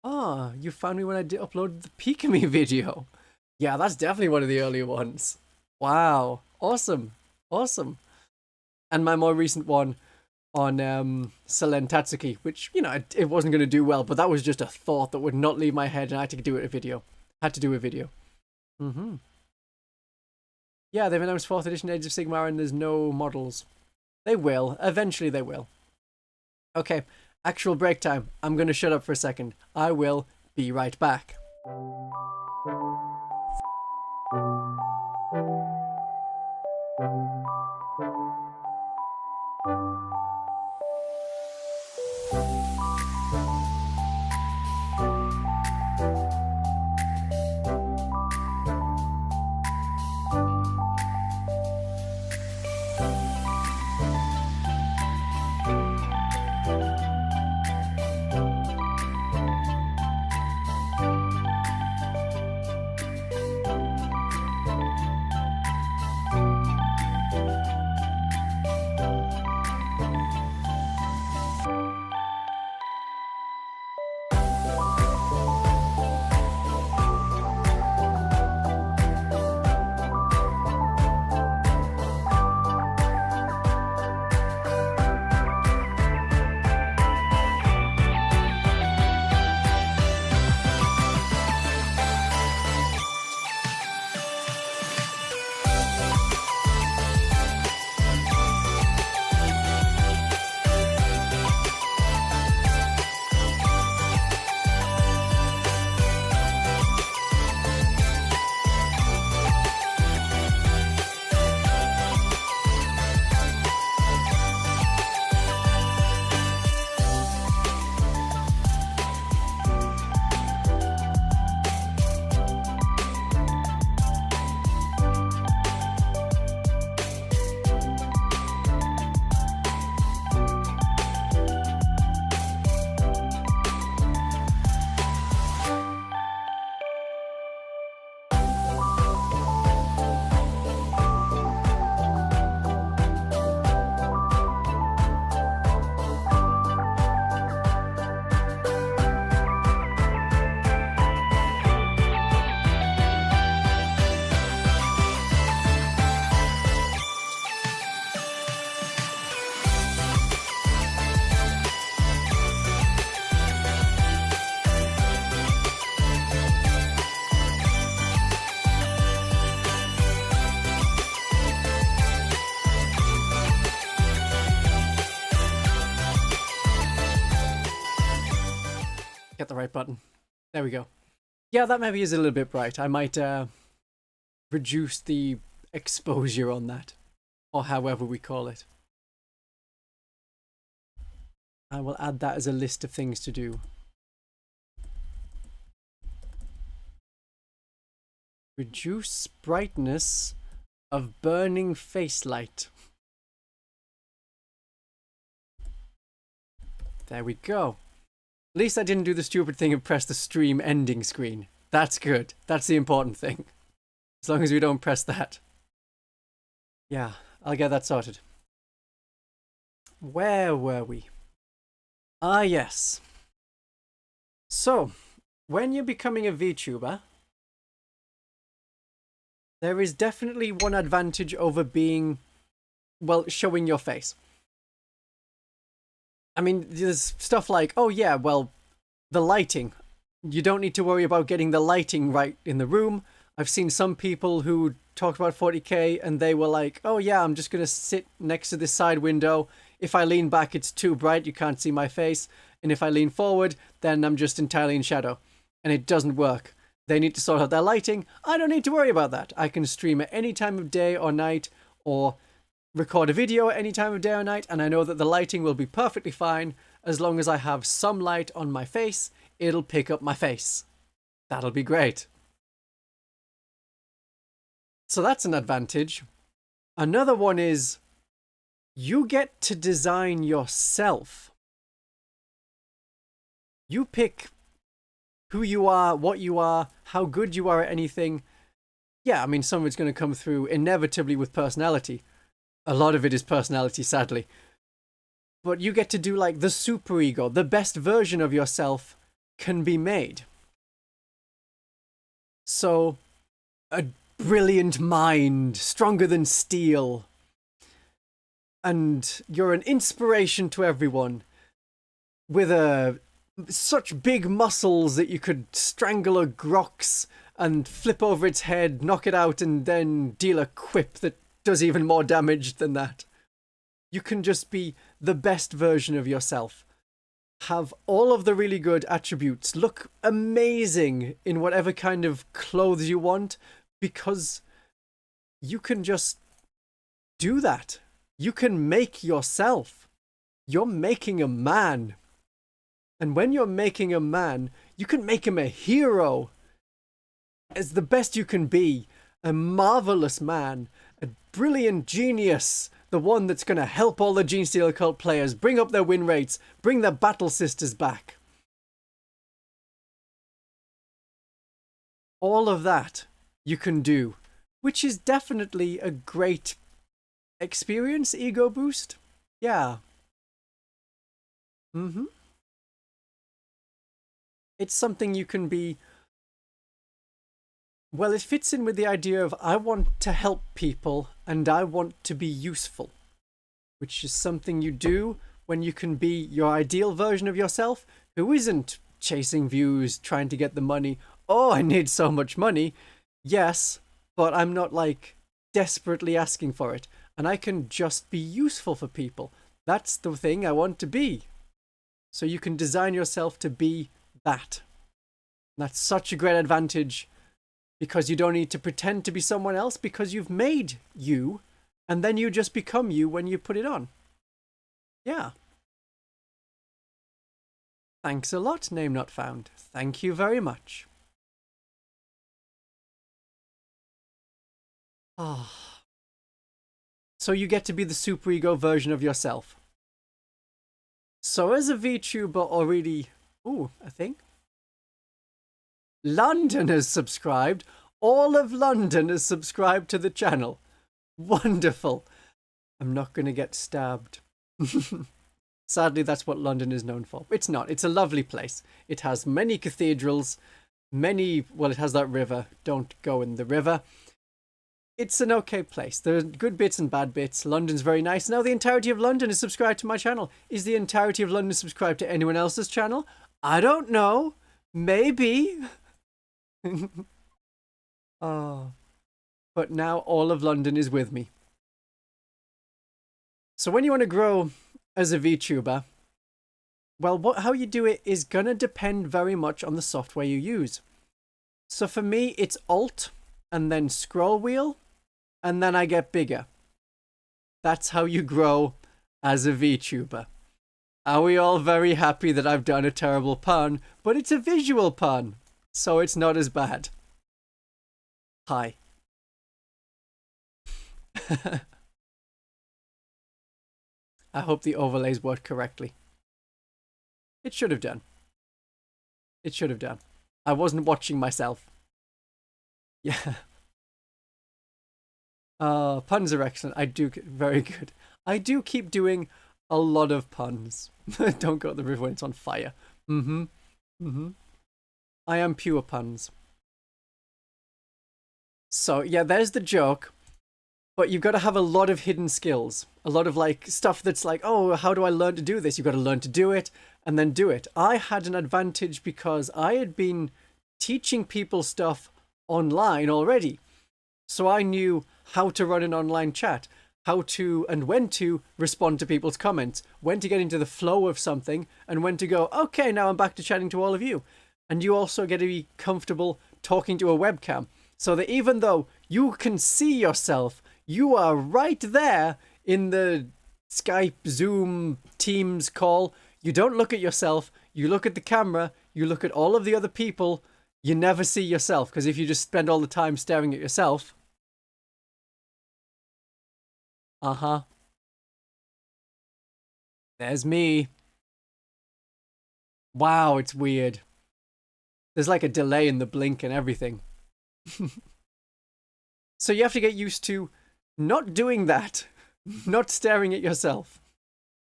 Ah, you found me when I did upload the Pikami video. Yeah, that's definitely one of the earlier ones. Wow, awesome, awesome. And my more recent one on Selen Tatsuki, which, you know, it wasn't going to do well, but that was just a thought that would not leave my head, and I had to do a video. Yeah, they've announced 4th edition Age of Sigmar and there's no models. They will. Eventually they will. Okay, actual break time. I'm going to shut up for a second. I will be right back. got the right button. There we go. Yeah, that maybe is a little bit bright. I might reduce the exposure on that, or however we call it. I will add that as a list of things to do. Reduce brightness of burning face light. There we go. At least I didn't do the stupid thing and press the stream ending screen. That's good. That's the important thing. As long as we don't press that. Yeah, I'll get that sorted. Where were we? Ah, yes. So, when you're becoming a VTuber, there is definitely one advantage over being, well, showing your face. I mean, there's stuff like, oh yeah, well, the lighting. You don't need to worry about getting the lighting right in the room. I've seen some people who talked about 40k and they were like, oh yeah, I'm just going to sit next to this side window. If I lean back, it's too bright, you can't see my face. And if I lean forward, then I'm just entirely in shadow. And it doesn't work. They need to sort out their lighting. I don't need to worry about that. I can stream at any time of day or night, or record a video at any time of day or night, and I know that the lighting will be perfectly fine. As long as I have some light on my face, it'll pick up my face. That'll be great. So that's an advantage. Another one is you get to design yourself. You pick who you are, what you are, how good you are at anything. Yeah, I mean, some of it's going to come through inevitably with personality. A lot of it is personality, sadly. But you get to do like the superego. The best version of yourself can be made. So, a brilliant mind, stronger than steel. And you're an inspiration to everyone. With such big muscles that you could strangle a grox and flip over its head, knock it out, and then deal a quip that does even more damage than that. You can just be the best version of yourself. Have all of the really good attributes. Look amazing in whatever kind of clothes you want, because you can just do that. You can make yourself. You're making a man. And when you're making a man, you can make him a hero. As the best you can be. A marvelous man. A brilliant genius. The one that's going to help all the Genestealer Cult players bring up their win rates. Bring their battle sisters back. All of that you can do. Which is definitely a great experience, ego boost. Yeah. It's something you can be. Well, it fits in with the idea of I want to help people and I want to be useful, which is something you do when you can be your ideal version of yourself who isn't chasing views, trying to get the money. Oh, I need so much money. Yes, but I'm not like desperately asking for it, and I can just be useful for people. That's the thing I want to be. So you can design yourself to be that. And that's such a great advantage because you don't need to pretend to be someone else because you've made you and then you just become you when you put it on. Yeah. Thanks a lot, name not found. Thank you very much. Ah. So you get to be the superego version of yourself. So as a VTuber already, I think London has subscribed. All of London has subscribed to the channel. Wonderful. I'm not going to get stabbed. Sadly, that's what London is known for. It's not. It's a lovely place. It has many cathedrals, well, it has that river. Don't go in the river. It's an okay place. There are good bits and bad bits. London's very nice. Now the entirety of London is subscribed to my channel. Is the entirety of London subscribed to anyone else's channel? I don't know. Maybe. Oh. But now all of London is with me. So when you want to grow as a VTuber, Well, how you do it is gonna depend very much on the software you use. So for me, it's Alt and then scroll wheel, and then I get bigger. That's how you grow as a VTuber. Are we all very happy that I've done a terrible pun? But it's a visual pun, so it's not as bad. Hi. I hope the overlays worked correctly. It should have done. It should have done. I wasn't watching myself. Yeah. Puns are excellent. Very good. I do keep doing a lot of puns. Don't go to the river when it's on fire. I am pure puns. So yeah, there's the joke. But you've got to have a lot of hidden skills. A lot of like stuff that's like, oh, how do I learn to do this? You've got to learn to do it and then do it. I had an advantage because I had been teaching people stuff online already. So I knew how to run an online chat, how to and when to respond to people's comments, when to get into the flow of something, and when to go, okay, now I'm back to chatting to all of you. And you also get to be comfortable talking to a webcam. So that even though you can see yourself, you are right there in the Skype, Zoom, Teams call. You don't look at yourself. You look at the camera. You look at all of the other people. You never see yourself, because if you just spend all the time staring at yourself... There's me. Wow, it's weird. There's like a delay in the blink and everything. So you have to get used to not doing that, not staring at yourself.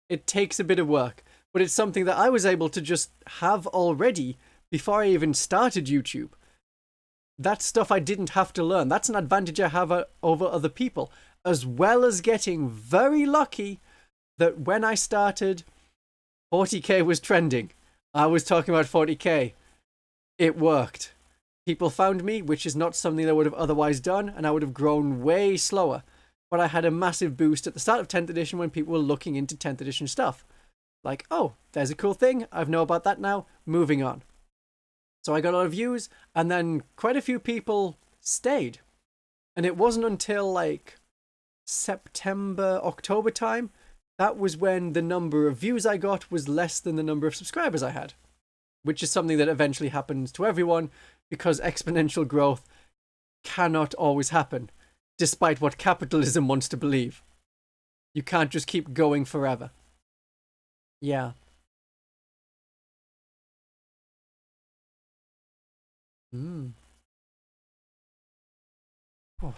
It takes a bit of work, but it's something that I was able to just have already before I even started YouTube. That's stuff I didn't have to learn. That's an advantage I have over other people, as well as getting very lucky that when I started, 40k was trending. I was talking about 40k. It worked. People found me, which is not something I would have otherwise done, and I would have grown way slower. But I had a massive boost at the start of 10th edition when people were looking into 10th edition stuff. Like, oh, there's a cool thing. I know about that now. Moving on. So I got a lot of views, and then quite a few people stayed. And it wasn't until like September, October time, that was when the number of views I got was less than the number of subscribers I had. Which is something that eventually happens to everyone, because exponential growth cannot always happen, despite what capitalism wants to believe. You can't just keep going forever. Yeah. Oh.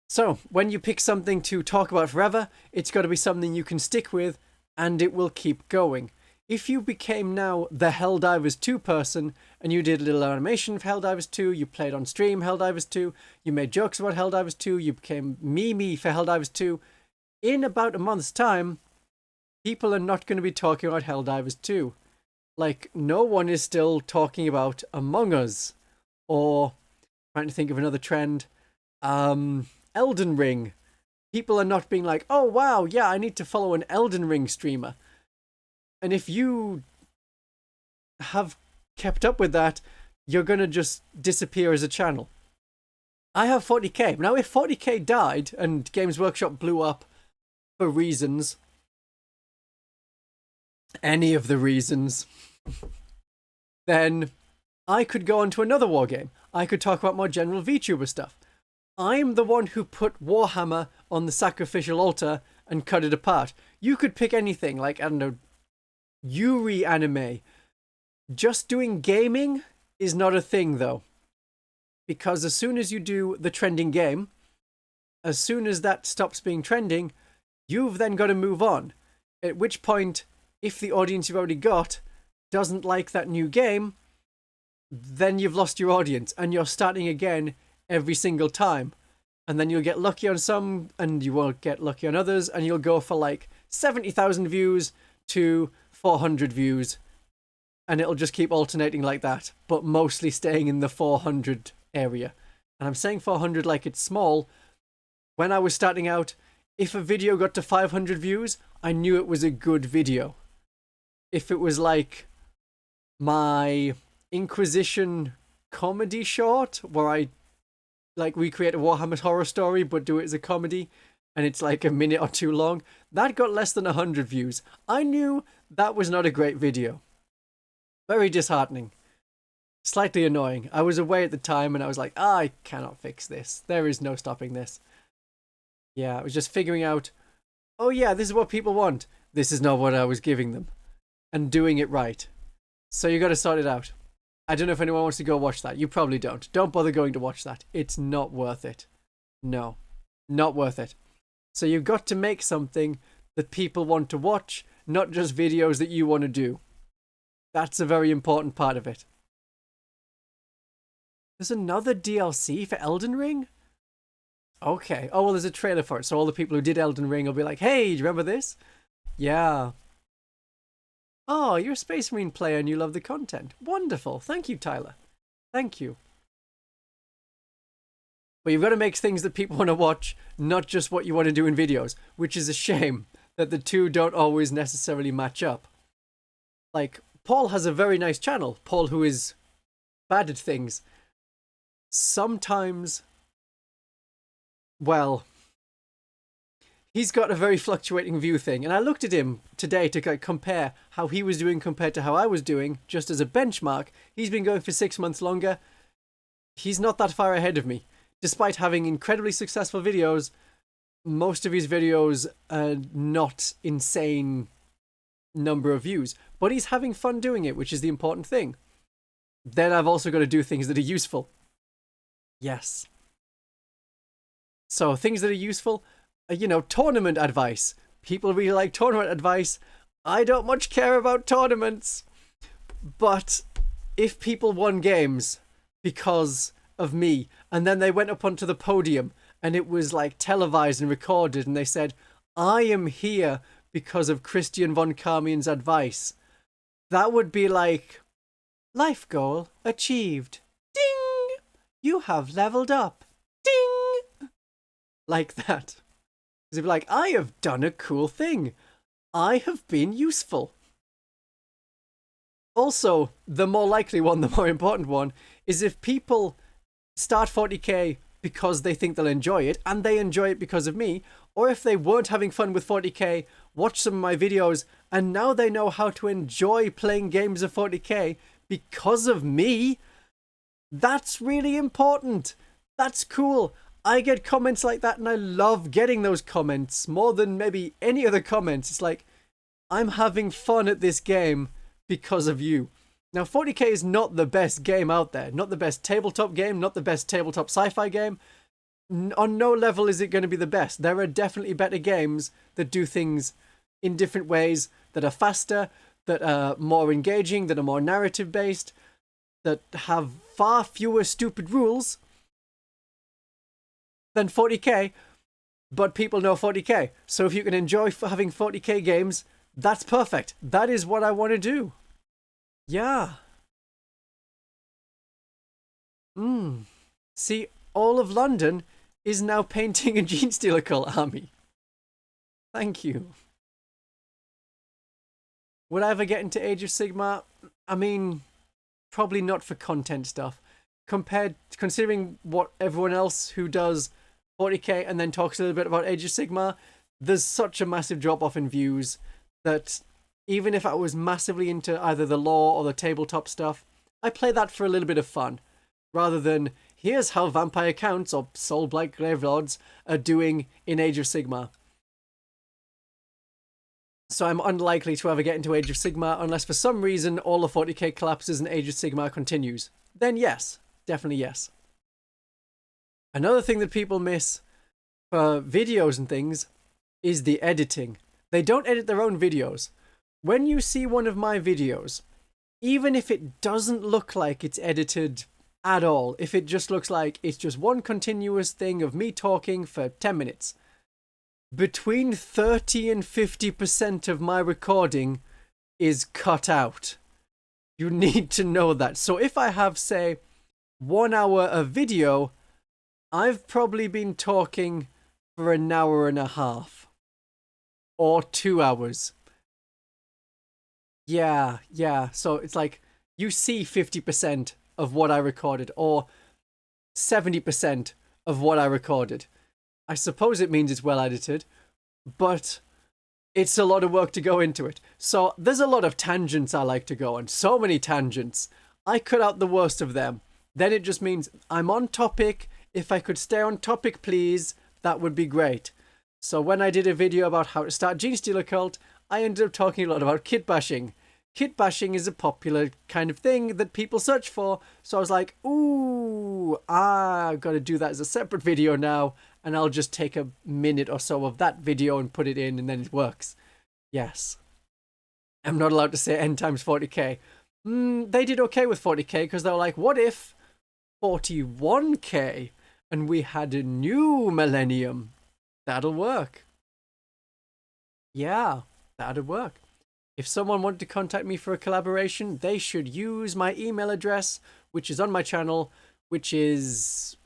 So, when you pick something to talk about forever, it's got to be something you can stick with, and it will keep going. If you became now the Helldivers 2 person, and you did a little animation of Helldivers 2, you played on stream Helldivers 2, you made jokes about Helldivers 2, you became Mimi for Helldivers 2, in about a month's time, people are not going to be talking about Helldivers 2. Like, no one is still talking about Among Us, or, trying to think of another trend, Elden Ring. People are not being like, oh wow, yeah, I need to follow an Elden Ring streamer. And if you have kept up with that, you're going to just disappear as a channel. I have 40k. Now, if 40k died and Games Workshop blew up for reasons, any of the reasons, then I could go on to another wargame. I could talk about more general VTuber stuff. I'm the one who put Warhammer on the sacrificial altar and cut it apart. You could pick anything, like, I don't know, Yuri anime. Just doing gaming is not a thing, though. Because as soon as you do the trending game, as soon as that stops being trending, you've then got to move on. At which point, if the audience you've already got doesn't like that new game, then you've lost your audience and you're starting again every single time. And then you'll get lucky on some and you won't get lucky on others, and you'll go for like 70,000 views to 400 views, and it'll just keep alternating like that, but mostly staying in the 400 area. And I'm saying 400 like it's small. When I was starting out, if a video got to 500 views, I knew it was a good video. if it was like my Inquisition comedy short where I like recreate a Warhammer horror story but do it as a comedy and it's like a minute or two long, that got less than 100 views. I knew that was not a great video. Very disheartening. Slightly annoying. I was away at the time and I was like, I cannot fix this. There is no stopping this. Yeah, I was just figuring out, oh yeah, this is what people want. This is not what I was giving them. And doing it right. So you got to sort it out. I don't know if anyone wants to go watch that. You probably don't. Don't bother going to watch that. It's not worth it. No, not worth it. So you've got to make something that people want to watch, not just videos that you want to do. That's a very important part of it. There's another DLC for Elden Ring? Okay. Oh, well, there's a trailer for it. So all the people who did Elden Ring will be like, hey, do you remember this? Yeah. Oh, you're a Space Marine player and you love the content. Wonderful. Thank you, Tyler. Thank you. But you've got to make things that people want to watch, not just what you want to do in videos, which is a shame that the two don't always necessarily match up. Like, Paul has a very nice channel. Paul, who is bad at things. Sometimes, well, he's got a very fluctuating view thing. And I looked at him today to compare how he was doing compared to how I was doing, just as a benchmark. He's been going for 6 months longer. He's not that far ahead of me. Despite having incredibly successful videos, most of his videos are not insane number of views. But he's having fun doing it, which is the important thing. Then I've also got to do things that are useful. Yes. So things that are useful, you know, tournament advice. People really like tournament advice. I don't much care about tournaments. But if people won games because of me, and then they went up onto the podium and it was like televised and recorded and they said, I am here because of Christian von Carmian's advice, that would be like, life goal achieved. Ding! You have leveled up. Ding! Like that. Because it'd be like, I have done a cool thing. I have been useful. Also, the more likely one, the more important one, is if people start 40k because they think they'll enjoy it, and they enjoy it because of me, or if they weren't having fun with 40k, watch some of my videos, and now they know how to enjoy playing games of 40k because of me, that's really important. That's cool. I get comments like that, and I love getting those comments more than maybe any other comments. It's like, I'm having fun at this game because of you. Now, 40k is not the best game out there. Not the best tabletop game, not the best tabletop sci-fi game. On no level is it going to be the best. There are definitely better games that do things in different ways, that are faster, that are more engaging, that are more narrative-based, that have far fewer stupid rules than 40k, but people know 40k. So if you can enjoy having 40k games, that's perfect. That is what I want to do. Yeah. See, all of London is now painting a Genestealer cult army. Thank you. Would I ever get into Age of Sigmar? I mean, probably not for content stuff. Considering what everyone else who does 40k and then talks a little bit about Age of Sigmar, there's such a massive drop-off in views that even if I was massively into either the lore or the tabletop stuff, I play that for a little bit of fun, rather than here's how vampire counts or soul-blight gravelords are doing in Age of Sigmar. So I'm unlikely to ever get into Age of Sigmar unless for some reason all of 40k collapses and Age of Sigmar continues. Then yes, definitely yes. Another thing that people miss for videos and things is the editing. They don't edit their own videos. When you see one of my videos, even if it doesn't look like it's edited at all, if it just looks like it's just one continuous thing of me talking for 10 minutes, between 30 and 50% of my recording is cut out. You need to know that. So if I have, say, 1 hour of video, I've probably been talking for an hour and a half. Or 2 hours. Yeah, yeah. So it's like you see 50% of what I recorded or 70% of what I recorded. I suppose it means it's well edited, but it's a lot of work to go into it. So there's a lot of tangents I like to go on. So many tangents. I cut out the worst of them. Then it just means I'm on topic. If I could stay on topic, please, that would be great. So when I did a video about how to start Gene Stealer Cult, I ended up talking a lot about kit bashing. Kit bashing is a popular kind of thing that people search for. So I was like, ooh, I've got to do that as a separate video now. And I'll just take a minute or so of that video and put it in, and then it works. Yes. I'm not allowed to say n times 40k. They did okay with 40k because they were like, what if 41k and we had a new millennium? That'll work. Yeah, that'd work. If someone wanted to contact me for a collaboration, they should use my email address, which is on my channel, which is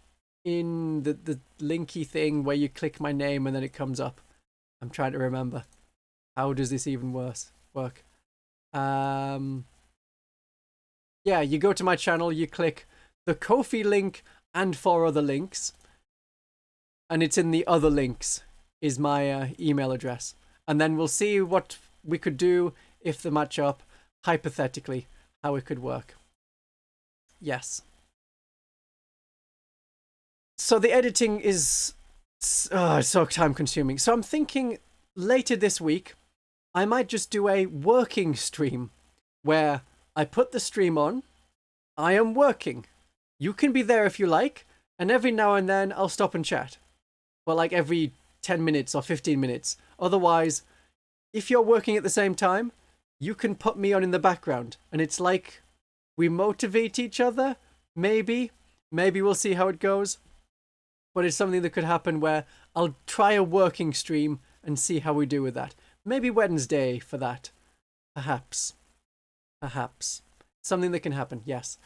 in the linky thing where you click my name and then it comes up. I'm trying to remember. How does this even work? Yeah, you go to my channel, you click the Ko-fi link and 4 other links, and it's in the other links is my email address. And then we'll see what we could do if they match up, hypothetically, how it could work. Yes. So the editing is so time consuming. So I'm thinking later this week, I might just do a working stream where I put the stream on, I am working. You can be there if you like, and every now and then I'll stop and chat. But like every 10 minutes or 15 minutes. Otherwise, if you're working at the same time, you can put me on in the background. And it's like we motivate each other, maybe. Maybe we'll see how it goes. But it's something that could happen where I'll try a working stream and see how we do with that. Maybe Wednesday for that. Perhaps. Something that can happen, yes.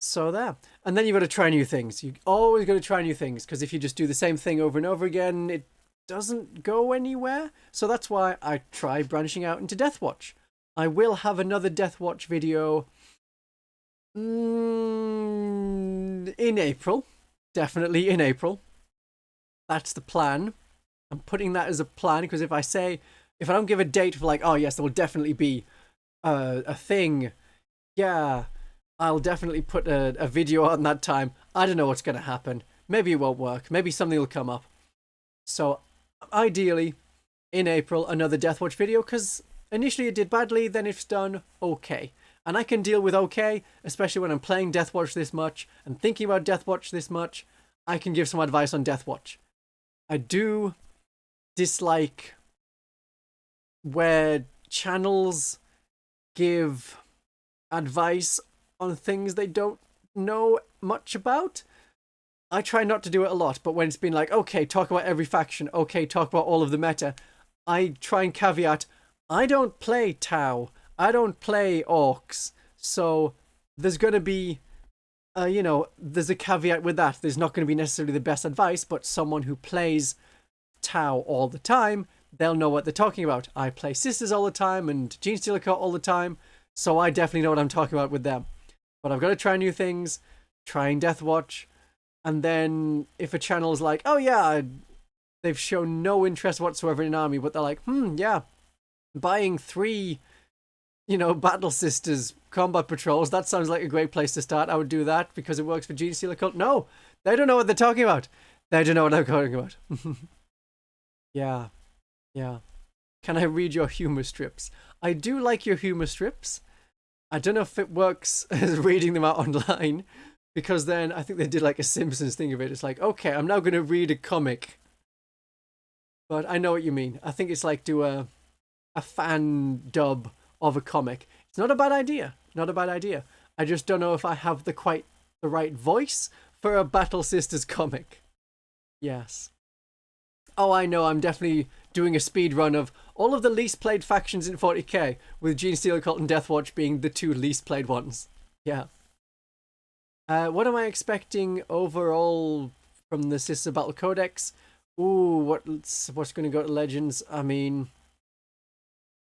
So there. And then you've got to try new things. You always got to try new things, because if you just do the same thing over and over again, it doesn't go anywhere. So that's why I try branching out into Deathwatch. I will have another Deathwatch video in April. Definitely in April. That's the plan. I'm putting that as a plan, because if I don't give a date for like, oh yes, there will definitely be a thing, yeah, I'll definitely put a video on that time. I don't know what's going to happen. Maybe it won't work. Maybe something will come up. So ideally, in April, another Deathwatch video, because initially it did badly, then it's done okay. And I can deal with okay, especially when I'm playing Deathwatch this much and thinking about Deathwatch this much. I can give some advice on Deathwatch. I do dislike where channels give advice on things they don't know much about. I try not to do it a lot, but when it's been like, okay, talk about every faction, okay, talk about all of the meta, I try and caveat, I don't play Tau, I don't play Orcs, so there's going to be, there's a caveat with that. There's not going to be necessarily the best advice, but someone who plays Tau all the time, they'll know what they're talking about. I play Sisters all the time and Gene Stealer Cult all the time, so I definitely know what I'm talking about with them. But I've got to try new things, trying Deathwatch, and then if a channel is like, oh yeah, they've shown no interest whatsoever in an army, but they're like, yeah, buying 3, Battle Sisters combat patrols, that sounds like a great place to start. I would do that because it works for Gene Stealer Cult. No, they don't know what they're talking about. They don't know what I'm talking about. Yeah. Can I read your humor strips? I do like your humor strips. I don't know if it works as reading them out online, because then I think they did like a Simpsons thing of it. It's like, okay, I'm now going to read a comic. But I know what you mean. I think it's like do a fan dub of a comic. It's not a bad idea. Not a bad idea. I just don't know if I have the right voice for a Battle Sisters comic. Yes. Oh, I know, I'm definitely doing a speed run of all of the least played factions in 40k, with Gene Stealer Cult and Deathwatch being the 2 least played ones. Yeah. What am I expecting overall from the Sister Battle Codex? Ooh, what's going to go to Legends? I mean,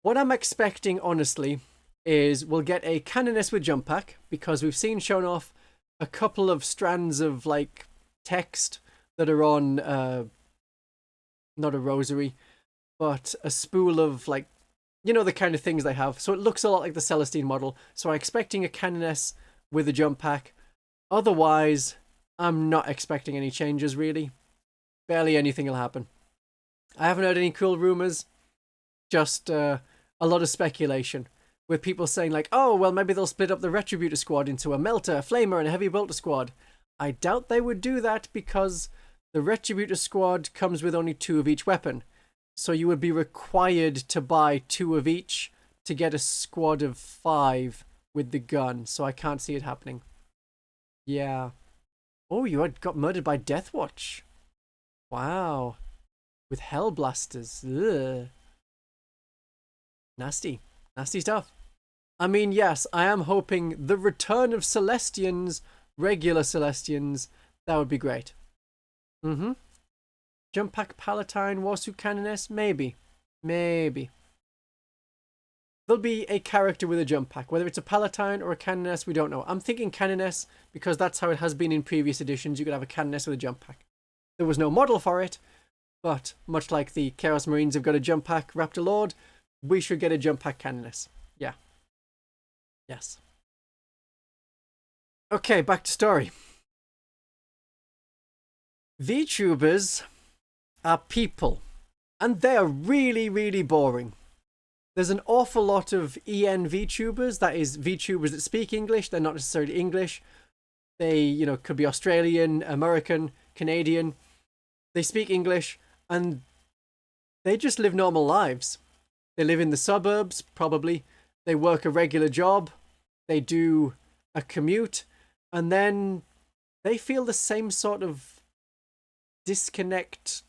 what I'm expecting, honestly, is we'll get a Canoness with jump pack, because we've seen shown off a couple of strands of like text that are on not a rosary, but a spool of like, you know, the kind of things they have. So it looks a lot like the Celestine model. So I'm expecting a Canoness with a jump pack. Otherwise, I'm not expecting any changes really. Barely anything will happen. I haven't heard any cool rumors, just a lot of speculation, with people saying like, oh, well, maybe they'll split up the Retributor squad into a Melter, a Flamer, and a Heavy Bolter squad. I doubt they would do that, because the Retributor squad comes with only 2 of each weapon. So you would be required to buy 2 of each to get a squad of 5 with the gun. So I can't see it happening. Yeah. Oh, you had got murdered by Deathwatch. Wow. With Hell Blasters. Ugh. Nasty. Nasty stuff. I mean, yes, I am hoping the return of Celestians, regular Celestians. That would be great. Jump pack Palatine, Warsuit Canoness? Maybe. Maybe. There'll be a character with a jump pack. Whether it's a Palatine or a Canoness, we don't know. I'm thinking Canoness, because that's how it has been in previous editions. You could have a Canoness with a jump pack. There was no model for it, but much like the Chaos Marines have got a jump pack Raptor Lord, we should get a jump pack Canoness. Yeah. Yes. Okay, back to story. VTubers are people, and they are really, really boring. There's an awful lot of EN VTubers, that is VTubers that speak English. They're not necessarily English. They, you know, could be Australian, American, Canadian. They speak English, and they just live normal lives. They live in the suburbs, probably. They work a regular job. They do a commute, and then they feel the same sort of disconnect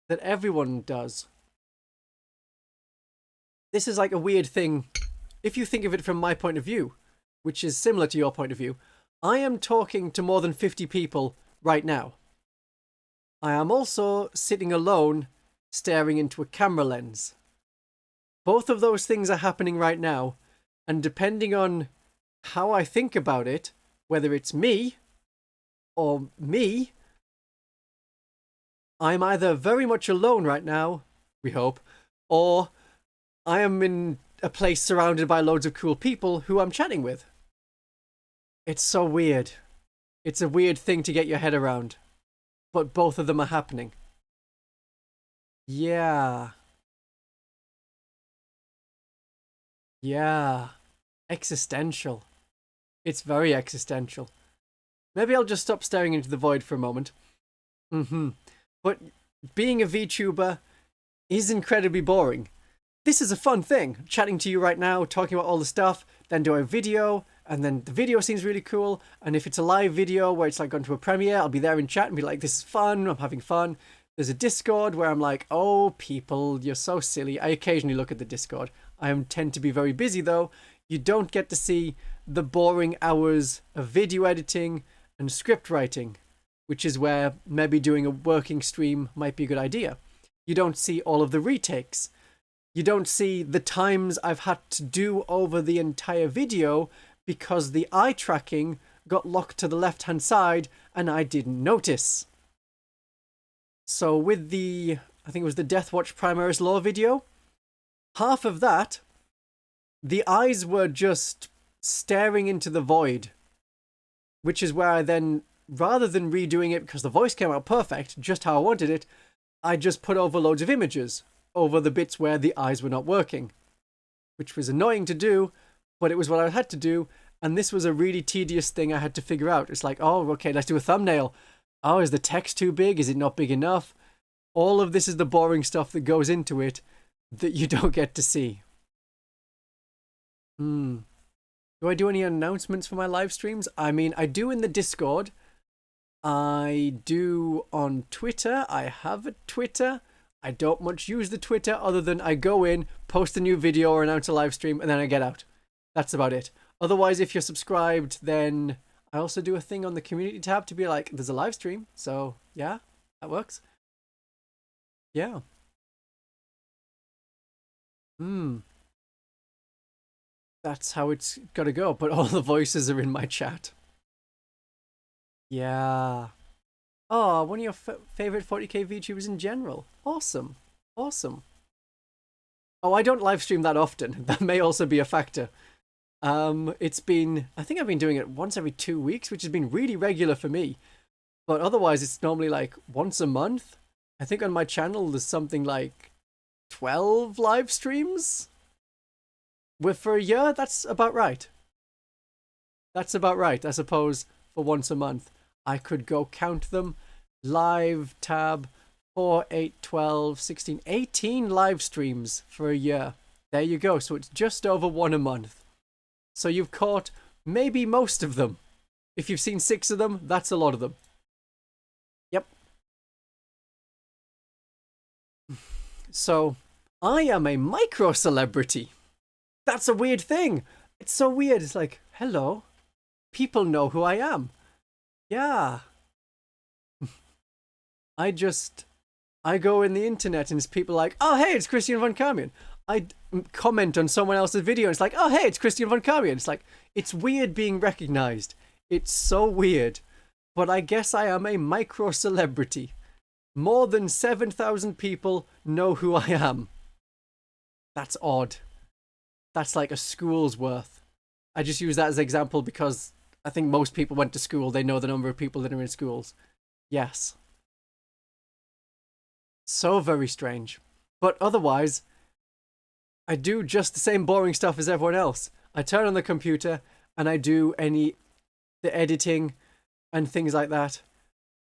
that everyone does. This is like a weird thing. If you think of it from my point of view, which is similar to your point of view, I am talking to more than 50 people right now. I am also sitting alone, staring into a camera lens. Both of those things are happening right now, and depending on how I think about it, whether it's me or me, I'm either very much alone right now, we hope, or I am in a place surrounded by loads of cool people who I'm chatting with. It's so weird. It's a weird thing to get your head around. But both of them are happening. Yeah. Yeah. Existential. It's very existential. Maybe I'll just stop staring into the void for a moment. But being a VTuber is incredibly boring. This is a fun thing, chatting to you right now, talking about all the stuff, then do a video, and then the video seems really cool, and if it's a live video where it's like gone to a premiere, I'll be there in chat and be like, this is fun, I'm having fun. There's a Discord where I'm like, oh, people, you're so silly. I occasionally look at the Discord. I tend to be very busy though. You don't get to see the boring hours of video editing and script writing, which is where maybe doing a working stream might be a good idea. You don't see all of the retakes. You don't see the times I've had to do over the entire video because the eye tracking got locked to the left-hand side and I didn't notice. So with the, I think it was the Deathwatch Primaris Law video, half of that, the eyes were just staring into the void, which is where I then, rather than redoing it because the voice came out perfect, just how I wanted it, I just put over loads of images over the bits where the eyes were not working, which was annoying to do, but it was what I had to do, and this was a really tedious thing I had to figure out. It's like, oh, okay, let's do a thumbnail. Oh, is the text too big? Is it not big enough? All of this is the boring stuff that goes into it that you don't get to see. Do I do any announcements for my live streams? I mean, I do in the Discord. I do on Twitter. I have a Twitter. I don't much use the Twitter other than I go in, post a new video or announce a live stream, and then I get out. That's about it. Otherwise, if you're subscribed, then I also do a thing on the community tab to be like, there's a live stream. So yeah, that works. Yeah. That's how it's gotta go. But all the voices are in my chat. Yeah. Oh, one of your favorite 40k VTubers in general. Awesome. Awesome. Oh, I don't live stream that often. That may also be a factor. It's been, I think I've been doing it once every 2 weeks, which has been really regular for me. But otherwise, it's normally like once a month. I think on my channel, there's something like 12 live streams. For a year, that's about right. That's about right, I suppose, for once a month. I could go count them. Live tab 4, 8, 12, 16, 18 live streams for a year. There you go. So it's just over one a month. So you've caught maybe most of them. If you've seen 6 of them, that's a lot of them. Yep. So I am a micro celebrity. That's a weird thing. It's so weird. It's like, hello. People know who I am. Yeah. I go in the internet and it's people like, oh, hey, it's Christian von Carmian. I comment on someone else's video and it's like, oh, hey, it's Christian von Carmian. It's like, it's weird being recognized. It's so weird. But I guess I am a micro celebrity. More than 7,000 people know who I am. That's odd. That's like a school's worth. I just use that as an example because I think most people went to school. They know the number of people that are in schools. Yes. So very strange. But otherwise, I do just the same boring stuff as everyone else. I turn on the computer and I do the editing and things like that.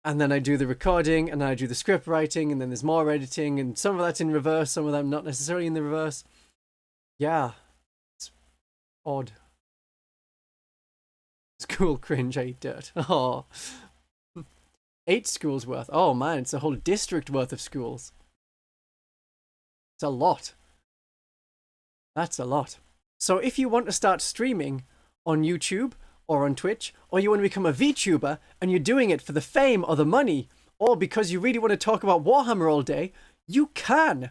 And then I do the recording and then I do the script writing and then there's more editing and some of that's in reverse, some of them not necessarily in the reverse. Yeah. It's odd. School cringe, I eat dirt. Oh. 8 schools worth. Oh man, it's a whole district worth of schools. It's a lot. That's a lot. So if you want to start streaming on YouTube or on Twitch, or you want to become a VTuber and you're doing it for the fame or the money, or because you really want to talk about Warhammer all day, you can.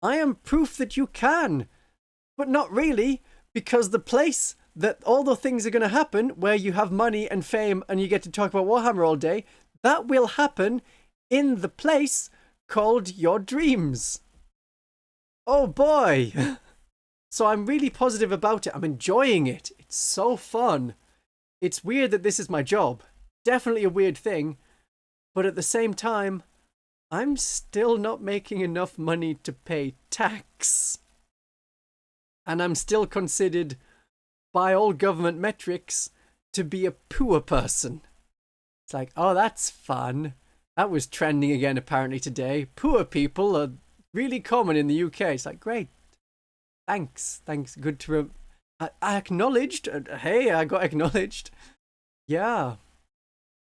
I am proof that you can. But not really, because the place that all the things are going to happen where you have money and fame and you get to talk about Warhammer all day, that will happen in the place called your dreams. Oh boy. So I'm really positive about it. I'm enjoying it. It's so fun. It's weird that this is my job. Definitely a weird thing. But at the same time, I'm still not making enough money to pay tax. And I'm still considered, by all government metrics, to be a poor person. It's like, oh, that's fun. That was trending again apparently today. Poor people are really common in the UK. It's like, great. Thanks. Good to... I acknowledged. Hey, I got acknowledged. Yeah.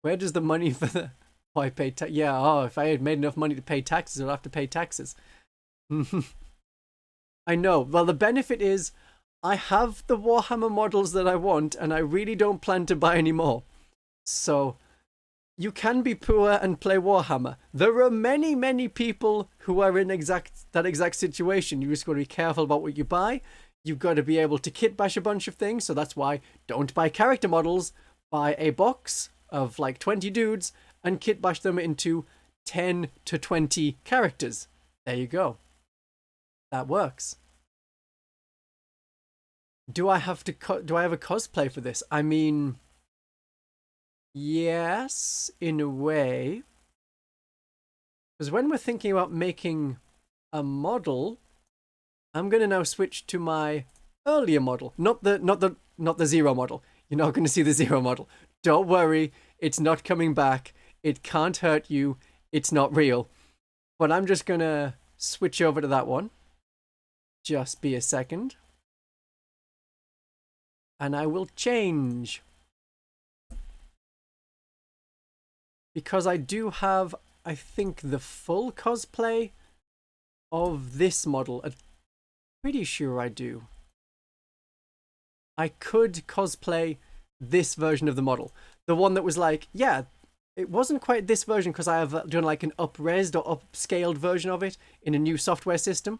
Where does the money for the... Oh, I paid tax. Yeah, oh, if I had made enough money to pay taxes, I'd have to pay taxes. I know. Well, the benefit is I have the Warhammer models that I want, and I really don't plan to buy any more. So... you can be poor and play Warhammer. There are many, many people who are in that exact situation. You just got to be careful about what you buy. You've got to be able to kit bash a bunch of things. So that's why don't buy character models. Buy a box of like 20 dudes and kit bash them into 10 to 20 characters. There you go. That works. Do I have a cosplay for this? I mean... yes, in a way. Because when we're thinking about making a model, I'm going to now switch to my earlier model. Not the zero model. You're not going to see the zero model. Don't worry, it's not coming back. It can't hurt you. It's not real. But I'm just going to switch over to that one. Just be a second. And I will change. Because I do have, I think, the full cosplay of this model. I'm pretty sure I do. I could cosplay this version of the model. The one that was like, yeah, it wasn't quite this version because I have done like an up-resed or upscaled version of it in a new software system.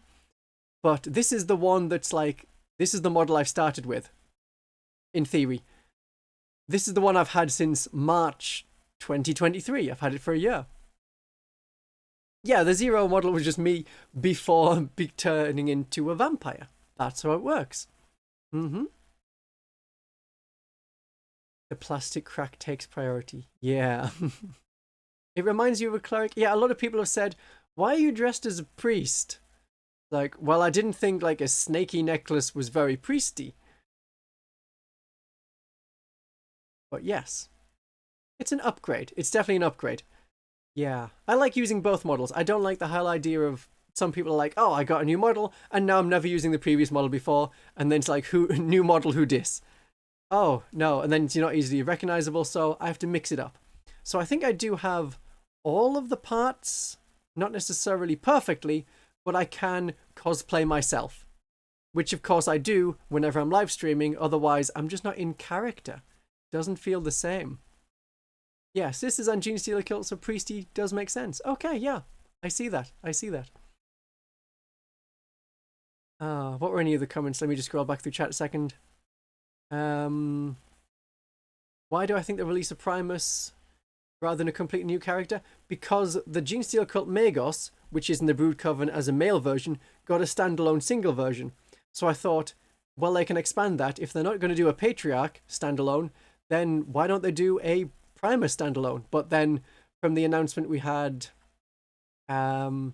But this is the one that's like This is the model I've started with, in theory. This is the one I've had since March 2023. I've had it for a year. Yeah, the Zero model was just me before turning into a vampire. That's how it works. The plastic crack takes priority. Yeah. It reminds you of a cleric. Yeah, a lot of people have said, why are you dressed as a priest? Like, well, I didn't think like a snaky necklace was very priesty. But yes, it's an upgrade. It's definitely an upgrade. Yeah, I like using both models. I don't like the whole idea of some people are like, oh, I got a new model and now I'm never using the previous model before. And then it's like, who new model, who dis? Oh, no. And then it's not easily recognizable. So I have to mix it up. So I think I do have all of the parts, not necessarily perfectly, but I can cosplay myself, which of course I do whenever I'm live streaming. Otherwise, I'm just not in character. Doesn't feel the same. Yeah, Sisters and Gene Stealer Kilt, so Priesty does make sense. Okay, yeah, I see that. I see that. What were any of the comments? Let me just scroll back through chat a second. Why do I think the release of Primus rather than a completely new character? Because the Gene Stealer Cult Magos, which is in the Brood Coven as a male version, got a standalone single version. So I thought, well, they can expand that. If they're not going to do a Patriarch standalone, then why don't they do a Primus standalone? But then from the announcement we had, was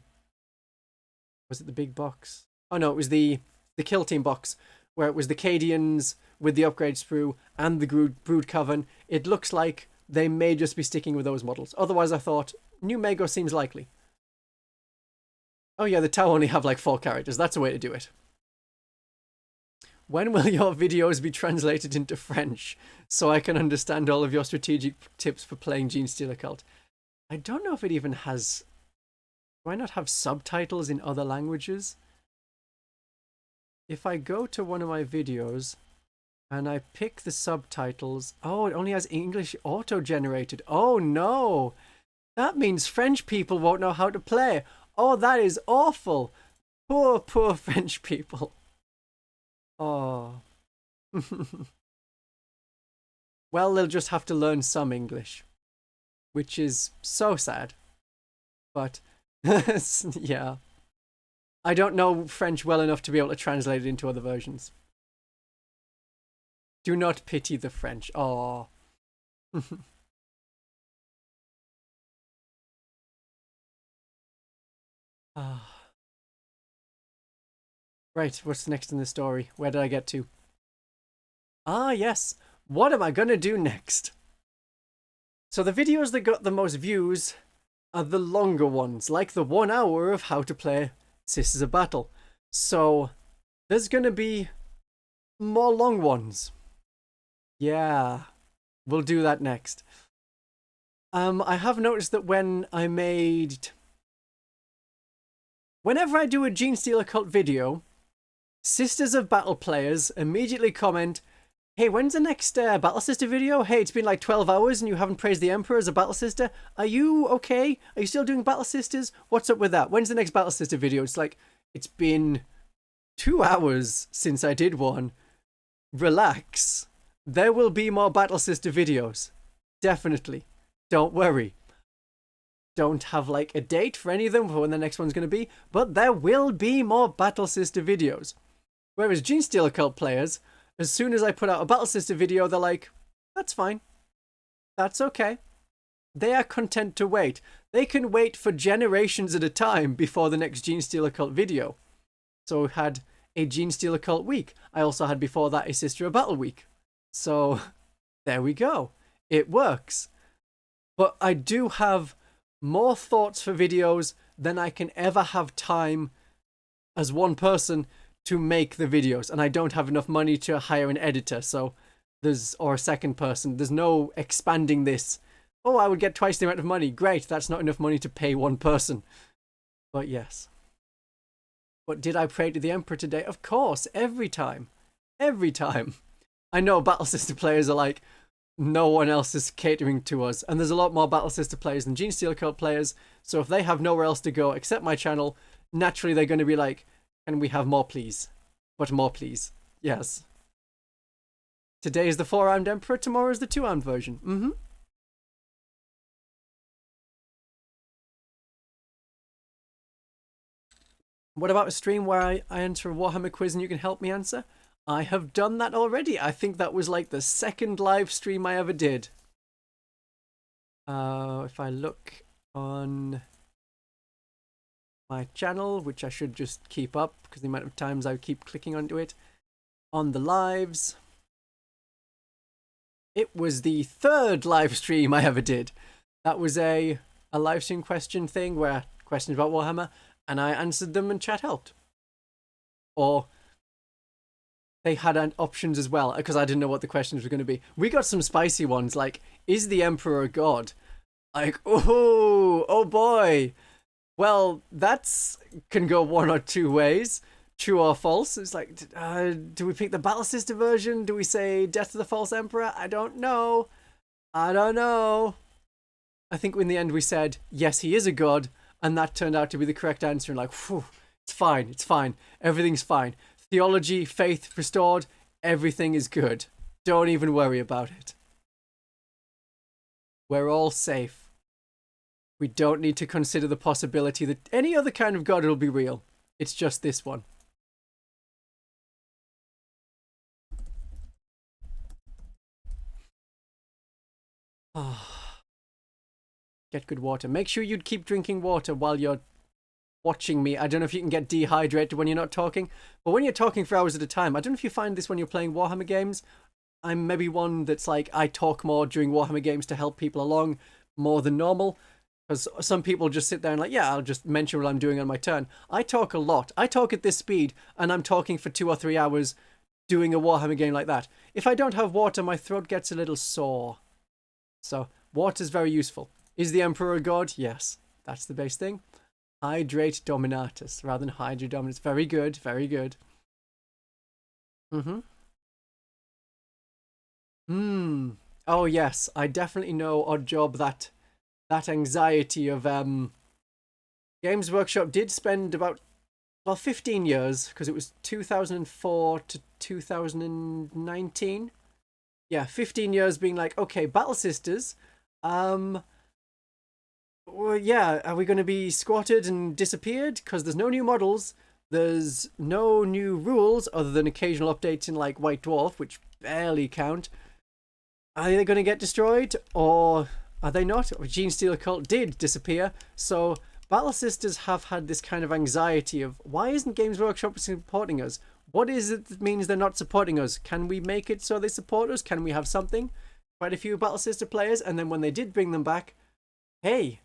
it the big box? Oh no, it was the Kill Team box, where it was the Cadians with the upgrade sprue and the Brood Coven. It looks like they may just be sticking with those models. Otherwise, I thought new Mago seems likely. Oh yeah, the Tau only have like 4 characters. That's a way to do it. When will your videos be translated into French so I can understand all of your strategic tips for playing Gene Stealer Cult? I don't know if it even has... Do I not have subtitles in other languages? If I go to one of my videos and I pick the subtitles... Oh, it only has English auto-generated. Oh no! That means French people won't know how to play. Oh, that is awful. Poor, poor French people. Oh. Well, they'll just have to learn some English, which is so sad. But, yeah. I don't know French well enough to be able to translate it into other versions. Do not pity the French. Oh. Right, what's next in the story? Where did I get to? Ah, yes. What am I gonna do next? So the videos that got the most views are the longer ones, like the 1 hour of how to play Sisters of Battle. So there's gonna be more long ones. Yeah, we'll do that next. I have noticed that whenever I do a Gene Stealer Cult video, Sisters of Battle players immediately comment, hey, when's the next Battle Sister video? Hey, it's been like 12 hours and you haven't praised the Emperor as a Battle Sister. Are you okay? Are you still doing Battle Sisters? What's up with that? When's the next Battle Sister video? It's like, it's been 2 hours since I did one. Relax. There will be more Battle Sister videos. Definitely. Don't worry. Don't have like a date for any of them for when the next one's going to be, but there will be more Battle Sister videos. Whereas Gene Stealer Cult players, as soon as I put out a Battle Sister video, they're like, that's fine. That's okay. They are content to wait. They can wait for generations at a time before the next Gene Stealer Cult video. So we had a Gene Stealer Cult week. I also had before that a Sister of Battle week. So there we go. It works. But I do have more thoughts for videos than I can ever have time as one person to make the videos, and I don't have enough money to hire an editor, so or a second person. There's no expanding this. Oh, I would get twice the amount of money. Great, that's not enough money to pay one person. But yes. But did I pray to the Emperor today? Of course, every time. Every time. I know Battle Sister players are like, no one else is catering to us, and there's a lot more Battle Sister players than Gene Stealer Cult players, so if they have nowhere else to go except my channel, naturally they're going to be like, can we have more please? But more please. Yes. Today is the 4-armed Emperor, tomorrow is the 2-armed version. Mm-hmm. What about a stream where I answer a Warhammer quiz and you can help me answer? I have done that already. I think that was like the second live stream I ever did. If I look on my channel, which I should just keep up because the amount of times I keep clicking onto it, on the lives, it was the third live stream I ever did. That was a live stream question thing where questions about Warhammer, and I answered them and chat helped. Or they had options as well, because I didn't know what the questions were going to be. We got some spicy ones, like, is the Emperor a god? Like, oh boy. Well, that's can go one or two ways. True or false. It's like, do we pick the Battle Sister version? Do we say Death of the False Emperor? I don't know. I think in the end we said, yes, he is a god, and that turned out to be the correct answer. And like, whew, it's fine. Everything's fine. Theology, faith restored, everything is good. Don't even worry about it. We're all safe. We don't need to consider the possibility that any other kind of god will be real. It's just this one. Get good water. Make sure you keep drinking water while you're watching me. I don't know if you can get dehydrated when you're not talking, but when you're talking for hours at a time, I don't know if you find this when you're playing Warhammer games. I'm maybe one that's like, I talk more during Warhammer games to help people along more than normal, because some people just sit there and like, yeah, I'll just mention what I'm doing on my turn. I talk a lot. I talk at this speed, and I'm talking for 2 or 3 hours doing a Warhammer game like that. If I don't have water, my throat gets a little sore. So water's very useful. Is the Emperor a god? Yes. That's the base thing. Hydrate Dominatus rather than Hydra Dominus. Very good, very good. Oh yes, I definitely know, Odd Job, that anxiety of Games Workshop did spend about 15 years, because it was 2004 to 2019. Yeah, 15 years being like, okay, Battle Sisters, well, yeah, are we going to be squatted and disappeared? Because there's no new models, there's no new rules other than occasional updates in like White Dwarf, which barely count. Are they going to get destroyed, or are they not? Genestealer Cult did disappear, so Battle Sisters have had this kind of anxiety of, why isn't Games Workshop supporting us? What is it that means they're not supporting us? Can we make it so they support us? Can we have something? Quite a few Battle Sister players, and then when they did bring them back, hey,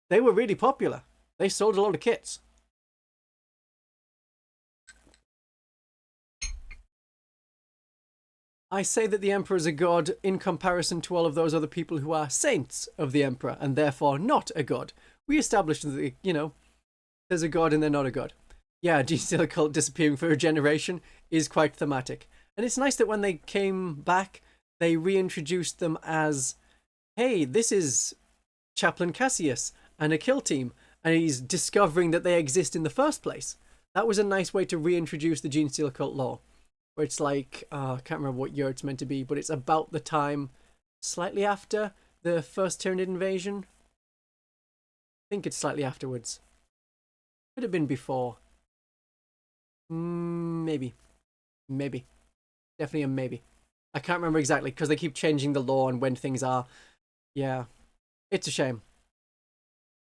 they were really popular. They sold a lot of kits. I say that the Emperor is a god in comparison to all of those other people who are saints of the Emperor and therefore not a god. We established that, you know, there's a god and they're not a god. Yeah, Genestealer Cult disappearing for a generation is quite thematic. And it's nice that when they came back, they reintroduced them as, hey, this is Chaplain Cassius and a kill team, and he's discovering that they exist in the first place. That was a nice way to reintroduce the Genestealer Cult lore, where it's like, I can't remember what year it's meant to be, but it's about the time slightly after the first Tyranid invasion. I think it's slightly afterwards. Could have been before. Maybe. Definitely a maybe. I can't remember exactly, because they keep changing the lore and when things are. Yeah. It's a shame.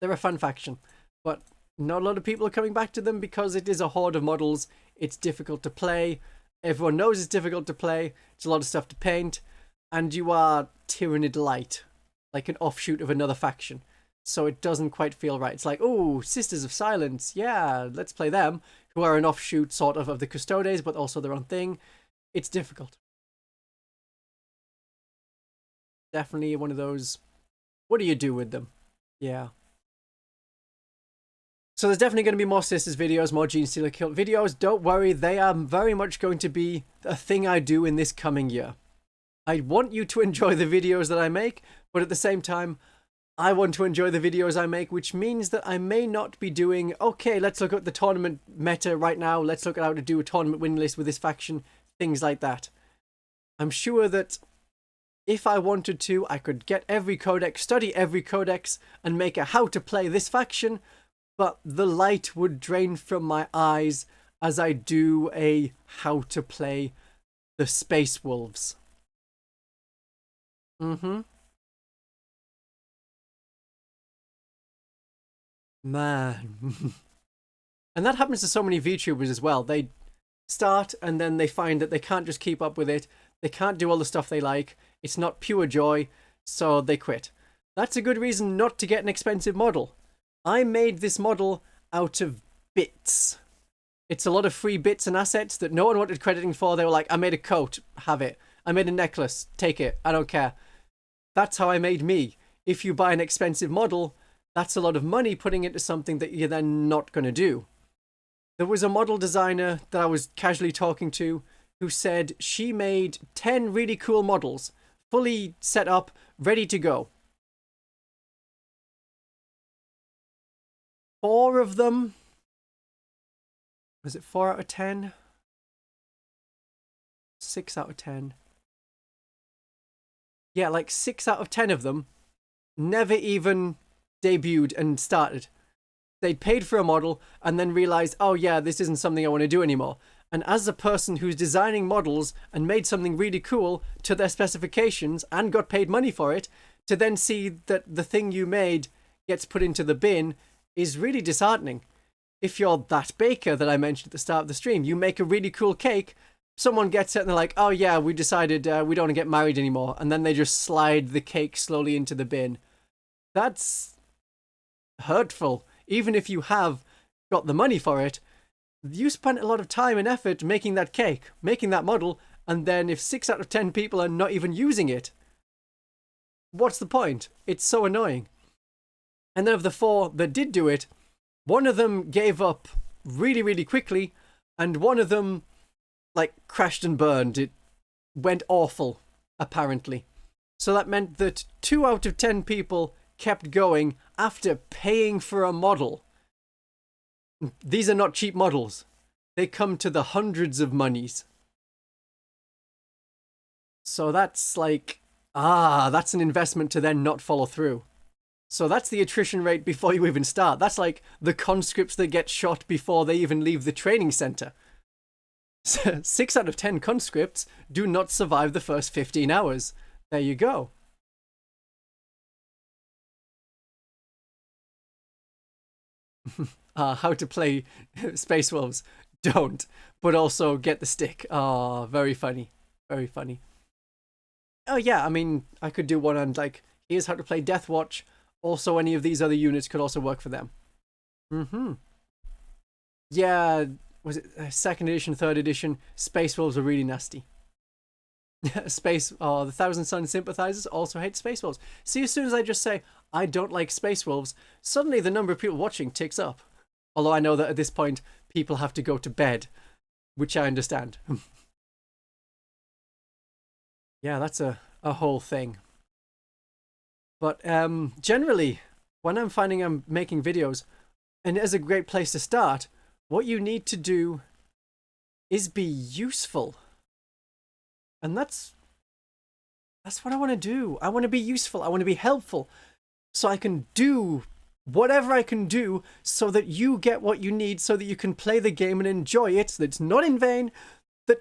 They're a fun faction, but not a lot of people are coming back to them because it is a horde of models. It's difficult to play. Everyone knows it's difficult to play. It's a lot of stuff to paint, and you are Tyranid light, like an offshoot of another faction. So it doesn't quite feel right. It's like, oh, Sisters of Silence, yeah, let's play them, who are an offshoot sort of the Custodes, but also their own thing. It's difficult. Definitely one of those, what do you do with them? Yeah. So there's definitely going to be more Sisters videos, more Genestealer Cult videos. Don't worry, they are very much going to be a thing I do in this coming year. I want you to enjoy the videos that I make, but at the same time, I want to enjoy the videos I make, which means that I may not be doing, okay, let's look at the tournament meta right now, let's look at how to do a tournament win list with this faction, things like that. I'm sure that if I wanted to, I could get every codex, study every codex, and make a how to play this faction, but the light would drain from my eyes as I do a how to play the Space Wolves. Man. And that happens to so many VTubers as well. They start and then they find that they can't just keep up with it. They can't do all the stuff they like. It's not pure joy, so they quit. That's a good reason not to get an expensive model. I made this model out of bits. It's a lot of free bits and assets that no one wanted crediting for. They were like, I made a coat, have it. I made a necklace, take it, I don't care. That's how I made me. If you buy an expensive model, that's a lot of money putting into something that you're then not going to do. There was a model designer that I was casually talking to who said she made 10 really cool models, fully set up, ready to go. 4 of them, was it 4 out of 10? 6 out of 10. Yeah, like 6 out of 10 of them never even debuted and started. They'd paid for a model and then realized, oh yeah, this isn't something I want to do anymore. And as a person who's designing models and made something really cool to their specifications and got paid money for it, to then see that the thing you made gets put into the bin is really disheartening. If you're that baker that I mentioned at the start of the stream, you make a really cool cake, someone gets it and they're like, oh yeah, we decided we don't want to get married anymore. And then they just slide the cake slowly into the bin. That's hurtful. Even if you have got the money for it, you spent a lot of time and effort making that cake, making that model, and then if 6 out of 10 people are not even using it, what's the point? It's so annoying. And then of the 4 that did do it, one of them gave up really, really quickly, and one of them, like, crashed and burned. It went awful, apparently. So that meant that 2 out of 10 people kept going after paying for a model. These are not cheap models. They come to the hundreds of monies. So that's like, that's an investment to then not follow through. So that's the attrition rate before you even start. That's like the conscripts that get shot before they even leave the training center. 6 out of 10 conscripts do not survive the first 15 hours. There you go. How to play Space Wolves. Don't. But also get the stick. Oh, very funny. Very funny. Oh yeah, I mean, I could do one on like, here's how to play Death Watch. Also, any of these other units could also work for them. Yeah, was it 2nd edition, 3rd edition? Space Wolves are really nasty. The Thousand Sun sympathizers also hate Space Wolves. See, as soon as I just say, I don't like Space Wolves, suddenly the number of people watching ticks up. Although I know that at this point, people have to go to bed, which I understand. Yeah, that's a whole thing. But generally, when I'm finding I'm making videos, and it's a great place to start, what you need to do is be useful. And that's what I want to do. I want to be useful. I want to be helpful. So I can do whatever I can do so that you get what you need so that you can play the game and enjoy it, so that it's not in vain, that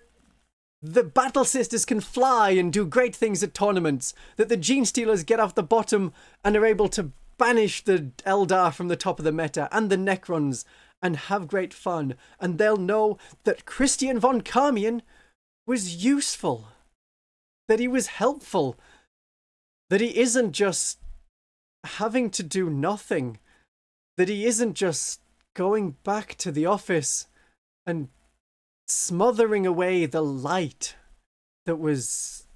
the Battle Sisters can fly and do great things at tournaments, that the Gene Stealers get off the bottom and are able to banish the Eldar from the top of the meta and the Necrons and have great fun. And they'll know that Christian von Carmian was useful, that he was helpful, that he isn't just having to do nothing, that he isn't just going back to the office and smothering away the light that was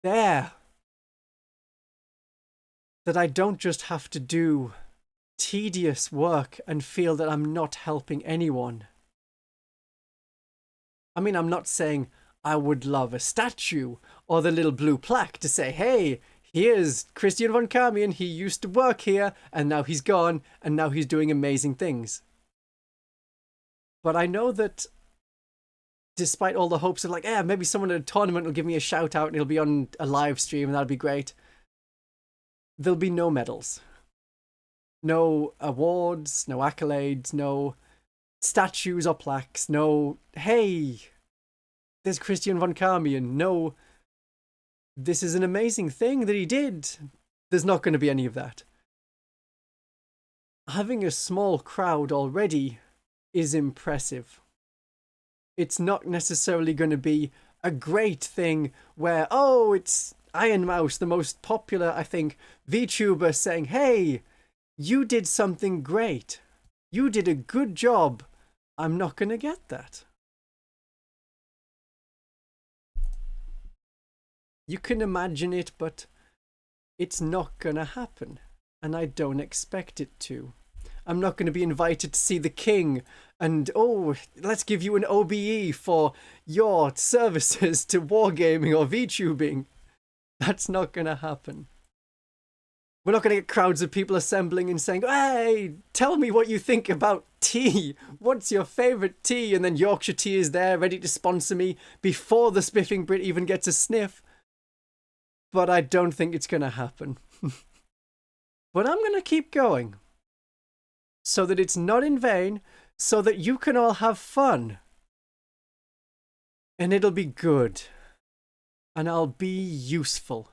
there, that I don't just have to do tedious work and feel that I'm not helping anyone. I mean, I'm not saying I would love a statue or the little blue plaque to say, hey, here's Christian von Carmian. He used to work here, and now he's gone, and now he's doing amazing things. But I know that despite all the hopes of like, yeah, maybe someone at a tournament will give me a shout out and it'll be on a live stream and that'll be great, there'll be no medals. No awards, no accolades, no statues or plaques, no, hey, there's Christian von Carmian, no, this is an amazing thing that he did. There's not going to be any of that. Having a small crowd already is impressive. It's not necessarily going to be a great thing where, oh, it's Iron Mouse, the most popular, I think, VTuber saying, hey, you did something great. You did a good job. I'm not going to get that. You can imagine it, but it's not going to happen. And I don't expect it to. I'm not going to be invited to see the king and, oh, let's give you an OBE for your services to wargaming or VTubing. That's not going to happen. We're not going to get crowds of people assembling and saying, hey, tell me what you think about tea. What's your favourite tea? And then Yorkshire Tea is there ready to sponsor me before the Spiffing Brit even gets a sniff. But I don't think it's going to happen. But I'm going to keep going. So that it's not in vain, so that you can all have fun. And it'll be good. And I'll be useful.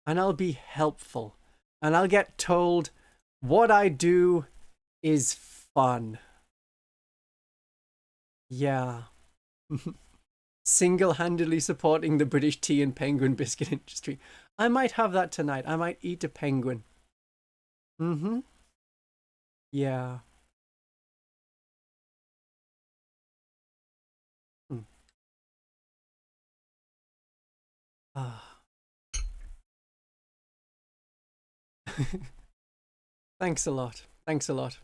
And I'll be helpful. And I'll get told what I do is fun. Yeah. Single-handedly supporting the British tea and penguin biscuit industry. I might have that tonight. I might eat a penguin. Mm-hmm. Yeah. Ah. Thanks a lot. Thanks a lot.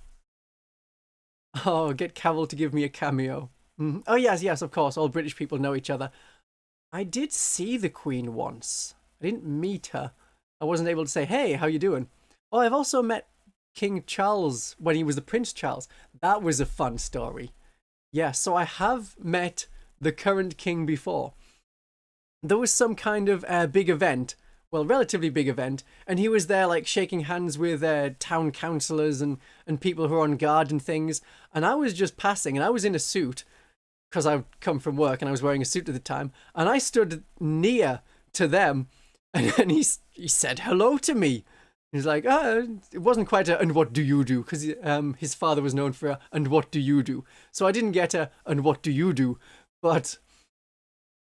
Oh, get Cavill to give me a cameo. Oh, yes, of course. All British people know each other. I did see the Queen once. I didn't meet her. I wasn't able to say, hey, how you doing? Oh, I've also met King Charles when he was the Prince Charles. That was a fun story. Yeah, so I have met the current king before. There was some kind of big event, well, relatively big event, and he was there like shaking hands with town councillors and people who are on guard and things, and I was just passing, and I was in a suit, because I'd come from work and I was wearing a suit at the time, and I stood near to them, and then he said hello to me. He's like, it wasn't quite a, and what do you do? Because his father was known for a, and what do you do? So I didn't get a, and what do you do? But,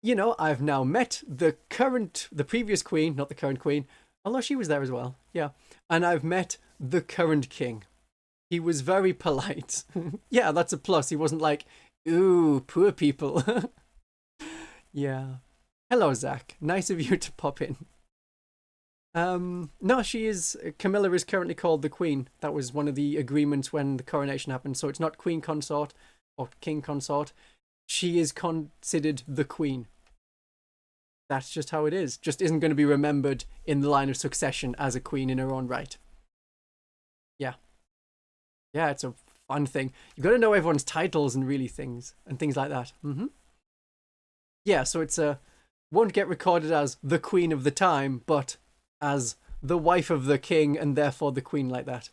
you know, I've now met the previous queen, not the current queen, although she was there as well. Yeah. And I've met the current king. He was very polite. Yeah, that's a plus. He wasn't like, ooh, poor people. Yeah. Hello, Zach. Nice of you to pop in. No, Camilla is currently called the Queen. That was one of the agreements when the coronation happened. So it's not Queen Consort or King Consort. She is considered the Queen. That's just how it is. Just isn't going to be remembered in the line of succession as a queen in her own right. Yeah. Yeah, it's a fun thing. You've got to know everyone's titles and really things like that. Yeah, so it's won't get recorded as the Queen of the time, but as the wife of the king and therefore the queen like that.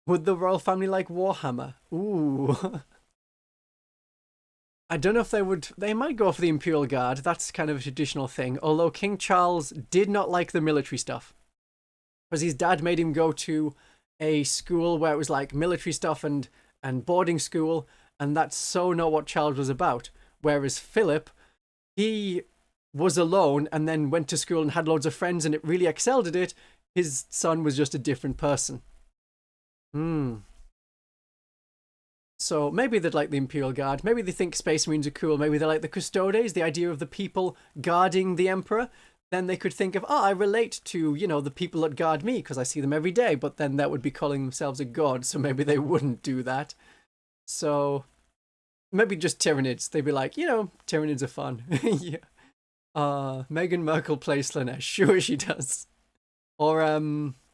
Would the royal family like Warhammer? Ooh. I don't know if they would. They might go for the Imperial Guard. That's kind of a traditional thing. Although King Charles did not like the military stuff. Because his dad made him go to a school where it was like military stuff and boarding school. And that's so not what Charles was about. Whereas Philip, he was alone and then went to school and had loads of friends and it really excelled at it. His son was just a different person. So maybe they'd like the Imperial Guard. Maybe they think Space Marines are cool. Maybe they like the Custodes, the idea of the people guarding the Emperor. Then they could think of, I relate to, you know, the people that guard me because I see them every day. But then that would be calling themselves a god. So maybe they wouldn't do that. So maybe just Tyranids. They'd be like, you know, Tyranids are fun. Yeah. Meghan Markle plays Slanesh. Sure she does. Or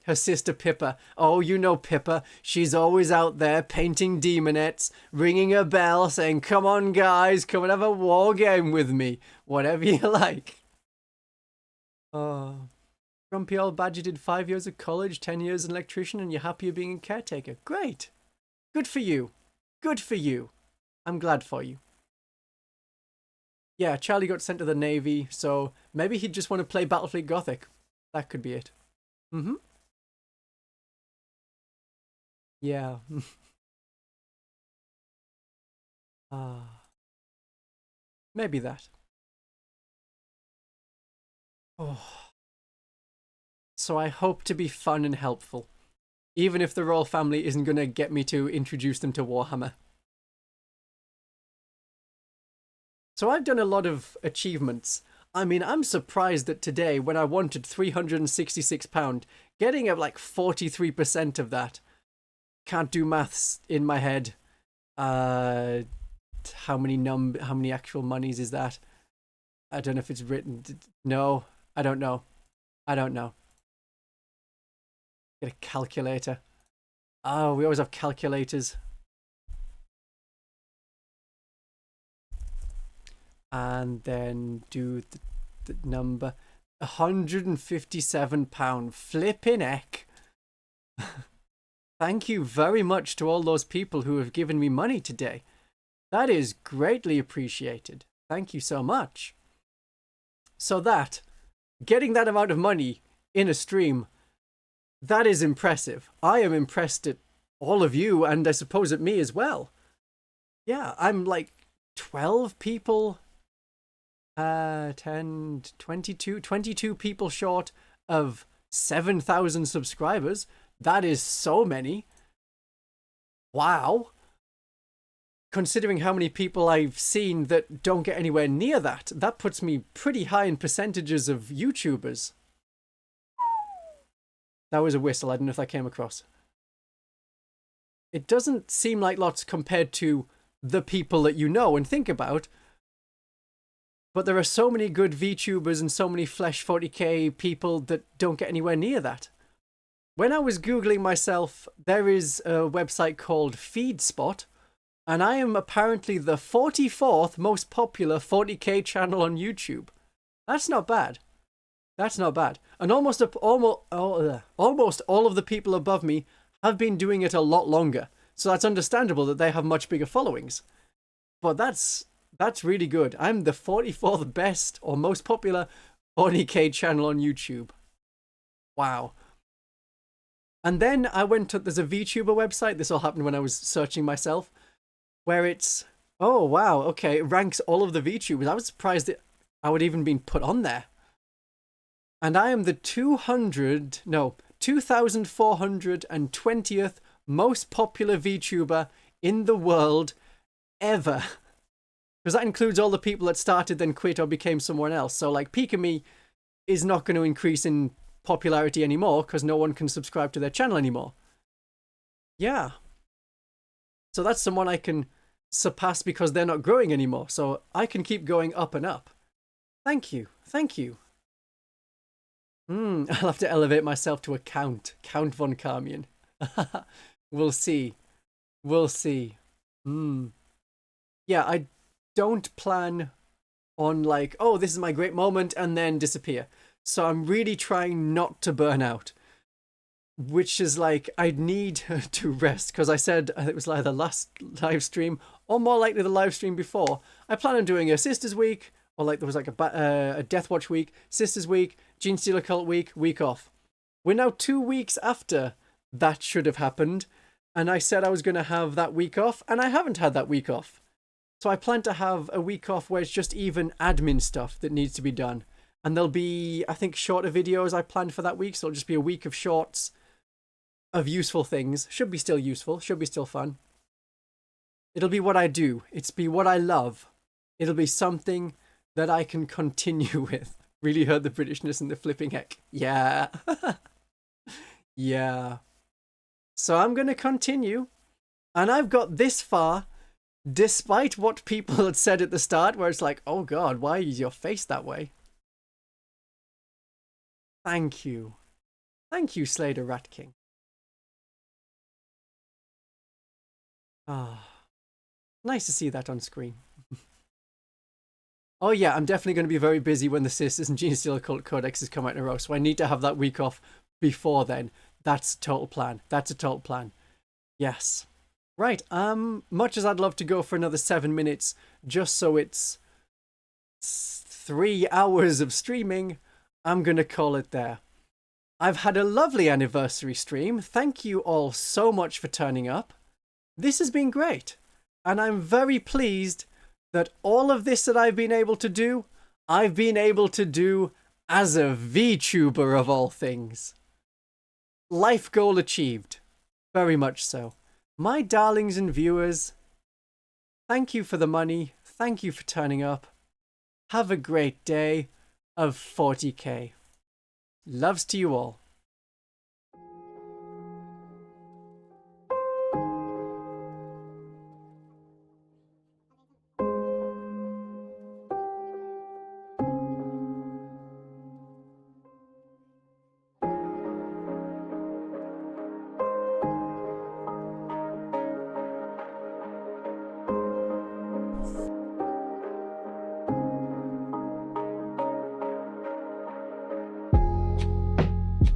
her sister Pippa. Oh, you know Pippa. She's always out there painting demonettes, ringing a bell, saying, "Come on, guys, come and have a war game with me." Whatever you like. Oh. Grumpy old badger did 5 years of college, 10 years as an electrician, and you're happy being a caretaker. Great. Good for you. Good for you. I'm glad for you. Yeah, Charlie got sent to the Navy, so maybe he'd just want to play Battlefleet Gothic. That could be it. Mm-hmm. Yeah. Maybe that. Oh. So I hope to be fun and helpful, even if the royal family isn't going to get me to introduce them to Warhammer. So I've done a lot of achievements. I mean, I'm surprised that today, when I wanted £366, getting like 43% of that. Can't do maths in my head. How many actual monies is that? I don't know if it's written. No, I don't know. I don't know. Get a calculator. Oh, we always have calculators. And then do the number. £157. Flipping heck. Thank you very much to all those people who have given me money today. That is greatly appreciated. Thank you so much. So getting that amount of money in a stream, that is impressive. I am impressed at all of you, and I suppose at me as well. Yeah, I'm like 12 people, 10, 22 people short of 7,000 subscribers. That is so many. Wow. Considering how many people I've seen that don't get anywhere near that, that puts me pretty high in percentages of YouTubers. That was a whistle. I don't know if that came across. It doesn't seem like lots compared to the people that you know and think about. But there are so many good VTubers and so many Flesh 40k people that don't get anywhere near that. When I was Googling myself, there is a website called FeedSpot, and I am apparently the 44th most popular 40k channel on YouTube. That's not bad. That's not bad. And almost all of the people above me have been doing it a lot longer. So that's understandable that they have much bigger followings. But that's really good. I'm the 44th best or most popular 40k channel on YouTube. Wow. And then I went to, there's a VTuber website. This all happened when I was searching myself, where it's, oh wow, okay, it ranks all of the VTubers. I was surprised that I would even been put on there. And I am the 2,420th most popular VTuber in the world ever. Because that includes all the people that started, then quit, or became someone else. So like Pika-Me is not going to increase in popularity anymore because no one can subscribe to their channel anymore. Yeah. So that's someone I can surpass because they're not growing anymore. So I can keep going up and up. Thank you. Thank you. I'll have to elevate myself to a Count von Carmian. We'll see. We'll see. Yeah, I don't plan on like, oh, this is my great moment and then disappear. So I'm really trying not to burn out, which is like, I need to rest because I said it was like the last live stream or more likely the live stream before. I plan on doing a Sisters Week, or like there was like a Death Watch week, Sisters Week, Gene Stealer Cult week off. We're now 2 weeks after that should have happened, and I said I was going to have that week off, and I haven't had that week off. So I plan to have a week off where it's just even admin stuff that needs to be done. And there'll be, I think, shorter videos I planned for that week, so it'll just be a week of shorts of useful things. Should be still useful, should be still fun. It'll be what I do. It's be what I love. It'll be something that I can continue with. Really heard the Britishness and the flipping heck. Yeah. Yeah. So I'm going to continue. And I've got this far, despite what people had said at the start, where it's like, oh God, why is your face that way? Thank you. Thank you, Slater Rat King. Ah, nice to see that on screen. Oh yeah, I'm definitely going to be very busy when the Sisters and Genestealer Cult Codexes come out in a row, so I need to have that week off before then. That's a total plan. That's a total plan. Yes. Right, much as I'd love to go for another 7 minutes, just so it's 3 hours of streaming, I'm going to call it there. I've had a lovely anniversary stream. Thank you all so much for turning up. This has been great, and I'm very pleased that all of this that I've been able to do, I've been able to do as a VTuber of all things. Life goal achieved. Very much so. My darlings and viewers, thank you for the money. Thank you for turning up. Have a great day of 40k. Loves to you all.